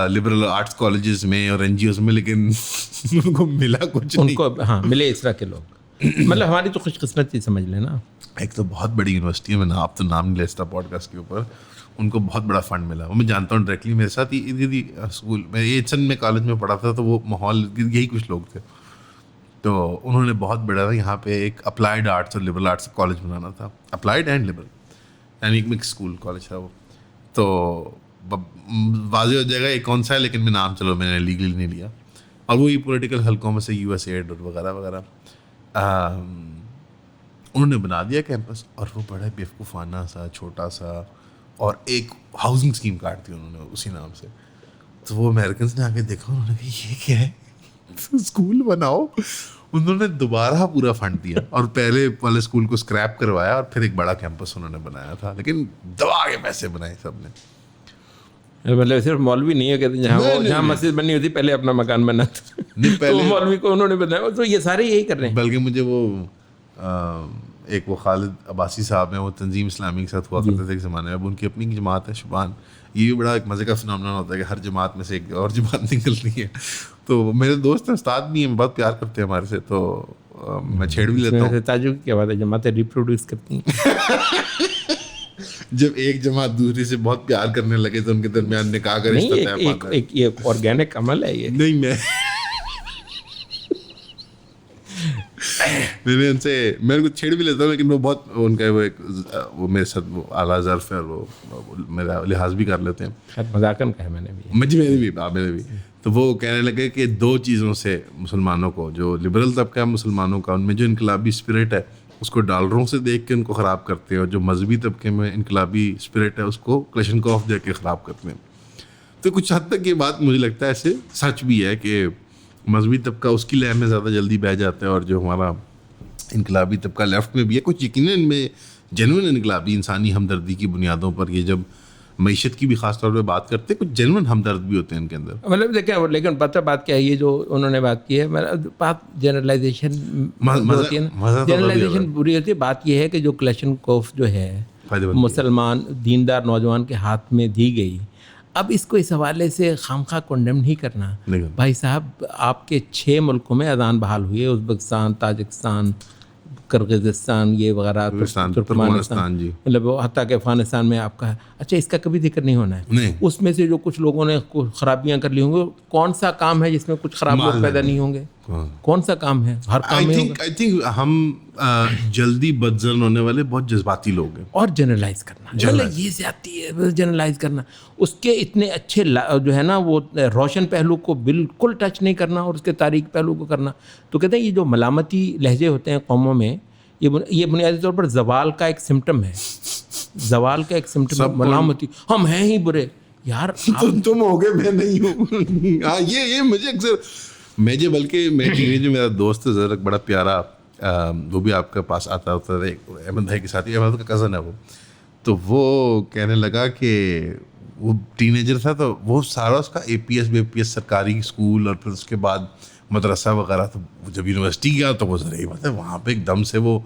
لبرل آرٹس کالجز میں اور NGOs میں, لیکن ان کو ملا کچھ نہیں. ان کو ہاں ملے اس طرح کے لوگ. مطلب ہماری تو خوش قسمتی سمجھ لینا. ایک تو بہت بڑی یونیورسٹی ہے, میں آپ تو نام نہیں لے سکتا پوڈ کاسٹ کے اوپر, ان کو بہت بڑا فنڈ ملا. وہ میں جانتا ہوں ڈائریکٹلی, میرے ساتھ ہی اسکول میں ایچن میں کالج میں پڑھا تھا, تو وہ ماحول یہی کچھ لوگ تھے. تو انہوں نے بہت بڑا یہاں پہ ایک اپلائیڈ آرٹس اور لبرل آرٹس کالج بنانا تھا, اپلائیڈ اینڈ لبرل, یعنی ایک مکس اسکول کالج تھا وہ. تو واضح ہو جائے گا یہ کون سا ہے, لیکن میں نام چلو میں نے لیگلی نہیں لیا. اور وہی پولیٹیکل حلقوں میں سے USAID اور وغیرہ وغیرہ انہوں نے بنا دیا کیمپس, اور وہ بڑا بیوقوفانہ سا چھوٹا سا, اور ایک ہاؤسنگ اسکیم کاٹ دی انہوں نے اسی نام سے. تو وہ امریکنس نے آ کے دیکھا, انہوں نے کہا یہ کیا ہے, اسکول بناؤ. انہوں نے دوبارہ پورا فنڈ دیا اور پہلے والے اسکول کو اسکریپ کروایا اور پھر ایک بڑا کیمپس انہوں نے بنایا تھا, لیکن دبا کے پیسے بنائے سب نے. مطلب صرف مولوی نہیں ہے کہ جہاں مسجد بنی ہوتی پہلے اپنا مکان بنا تھا, پہلے مولوی کو انہوں نے بنایا. تو یہ سارے یہی کر رہے ہیں. بلکہ مجھے وہ ایک وہ خالد عباسی صاحب ہیں, وہ تنظیم اسلامی کے ساتھ ہوا کرتے تھے ایک زمانے میں. اب ان کی اپنی جماعت ہے شبان. یہ بھی بڑا ایک مزے کا فنامنا ہوتا ہے کہ ہر جماعت میں سے ایک اور جماعت نکلتی ہے. تو میرے دوست ہیں, استاد بھی ہیں, بہت پیار کرتے ہیں ہمارے سے, تو میں چھیڑ بھی لیتا ہوں. تعجب کی بات ہے, جماعتیں ریپروڈیوس کرتی ہیں. جب ایک جماعت دوسری سے بہت پیار کرنے لگے تو ان کے درمیان نکاح کا رشتہ طے پاتا ہے. ایک آرگینک عمل ہے یہ. نہیں میں ان سے میرے کو چھیڑ بھی لیتا ہوں, لیکن وہ بہت ان کا وہ میرے ساتھ وہ اعلیٰ ظرف ہے, اور وہ میرا لحاظ بھی کر لیتے ہیں. مذاکرہ کہا میں نے بھی. تو وہ کہنے لگے کہ 2 چیزوں سے مسلمانوں کو, جو لبرل طبقہ ہے مسلمانوں کا, ان میں جو انقلابی اسپرٹ ہے اس کو ڈالروں سے دیکھ کے ان کو خراب کرتے ہیں, اور جو مذہبی طبقے میں انقلابی اسپرٹ ہے اس کو کلشنکوف دے کے خراب کرتے ہیں. تو کچھ حد تک یہ بات مجھے لگتا ہے ایسے سچ بھی ہے کہ مذہبی طبقہ اس کی لہر میں زیادہ جلدی بہہ جاتا ہے, اور جو ہمارا انقلابی طبقہ لیفٹ میں بھی ہے کچھ یقیناً ان میں جینوئن انقلابی انسانی ہمدردی کی بنیادوں پر یہ جب معیشت کی بھی خاص طور پہ بات کرتے ہیں کچھ جینوئن ہمدرد بھی ہوتے ہیں ان کے اندر. مطلب دیکھیں لیکن پتہ بات کیا ہے یہ جو انہوں نے بات کی ہے بات جنرلائزیشن ہوتی ہے نا, جنرلائزیشن بری ہوتی ہے. بات یہ ہے کہ جو کلاشنکوف جو ہے مسلمان دیندار نوجوان کے ہاتھ میں دی گئی, اب اس کو اس حوالے سے خامخواہ کنڈیم نہیں کرنا. بھائی صاحب آپ کے 6 ملکوں میں اذان بحال ہوئی ہے, ازبکستان, تاجکستان, کرغزستان یہ وغیرہ, ترکمانستان, جی مطلب حتیٰ کہ افغانستان میں آپ کا. اچھا اس کا کبھی ذکر نہیں ہونا ہے. اس میں سے جو کچھ لوگوں نے خرابیاں کر لی ہوں گے, کون سا کام ہے جس میں کچھ خراب لوگ پیدا نہیں ہوں گے؟ کون سا کام ہے؟ ہر کام میں ہوگا. آئی تھنک ہم جلدی بدظن ہونے والے بہت جذباتی لوگ ہیں. اور جنرلائز کرنا, مطلب یہ زیادتی ہے جنرلائز کرنا. اس کے اتنے اچھے جو ہے نا وہ روشن پہلو کو بالکل ٹچ نہیں کرنا اور اس کے تاریک پہلو کو کرنا. تو کہتے ہیں یہ جو ملامتی لہجے ہوتے ہیں قوموں میں, یہ بنیادی طور پر زوال کا ایک سمٹم ہے. زوال کا ایک سمٹم ہے ملامتی, ہم ہیں ہی برے. یار تم ہو گئے میں نہیں ہوں. ہاں یہ مجھے اکثر جو بلکہ میں جو میرا دوست ہے ذرا بڑا پیارا, وہ بھی آپ کے پاس آتا ہوتا ہے, احمد بھائی کے ساتھ, احمد کا کزن ہے وہ, تو وہ کہنے لگا کہ وہ ٹین ایجر تھا تو وہ سارا اس کا APS سرکاری اسکول اور پھر اس کے بعد مدرسہ وغیرہ, تو جب یونیورسٹی گیا تو وہ ذرا ہی بات ہے وہاں پہ ایک دم سے وہ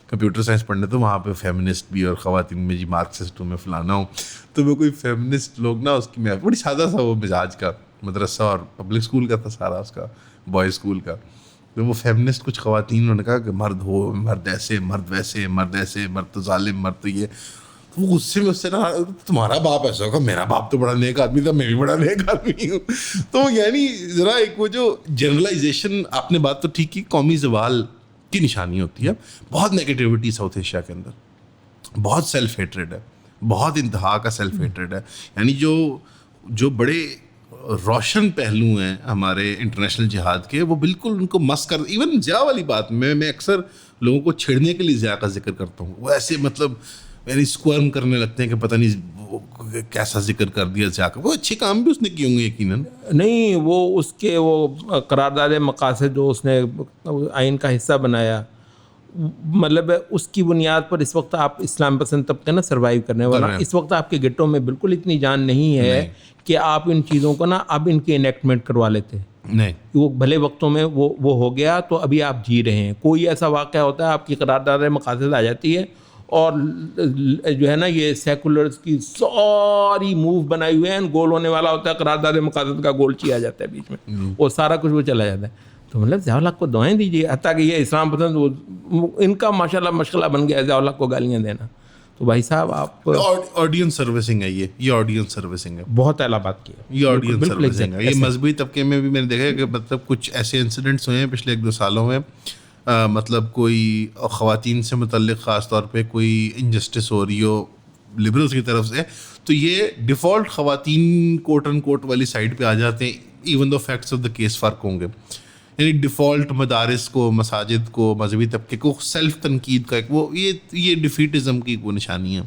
کمپیوٹر سائنس پڑھنے, تو وہاں پہ فیمنسٹ بھی اور خواتین میں جی مارکسسٹ ہوں میں فلانا ہوں. تو وہ کوئی فیمنسٹ لوگ نا اس کی میں بڑی سادہ تھا وہ مزاج کا, مدرسہ اور پبلک اسکول کا تھا سارا اس کا, بوائز اسکول کا. تو وہ فیمنسٹ کچھ خواتین انہوں نے کہا کہ مرد ہو, مرد ایسے, مرد ویسے, مرد ایسے, مرد تو ظالم, مرد تو یہ. تو وہ غصے میں اس سے نا تمہارا باپ ایسا ہوگا, میرا باپ تو بڑا نیک آدمی تھا, میں بھی بڑا نیک آدمی ہوں. تو یعنی ذرا ایک وہ جو جنرلائزیشن آپ نے بات تو ٹھیک کی, قومی زوال کی نشانی ہوتی ہے. بہت نیگیٹیوٹی ساؤتھ ایشیا کے اندر, بہت سیلف ہیٹریڈ ہے, بہت انتہا کا سیلف ہیٹریڈ ہے. یعنی جو بڑے روشن پہلو ہیں ہمارے انٹرنیشنل جہاد کے, وہ بالکل ان کو مس کر, ایون ضیاء والی بات میں اکثر لوگوں کو چھیڑنے کے لیے ضیاء کا ذکر کرتا ہوں. وہ ایسے مطلب یعنی اسکورم کرنے لگتے ہیں کہ پتہ نہیں کیسا ذکر کر دیا ضیاء کا. وہ اچھے کام بھی اس نے کیے ہوں گے یقیناً. نہیں وہ اس کے وہ قرارداد مقاصد جو اس نے آئین کا حصہ بنایا, مطلب اس کی بنیاد پر اس وقت آپ اسلام پسند طبقے نا سروائیو کرنے والا, اس وقت آپ کے گٹوں میں بالکل اتنی جان نہیں ہے کہ آپ ان چیزوں کو نا اب ان کی انیکٹمنٹ کروا لیتے. نہیں, وہ بھلے وقتوں میں وہ ہو گیا تو ابھی آپ جی رہے ہیں. کوئی ایسا واقعہ ہوتا ہے آپ کی قرارداد مقاصد آ جاتی ہے اور جو ہے نا یہ سیکولرز کی ساری موو بنائی ہوئے ہیں, گول ہونے والا ہوتا ہے, قرارداد مقاصد کا گول چیا جاتا ہے بیچ میں, اور سارا کچھ وہ چلا جاتا ہے. تو مطلب ضیاء الحق کو دعائیں دیجیے, حتیٰ کہ یہ اسلام پسند ان کا ماشاءاللہ مشغلہ بن گیا ضیاء الحق کو گالیاں دینا. تو بھائی صاحب آپ آڈینس سروسنگ ہے, یہ آڈینس سروسنگ ہے, بہت اعلیٰ بات کی ہے, یہ آڈینس سروسنگ ہے. یہ مذہبی طبقے میں بھی میں نے دیکھا ہے کہ مطلب کچھ ایسے انسیڈنٹس ہوئے ہیں پچھلے 1-2 سالوں میں, مطلب کوئی خواتین سے متعلق خاص طور پہ کوئی انجسٹس ہو رہی ہو لبرلس کی طرف سے, تو یہ ڈیفالٹ خواتین کوٹ ان کوٹ والی سائڈ پہ آ جاتے ہیں, even though facts of the case فرق ہوں گے. یعنی ڈیفالٹ مدارس کو, مساجد کو, مذہبی طبقے کو سیلف تنقید کا ایک وہ یہ ڈیفیٹزم کی وہ نشانی ہے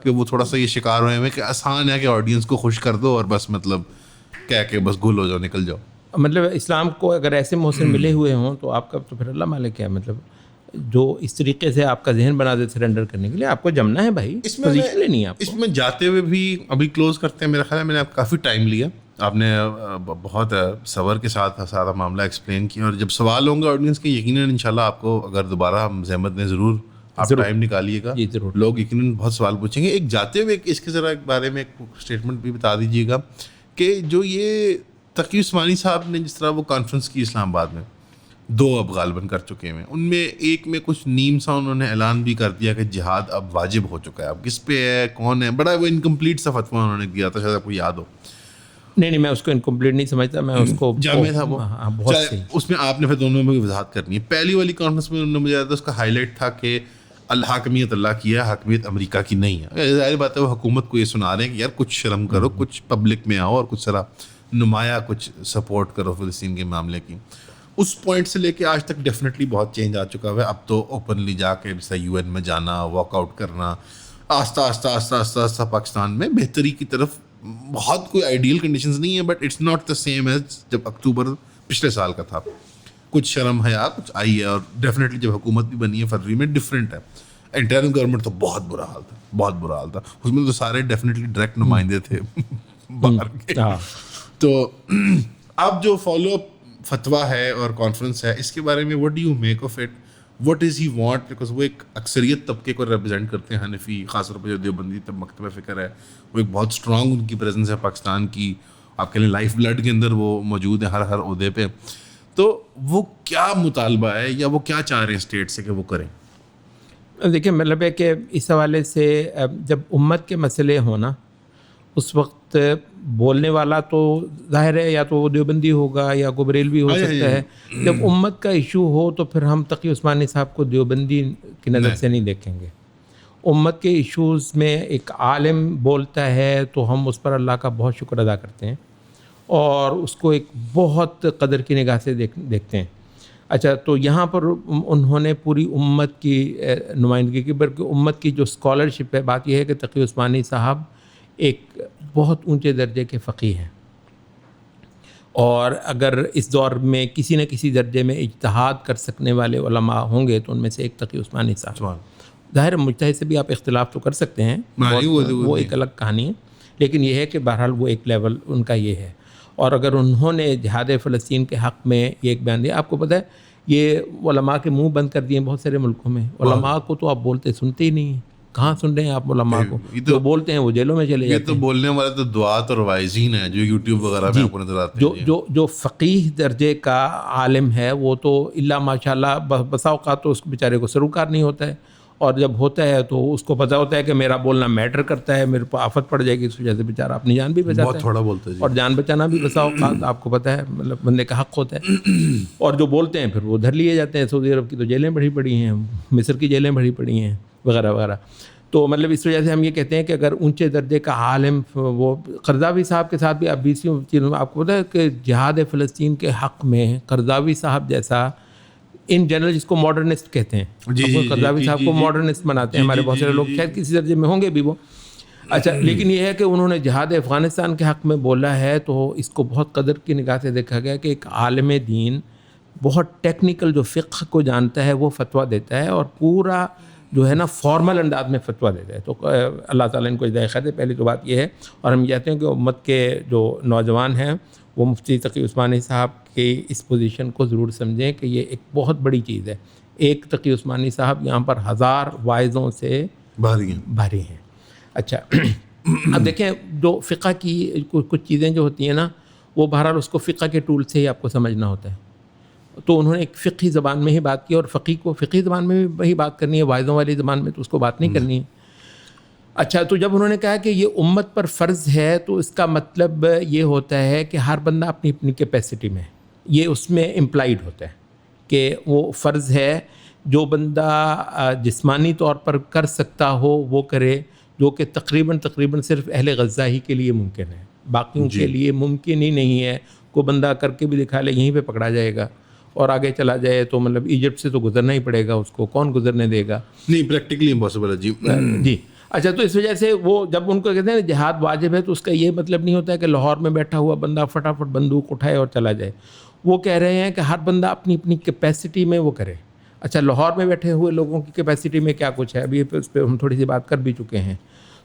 کہ وہ تھوڑا سا یہ شکار ہوئے ہیں کہ آسان ہے کہ آڈینس کو خوش کر دو اور بس مطلب کہہ کے بس گل ہو جاؤ, نکل جاؤ. مطلب اسلام کو اگر ایسے محسن ملے ہوئے ہوں تو آپ کا تو پھر اللہ مالک ہے, مطلب جو اس طریقے سے آپ کا ذہن بنا دے سرنڈر کرنے کے لیے آپ کو جمنا ہے بھائی, پوزیشن لینی ہے آپ کو. اس میں جاتے ہوئے بھی ابھی کلوز کرتے ہیں, میرا خیال ہے میں نے کافی ٹائم لیا, آپ نے بہت صبر کے ساتھ سارا معاملہ ایکسپلین کیا, اور جب سوال ہوں گے آڈینس کے یقیناً انشاءاللہ آپ کو اگر دوبارہ ہم زحمت نے ضرور آپ ٹائم نکالیے گا, لوگ یقیناً بہت سوال پوچھیں گے. ایک جاتے ہوئے اس کے ذرا ایک بارے میں ایک اسٹیٹمنٹ بھی بتا دیجیے گا کہ جو یہ تقی عثمانی صاحب نے جس طرح وہ کانفرنس کی اسلام آباد میں, 2 اب غالباً کر چکے ہیں, ان میں ایک میں کچھ نیم سا انہوں نے اعلان بھی کر دیا کہ جہاد اب واجب ہو چکا ہے. اب کس پہ ہے, کون ہے, بڑا وہ انکمپلیٹ سا فتویٰ انہوں نے دیا تھا, شاید آپ کو یاد ہو. نہیں میں اس کو انکمپلیٹ نہیں سمجھتا, میں اس کو جامع تھا وہ, اس میں آپ نے پھر دونوں میں وضاحت کرنی ہے. پہلی والی کانفرنس میں انہوں نے مجھے یاد تھا اس کا ہائی لائٹ تھا کہ الحاکمیت اللہ کی ہے, حاکمیت امریکہ کی نہیں ہے. ظاہر بات ہے وہ حکومت کو یہ سنا رہے ہیں کہ یار کچھ شرم کرو, کچھ پبلک میں آؤ اور کچھ ذرا نمایاں کچھ سپورٹ کرو فلسطین کے معاملے کی. اس پوائنٹ سے لے کے آج تک ڈیفینیٹلی بہت چینج آ چکا ہے. اب تو اوپنلی جا کے جیسا UN میں جانا, واک آؤٹ کرنا, آہستہ آہستہ پاکستان میں بہتری کی طرف. بہت کوئی آئیڈیل کنڈیشنز نہیں ہے, but it's not the same as جب اکتوبر پچھلے سال کا تھا. کچھ شرم حیا کچھ آئی ہے. اور ڈیفینیٹلی جب حکومت بھی بنی ہے فروری میں ڈفرینٹ ہے. انٹرنل گورنمنٹ تو بہت برا حال تھا, بہت برا حال تھا. اس میں تو سارے ڈیفینیٹلی ڈائریکٹ نمائندے تھے باہر کے. تو اب جو فالو اپ فتویٰ ہے اور کانفرنس ہے اس کے بارے میں what do you make of it, what is he want, because وہ ایک اکثریت طبقے کو ریپرزینٹ کرتے ہیں حنفی, خاص طور پہ جو دیوبندی مکتبہ فکر ہے وہ ایک بہت اسٹرانگ ان کی پریزنس ہے پاکستان کی, آپ کہہ لیں لائف بلڈ کے اندر وہ موجود ہے ہر عہدے پہ. تو وہ کیا مطالبہ ہے یا وہ کیا چاہ رہے ہیں اسٹیٹ سے کہ وہ کریں؟ دیکھیں مطلب ہے کہ اس حوالے سے جب امت کے مسئلے ہونا اس وقت بولنے والا تو ظاہر ہے یا تو وہ دیوبندی ہوگا یا کوئی بریلوی ہو سکتا ہے. جب امت کا ایشو ہو تو پھر ہم تقی عثمانی صاحب کو دیوبندی کی نظر سے نہیں دیکھیں گے. امت کے ایشوز میں ایک عالم بولتا ہے تو ہم اس پر اللہ کا بہت شکر ادا کرتے ہیں اور اس کو ایک بہت قدر کی نگاہ سے دیکھتے ہیں. اچھا, تو یہاں پر انہوں نے پوری امت کی نمائندگی کی, بلکہ امت کی جو اسکالرشپ ہے, بات یہ ہے کہ تقی عثمانی صاحب ایک بہت اونچے درجے کے فقیہ ہیں, اور اگر اس دور میں کسی نہ کسی درجے میں اجتہاد کر سکنے والے علماء ہوں گے تو ان میں سے ایک تقی عثمانی صاحب. ظاہر مجتہد سے بھی آپ اختلاف تو کر سکتے ہیں, وہ ایک الگ کہانی ہے, لیکن یہ ہے کہ بہرحال وہ ایک لیول ان کا یہ ہے. اور اگر انہوں نے جہاد فلسطین کے حق میں یہ ایک بیان دیا, آپ کو پتہ ہے یہ علماء کے منہ بند کر دیے بہت سارے ملکوں میں. علماء کو تو آپ بولتے سنتے ہی نہیں ہیں, کہاں سن رہے ہیں آپ علماء کو؟ جو بولتے ہیں وہ جیلوں میں چلے جاتے ہیں. تو بولنے والے تو دعات اور وائزین ہیں جو یوٹیوب وغیرہ میں آپ کو نظر آتے ہیں. جو فقیہ درجے کا عالم ہے وہ تو اللہ ماشاء اللہ بسا اوقات تو اس بیچارے کو سروکار نہیں ہوتا ہے, اور جب ہوتا ہے تو اس کو پتہ ہوتا ہے کہ میرا بولنا میٹر کرتا ہے, میرے پہ آفت پڑ جائے گی, اس وجہ سے بیچارہ اپنی جان بھی بچاتا ہے. تھوڑا بولتا ہے اور جان بچانا بھی بسا اوقات آپ کو پتہ ہے مطلب بندے کا حق ہوتا ہے. اور جو بولتے ہیں پھر وہ ادھر لیے جاتے ہیں. سعودی عرب کی تو جیلیں بڑی پڑی ہیں, مصر کی جیلیں بڑی پڑی ہیں وغیرہ وغیرہ. تو مطلب اس وجہ سے ہم یہ کہتے ہیں کہ اگر اونچے درجے کا عالم, وہ قرضاوی صاحب کے ساتھ بھی اب چیزوں آپ کو پتہ ہے کہ جہاد فلسطین کے حق میں قرضاوی صاحب جیسا ان جنرل جس کو ماڈرنسٹ کہتے ہیں, قرضاوی صاحب کو ماڈرنسٹ مناتے ہیں, ہمارے بہت سارے لوگ شاید کسی درجے میں ہوں گے بھی وہ. اچھا, لیکن یہ ہے کہ انہوں نے جہاد افغانستان کے حق میں بولا ہے تو اس کو بہت قدر کی نگاہ سے دیکھا گیا کہ ایک عالم دین بہت ٹیکنیکل جو فقہ کو جانتا ہے وہ فتویٰ دیتا ہے, اور پورا جو ہے نا فارمل انداز میں فتویٰ دیتا ہے. تو اللہ تعالیٰ ان کو ہدایت دے. پہلی تو بات یہ ہے, اور ہم چاہتے ہیں کہ امت کے جو نوجوان ہیں وہ مفتی تقی عثمانی صاحب کی اس پوزیشن کو ضرور سمجھیں کہ یہ ایک بہت بڑی چیز ہے. ایک تقی عثمانی صاحب یہاں پر 1000 واعظوں سے بھاری ہیں. اچھا, اب دیکھیں جو فقہ کی کچھ چیزیں جو ہوتی ہیں نا وہ بہرحال اس کو فقہ کے ٹول سے ہی آپ کو سمجھنا ہوتا ہے. تو انہوں نے ایک فقہی زبان میں ہی بات کی, اور فقی کو فقہی زبان میں بھی وہی بات کرنی ہے, واعظوں والی زبان میں تو اس کو بات نہیں کرنی ہے. اچھا, تو جب انہوں نے کہا کہ یہ امت پر فرض ہے تو اس کا مطلب یہ ہوتا ہے کہ ہر بندہ اپنی اپنی کیپیسٹی میں, یہ اس میں امپلائڈ ہوتا ہے کہ وہ فرض ہے. جو بندہ جسمانی طور پر کر سکتا ہو وہ کرے, جو کہ تقریباً صرف اہل غزہ ہی کے لیے ممکن ہے, باقیوں کے لیے ممکن ہی نہیں ہے. کوئی بندہ کر کے بھی دکھا لے یہیں پہ پکڑا جائے گا, اور آگے چلا جائے تو مطلب ایجپٹ سے تو گزرنا ہی پڑے گا, اس کو کون گزرنے دے گا؟ نہیں, پریکٹیکلی امپاسبل ہے جی. اچھا, تو اس وجہ سے وہ جب ان کو کہتے ہیں جہاد واجب ہے تو اس کا یہ مطلب نہیں ہوتا ہے کہ لاہور میں بیٹھا ہوا بندہ فٹافٹ بندوق اٹھائے اور چلا جائے. وہ کہہ رہے ہیں کہ ہر بندہ اپنی اپنی کیپیسٹی میں وہ کرے. اچھا, لاہور میں بیٹھے ہوئے لوگوں کی کیپیسٹی میں کیا کچھ ہے, ابھی اس پہ ہم تھوڑی سی بات کر بھی چکے ہیں.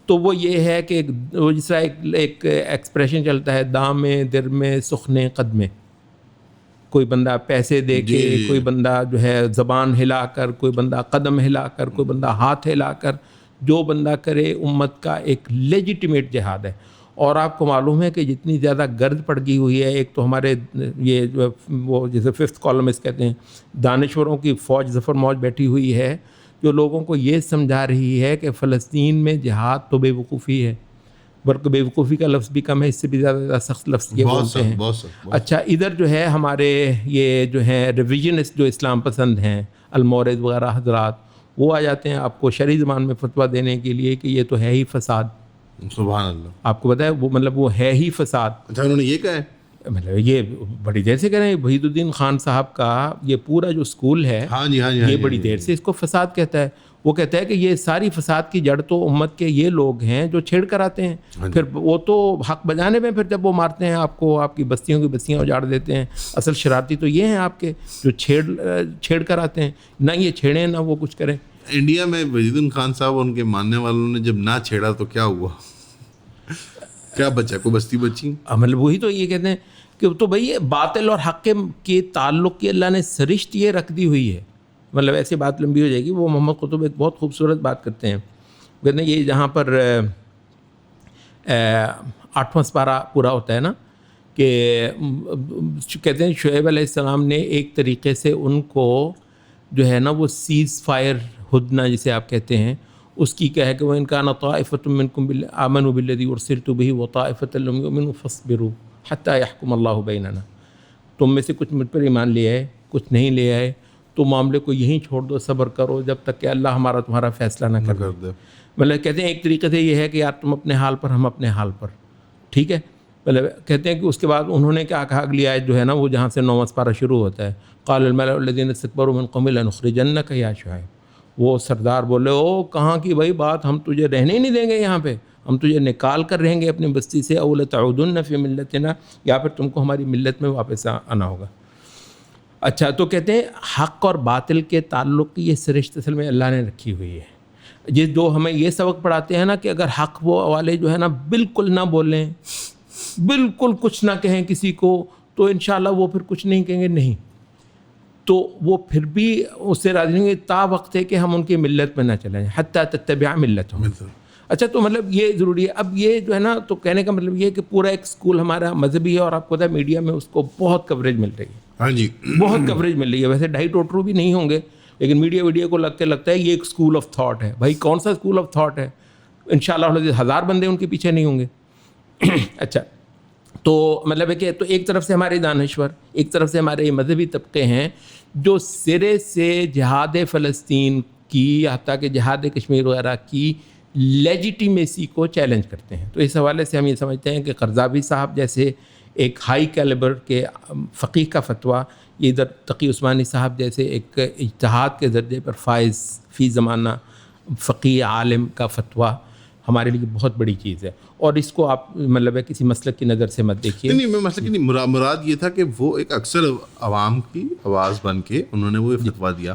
تو وہ یہ ہے کہ جس طرح ایک ایکسپریشن چلتا ہے, دام میں در میں سخنے قدمے. کوئی بندہ پیسے دے کے, کوئی بندہ جو ہے زبان ہلا کر, کوئی بندہ قدم ہلا کر, کوئی بندہ ہاتھ ہلا کر, جو بندہ کرے امت کا ایک لیجیٹیمیٹ جہاد ہے. اور آپ کو معلوم ہے کہ جتنی زیادہ گرد پڑ گئی ہوئی ہے, ایک تو ہمارے یہ وہ جیسے 5th کالمسٹ کہتے ہیں, دانشوروں کی فوج ظفر موج بیٹھی ہوئی ہے جو لوگوں کو یہ سمجھا رہی ہے کہ فلسطین میں جہاد تو بے وقوفی ہے, بلکہ بے وقوفی کا لفظ بھی کم ہے, اس سے بھی زیادہ سخت لفظ یہ بولتے ہیں. اچھا, ادھر جو ہے ہمارے یہ جو ہیں ریویژنسٹ جو اسلام پسند ہیں, المورد وغیرہ حضرات, وہ آ جاتے ہیں آپ کو شرعی زبان میں فتویٰ دینے کے لیے کہ یہ تو ہے ہی فساد. سبحان اللہ. آپ کو پتہ ہے وہ مطلب وہ ہے ہی فساد. اچھا, انہوں نے یہ کہا ہے, مطلب یہ بڑی دیر سے کہہ رہے ہیں. وحید الدین خان صاحب کا یہ پورا جو اسکول ہے یہ بڑی دیر سے اس کو فساد کہتا ہے. وہ کہتا ہے کہ یہ ساری فساد کی جڑ تو امت کے یہ لوگ ہیں جو چھیڑ کر آتے ہیں, پھر وہ تو حق بجانے میں, پھر جب وہ مارتے ہیں آپ کو, آپ کی بستیوں کی بستیاں اجاڑ دیتے ہیں, اصل شرارتی تو یہ ہیں آپ کے جو چھیڑ کر آتے ہیں, نہ یہ چھیڑیں نہ وہ کچھ کریں. انڈیا میں وحید اللہ خان صاحب اور ان کے ماننے والوں نے جب نہ چھیڑا تو کیا ہوا, کیا بچا, کوئی بستی بچی؟ مطلب وہی تو یہ کہتے ہیں کہ تو بھائی باطل اور حق کے تعلق کی اللہ نے سرشت یہ رکھ دی ہوئی ہے. مطلب ایسی بات لمبی ہو جائے گی. وہ محمد قطب ایک بہت خوبصورت بات کرتے ہیں, کہتے ہیں یہ جہاں پر 8واں سپارہ پورا ہوتا ہے نا, کہ کہتے ہیں شعیب علیہ السلام نے ایک طریقے سے ان کو جو ہے نا وہ سیز فائر ہدنہ جسے آپ کہتے ہیں اس کی کیا ہے کہ وہ ان کا طائفۃ منکم آمنوا بالذی ارسلت بہ وطائفۃ لم یؤمنوا فاصبروا حتی یحکم اللہ بیننا. تم میں سے کچھ مجھ پر ایمان لے آئے, کچھ نہیں لے آئے, تو معاملے کو یہیں چھوڑ دو, صبر کرو جب تک کہ اللہ ہمارا تمہارا فیصلہ نہ کر دے. مطلب کہتے ہیں ایک طریقے سے یہ ہے کہ یار تم اپنے حال پر, ہم اپنے حال پر, ٹھیک ہے. مطلب کہتے ہیں کہ اس کے بعد انہوں نے کیا کہا, اگلی آیت جو ہے نا وہ جہاں سے 9واں سپارہ شروع ہوتا ہے, قال الملأ الذین استکبروا من قومہ لنخرجنک یا شعیب. وہ سردار بولے او کہاں کی بھائی بات, ہم تجھے رہنے ہی نہیں دیں گے یہاں پہ, ہم تجھے نکال کر رہیں گے اپنی بستی سے, او لتعودن فی ملتنا, یا پھر تم کو ہماری ملت میں واپس آنا ہوگا. اچھا, تو کہتے ہیں حق اور باطل کے تعلق کی یہ سرشت اصل میں اللہ نے رکھی ہوئی ہے. یہ جو ہمیں یہ سبق پڑھاتے ہیں نا کہ اگر حق وہ والے جو ہے نا بالکل نہ بولیں, بالکل کچھ نہ کہیں کسی کو, تو انشاءاللہ وہ پھر کچھ نہیں کہیں گے, نہیں تو وہ پھر بھی اس سے راضی نہیں گے تا وقت ہے کہ ہم ان کی ملت میں نہ چلیں, حتی تتبع ملتہم. اچھا, تو مطلب یہ ضروری ہے. اب یہ جو ہے نا, تو کہنے کا مطلب یہ ہے کہ پورا ایک اسکول ہمارا مذہبی ہے, اور آپ کو پتہ ہے میڈیا میں اس کو بہت کوریج مل رہی ہے. ہاں جی, بہت کوریج مل رہی ہے. ویسے 2.5 ٹوٹرو بھی نہیں ہوں گے, لیکن میڈیا کو لگتا ہے یہ ایک اسکول آف تھاٹ ہے. بھائی کون سا اسکول آف تھاٹ ہے, انشاءاللہ 1000 بندے ان کے پیچھے نہیں ہوں گے. اچھا, تو مطلب ہے کہ تو ایک طرف سے ہمارے دانشور, ایک طرف سے ہمارے مذہبی طبقے ہیں جو سرے سے جہاد فلسطین کی, حتیٰ کہ جہاد کشمیر وغیرہ کی لیجیٹیمیسی کو چیلنج کرتے ہیں. تو اس حوالے سے ہم یہ سمجھتے ہیں کہ قرضاوی صاحب جیسے ایک ہائی کیلیبر کے فقیہ کا فتویٰ, یہ ادھر تقی عثمانی صاحب جیسے ایک اجتہاد کے درجے پر فائز فی زمانہ فقیہ عالم کا فتویٰ ہمارے لیے بہت بڑی چیز ہے. اور اس کو آپ مطلب ہے کسی مسلک کی نظر سے مت دیکھیے. نہیں, میں مسلک کی نہیں, مراد یہ تھا کہ وہ ایک اکثر عوام کی آواز بن کے انہوں نے وہ فتویٰ دیا.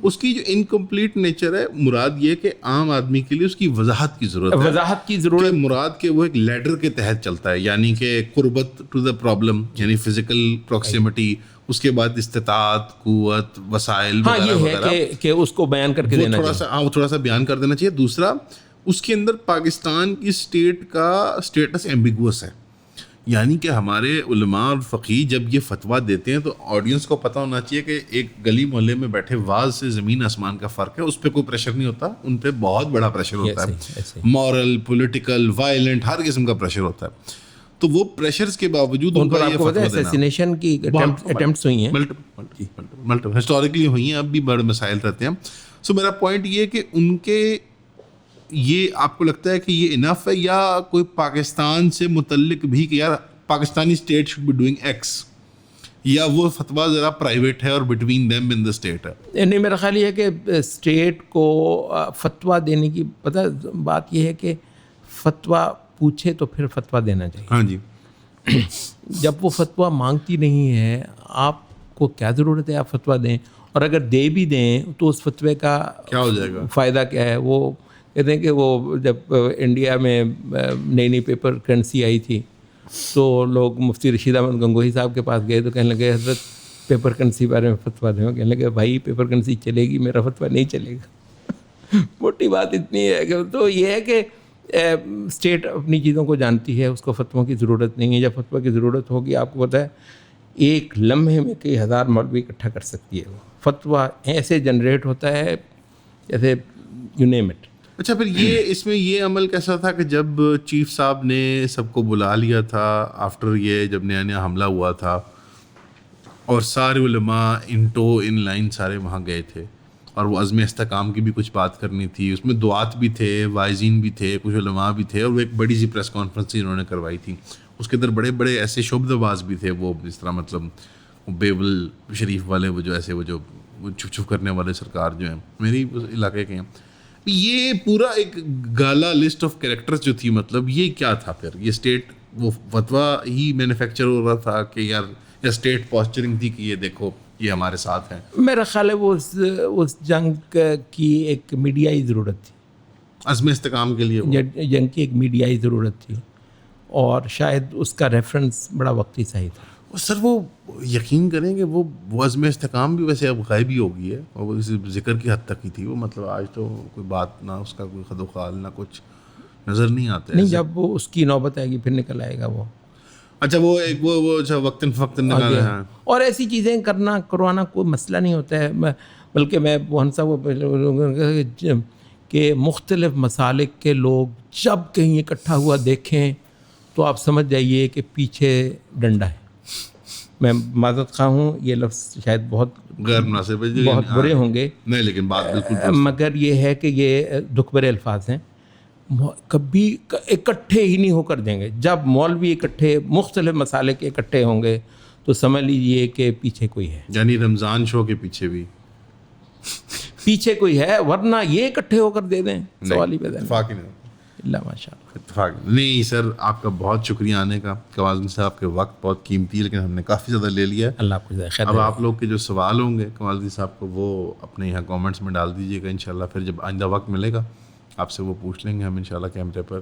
اس کی جو انکمپلیٹ نیچر ہے, مراد یہ کہ عام آدمی کے لیے اس کی وضاحت کی ضرورت ہے. وضاحت کی ضرورت, مراد کہ وہ ایک لیڈر کے تحت چلتا ہے, یعنی کہ قربت ٹو دا پرابلم, یعنی فزیکل پروکسیمٹی, اس کے بعد استطاعت, قوت, وسائل وغیرہ وغیرہ, یہ ہے کہ اس کو بیان کر کے دینا چاہیے, تھوڑا سا بیان کر دینا چاہیے. دوسرا, اس کے اندر پاکستان کی اسٹیٹ کا اسٹیٹس ایمبیگوس ہے, یعنی کہ ہمارے علماء اور فقیہ جب یہ فتویٰ دیتے ہیں تو آڈینس کو پتہ ہونا چاہیے کہ ایک گلی محلے میں بیٹھے واز سے زمین آسمان کا فرق ہے. اس پہ کوئی پریشر نہیں ہوتا, ان پہ بہت بڑا پریشر ہوتا ہے, مورل, پولیٹیکل, وائلنٹ, ہر قسم کا پریشر ہوتا ہے. تو وہ پریشرز کے باوجود ان کا یہ فتویٰ دینا, اسیسینیشن کی اٹیمپٹس ہوئی ہیں, ملٹیپل ہسٹوریکلی ہوئی ہیں, اب بھی بڑے مسائل رہتے ہیں. سو میرا پوائنٹ یہ ہے کہ ان کے یہ آپ کو لگتا ہے کہ یہ انف ہے, یا کوئی پاکستان سے متعلق بھی کہ یار Pakistani state should be doing X, یا وہ فتویٰ ذرا پرائیویٹ ہے اور between them in the state ہے؟ نہیں, میرا خیال یہ ہے کہ اسٹیٹ کو فتویٰ دینے کی پتہ بات یہ ہے کہ فتویٰ پوچھے تو پھر فتویٰ دینا چاہیے. ہاں جی, جب وہ فتویٰ مانگتی نہیں ہے, آپ کو کیا ضرورت ہے آپ فتویٰ دیں, اور اگر دے بھی دیں تو اس فتوے کا کیا ہو جائے گا, فائدہ کیا ہے؟ وہ کہتے ہیں کہ وہ جب انڈیا میں نئی پیپر کرنسی آئی تھی تو لوگ مفتی رشید احمد گنگوہی صاحب کے پاس گئے تو کہنے لگے حضرت پیپر کرنسی بارے میں فتویٰ دیں. کہنے لگے بھائی پیپر کرنسی چلے گی, میرا فتویٰ نہیں چلے گا. موٹی بات اتنی ہے کہ تو یہ ہے کہ اسٹیٹ اپنی چیزوں کو جانتی ہے, اس کو فتووں کی ضرورت نہیں ہے. جب فتویٰ کی ضرورت ہوگی, آپ کو پتہ ہے ایک لمحے میں کئی ہزار مولوی اکٹھا کر سکتی ہے. وہ فتویٰ ایسے جنریٹ ہوتا ہے جیسے یو نیم اٹ. اچھا, پھر یہ اس میں یہ عمل کیسا تھا کہ جب چیف صاحب نے سب کو بلا لیا تھا آفٹر یہ جب نیا نیا حملہ ہوا تھا, اور سارے علماء ان لائن سارے وہاں گئے تھے, اور وہ عزم استحکام کی بھی کچھ بات کرنی تھی, اس میں دعات بھی تھے, واعظین بھی تھے, کچھ علماء بھی تھے, اور وہ ایک بڑی سی پریس کانفرنس انہوں نے کروائی تھی. اس کے اندر بڑے بڑے ایسے شعبہ باز بھی تھے, وہ اس طرح مطلب بیبل شریف والے, وہ جو ایسے وہ چھپ چھپ کرنے والے سرکار جو ہیں میری اس علاقے کے ہیں, یہ پورا ایک گالا لسٹ آف کریکٹرز جو تھی, مطلب یہ کیا تھا پھر؟ یہ اسٹیٹ وہ فتویٰ ہی مینوفیکچر ہو رہا تھا کہ یا اسٹیٹ پوسچرنگ تھی کہ یہ دیکھو یہ ہمارے ساتھ ہیں؟ میرا خیال ہے وہ اس جنگ کی ایک میڈیائی ضرورت تھی, عزم استحکام کے لیے جنگ کی ایک میڈیائی ضرورت تھی, اور شاید اس کا ریفرنس بڑا وقتی صحیح تھا. سر وہ یقین کریں کہ وہ عزم استحکام بھی ویسے اب غائب ہی ہو گئی ہے, اور وہ کسی ذکر کی حد تک ہی تھی وہ, مطلب آج تو کوئی بات نہ اس کا کوئی خد و خال نہ کچھ نظر نہیں آتا. نہیں, جب وہ اس کی نوبت آئے گی پھر نکل آئے گا وہ. اچھا وہ ایک وہ وقتاً فوقتاً نکال رہے ہیں, اور ایسی چیزیں کروانا کوئی مسئلہ نہیں ہوتا ہے, بلکہ میں وہ کہ مختلف مسالک کے لوگ جب کہیں اکٹھا ہوا دیکھیں تو آپ سمجھ جائیے کہ پیچھے ڈنڈا ہے. میں معذرت خواہ ہوں, یہ لفظ شاید بہت غیر مناسب ہے, بہت برے ہوں گے, نہیں لیکن بات بالکل, مگر یہ ہے کہ یہ دکھ بھرے الفاظ ہیں. کبھی اکٹھے ہی نہیں ہو کر دیں گے. جب مولوی اکٹھے مختلف مسالے کے اکٹھے ہوں گے تو سمجھ لیجیے کہ پیچھے کوئی ہے. یعنی رمضان شو کے پیچھے بھی پیچھے کوئی ہے, ورنہ یہ اکٹھے ہو کر دے دیں, سوال ہی پیدا نہیں. اللہ ماشاء اللہ. اتفاق نہیں سر, آپ کا بہت شکریہ آنے کا. کمال الدین صاحب کے وقت بہت قیمتی ہے لیکن ہم نے کافی زیادہ لے لیا ہے. اللہ آپ کو خیر. اب آپ لوگ کے جو سوال ہوں گے کمال الدین صاحب کو وہ اپنے یہاں کامنٹس میں ڈال دیجیے گا انشاءاللہ. پھر جب آئندہ وقت ملے گا آپ سے وہ پوچھ لیں گے ہم انشاءاللہ کیمرے پر.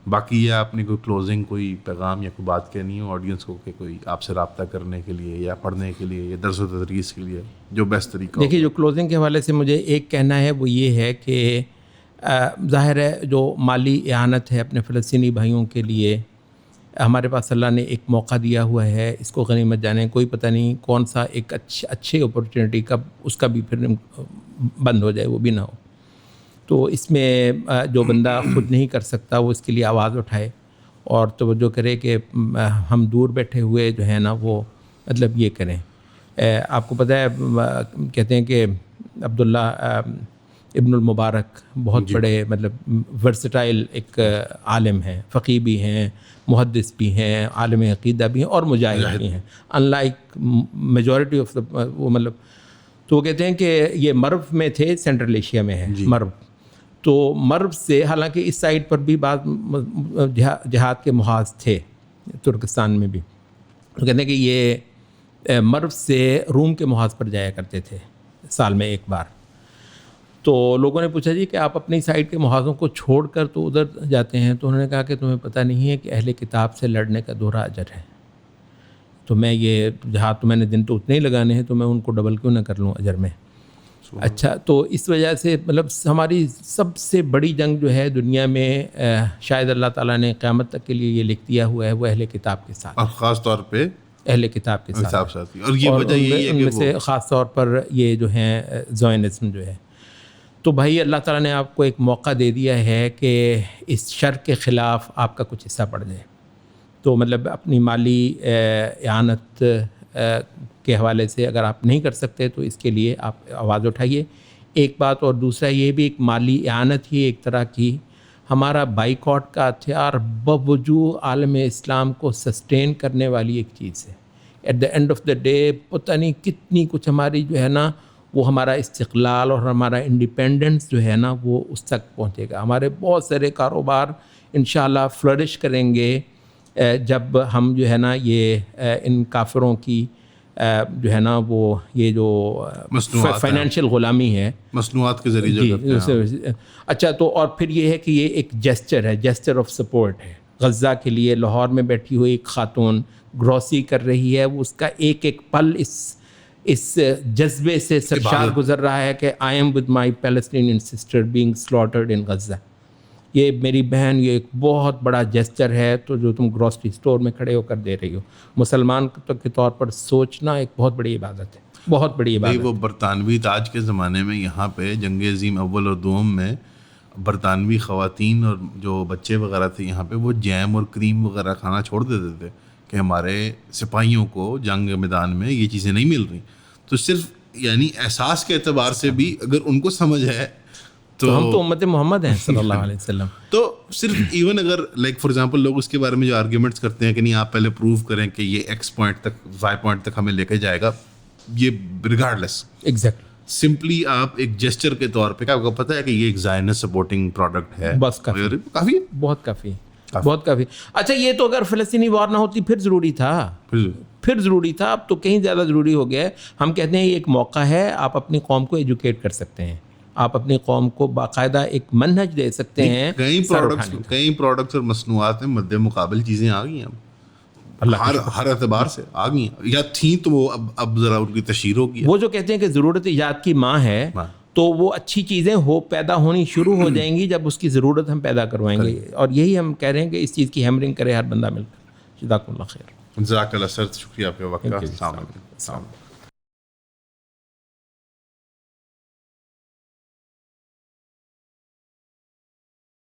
باقی یہ آپ نے کوئی کلوزنگ کوئی پیغام یا کوئی بات کہنی ہو آڈینس کو کہ کوئی آپ سے رابطہ کرنے کے لیے یا پڑھنے کے لیے یا درس و تدریس کے لیے جو بیسٹ طریقہ؟ دیکھیے, جو کلوزنگ کے حوالے سے مجھے ایک کہنا ہے وہ یہ ہے کہ ظاہر ہے جو مالی اعانت ہے اپنے فلسطینی بھائیوں کے لیے ہمارے پاس اللہ نے ایک موقع دیا ہوا ہے, اس کو غنیمت جانیں. کوئی پتہ نہیں کون سا ایک اچھے اپورچونیٹی کب اس کا بھی پھر بند ہو جائے, وہ بھی نہ ہو. تو اس میں جو بندہ خود نہیں کر سکتا وہ اس کے لیے آواز اٹھائے اور توجہ کرے کہ ہم دور بیٹھے ہوئے جو ہے نا وہ مطلب یہ کریں. آپ کو پتہ ہے کہتے ہیں کہ عبداللہ ابن المبارک بہت بڑے مطلب ورسٹائل ایک عالم ہیں, فقیہ بھی ہیں, محدث بھی ہیں, عالم عقیدہ بھی ہیں اور مجاہد بھی ہیں, ان لائک میجورٹی آف وہ مطلب. تو وہ کہتے ہیں کہ یہ مرو میں تھے, سینٹرل ایشیا میں ہے مرو. تو مرو سے حالانکہ اس سائڈ پر بھی بعض جہاد کے محاذ تھے ترکستان میں بھی. تو کہتے ہیں کہ یہ مرو سے روم کے محاذ پر جایا کرتے تھے سال میں ایک بار. تو لوگوں نے پوچھا جی کہ آپ اپنی سائڈ کے محاذوں کو چھوڑ کر تو ادھر جاتے ہیں. تو انہوں نے کہا کہ تمہیں پتہ نہیں ہے کہ اہل کتاب سے لڑنے کا دوہرا اجر ہے. تو میں یہ جہاد تو میں نے دن تو اتنے ہی لگانے ہیں, تو میں ان کو ڈبل کیوں نہ کر لوں اجر میں. اچھا, تو اس وجہ سے مطلب ہماری سب سے بڑی جنگ جو ہے دنیا میں شاید اللہ تعالیٰ نے قیامت تک کے لیے یہ لکھ دیا ہوا ہے وہ اہل کتاب کے ساتھ, اور خاص طور پہ اہل کتاب کے ساتھ. اور یہ وجہ یہی ہے ان میں سے خاص طور پر یہ جو ہیں زائنزم جو ہے. تو بھائی اللہ تعالیٰ نے آپ کو ایک موقع دے دیا ہے کہ اس شر کے خلاف آپ کا کچھ حصہ پڑ جائے. تو مطلب اپنی مالی اعانت کے حوالے سے اگر آپ نہیں کر سکتے تو اس کے لیے آپ آواز اٹھائیے. ایک بات اور دوسرا یہ بھی ایک مالی اعانت ہی ایک طرح کی ہمارا بائیکاٹ کا ہتھیار باوجود عالم اسلام کو سسٹین کرنے والی ایک چیز ہے. At the end of the day پتہ نہیں کتنی کچھ ہماری جو ہے نا وہ ہمارا استقلال اور ہمارا انڈیپینڈنس جو ہے نا وہ اس تک پہنچے گا. ہمارے بہت سارے کاروبار انشاءاللہ فلرش کریں گے جب ہم جو ہے نا یہ ان کافروں کی جو ہے نا وہ یہ جو فائنینشیل غلامی ہے مصنوعات کے ذریعے. اچھا, تو اور پھر یہ ہے کہ یہ ایک جیسچر ہے, جیسچر آف سپورٹ ہے غزہ کے لیے. لاہور میں بیٹھی ہوئی ایک خاتون گروسری کر رہی ہے, وہ اس کا ایک ایک پل اس جذبے سے سرشار گزر رہا ہے کہ I am with my Palestinian sister being slaughtered in Gaza. یہ میری بہن, یہ ایک بہت بڑا جیسچر ہے تو جو تم گروسری اسٹور میں کھڑے ہو کر دے رہی ہو. مسلمان کے طور پر سوچنا ایک بہت بڑی عبادت ہے, بہت بڑی عبادت. وہ برطانوی تاج کے زمانے میں یہاں پہ جنگ عظیم اول اور دوم میں برطانوی خواتین اور جو بچے وغیرہ تھے یہاں پہ وہ جیم اور کریم وغیرہ کھانا چھوڑ دیتے تھے کہ ہمارے سپاہیوں کو جنگ میدان میں یہ چیزیں نہیں مل رہی. تو صرف یعنی احساس کے اعتبار سے بھی اگر ان کو سمجھ ہے تو ہم تو امت محمد ہیں صلی اللہ علیہ وسلم. تو صرف ایون اگر لائک فار ایگزامپل لوگ اس کے بارے میں جو آرگیومنٹس کرتے ہیں کہ نہیں آپ پہلے پروو کریں کہ یہ ایکس پوائنٹ تک وائی پوائنٹ تک ہمیں لے کے جائے گا, یہ ریگارڈ لیس ایگزیکٹ سمپلی آپ ایک جیسچر کے طور پہ آپ کو پتہ ہے کہ یہ ایک زائنس سپورٹنگ پروڈکٹ ہے, بس کافی بہت کافی بہت کافی. اچھا یہ تو اگر فلسطینی وار نہ ہوتی پھر ضروری تھا, پھر ضروری تھا, اب تو کہیں زیادہ ضروری ہو گیا ہے. ہم کہتے ہیں یہ ایک موقع ہے, آپ اپنی قوم کو ایجوکیٹ کر سکتے ہیں, آپ اپنی قوم کو باقاعدہ ایک منہج دے سکتے ہیں. کئی پروڈکٹس اور مصنوعات میں مد مقابل چیزیں آ گئی ہیں ہر اعتبار سے آ گئی ہیں, یا تھیں تو وہ اب ذرا ان کی تشہیر ہوگی. وہ جو کہتے ہیں کہ ضرورت ایجاد کی ماں ہے, تو وہ اچھی چیزیں پیدا ہونی شروع ہو جائیں گی جب اس کی ضرورت ہم پیدا کروائیں گے. اور یہی ہم کہہ رہے ہیں کہ اس چیز کی ہیمرنگ کرے ہر بندہ مل کر. جزاک اللہ خیر. جزاک اللہ سر, شکریہ آپ کے وقت کا. السلام علیکم.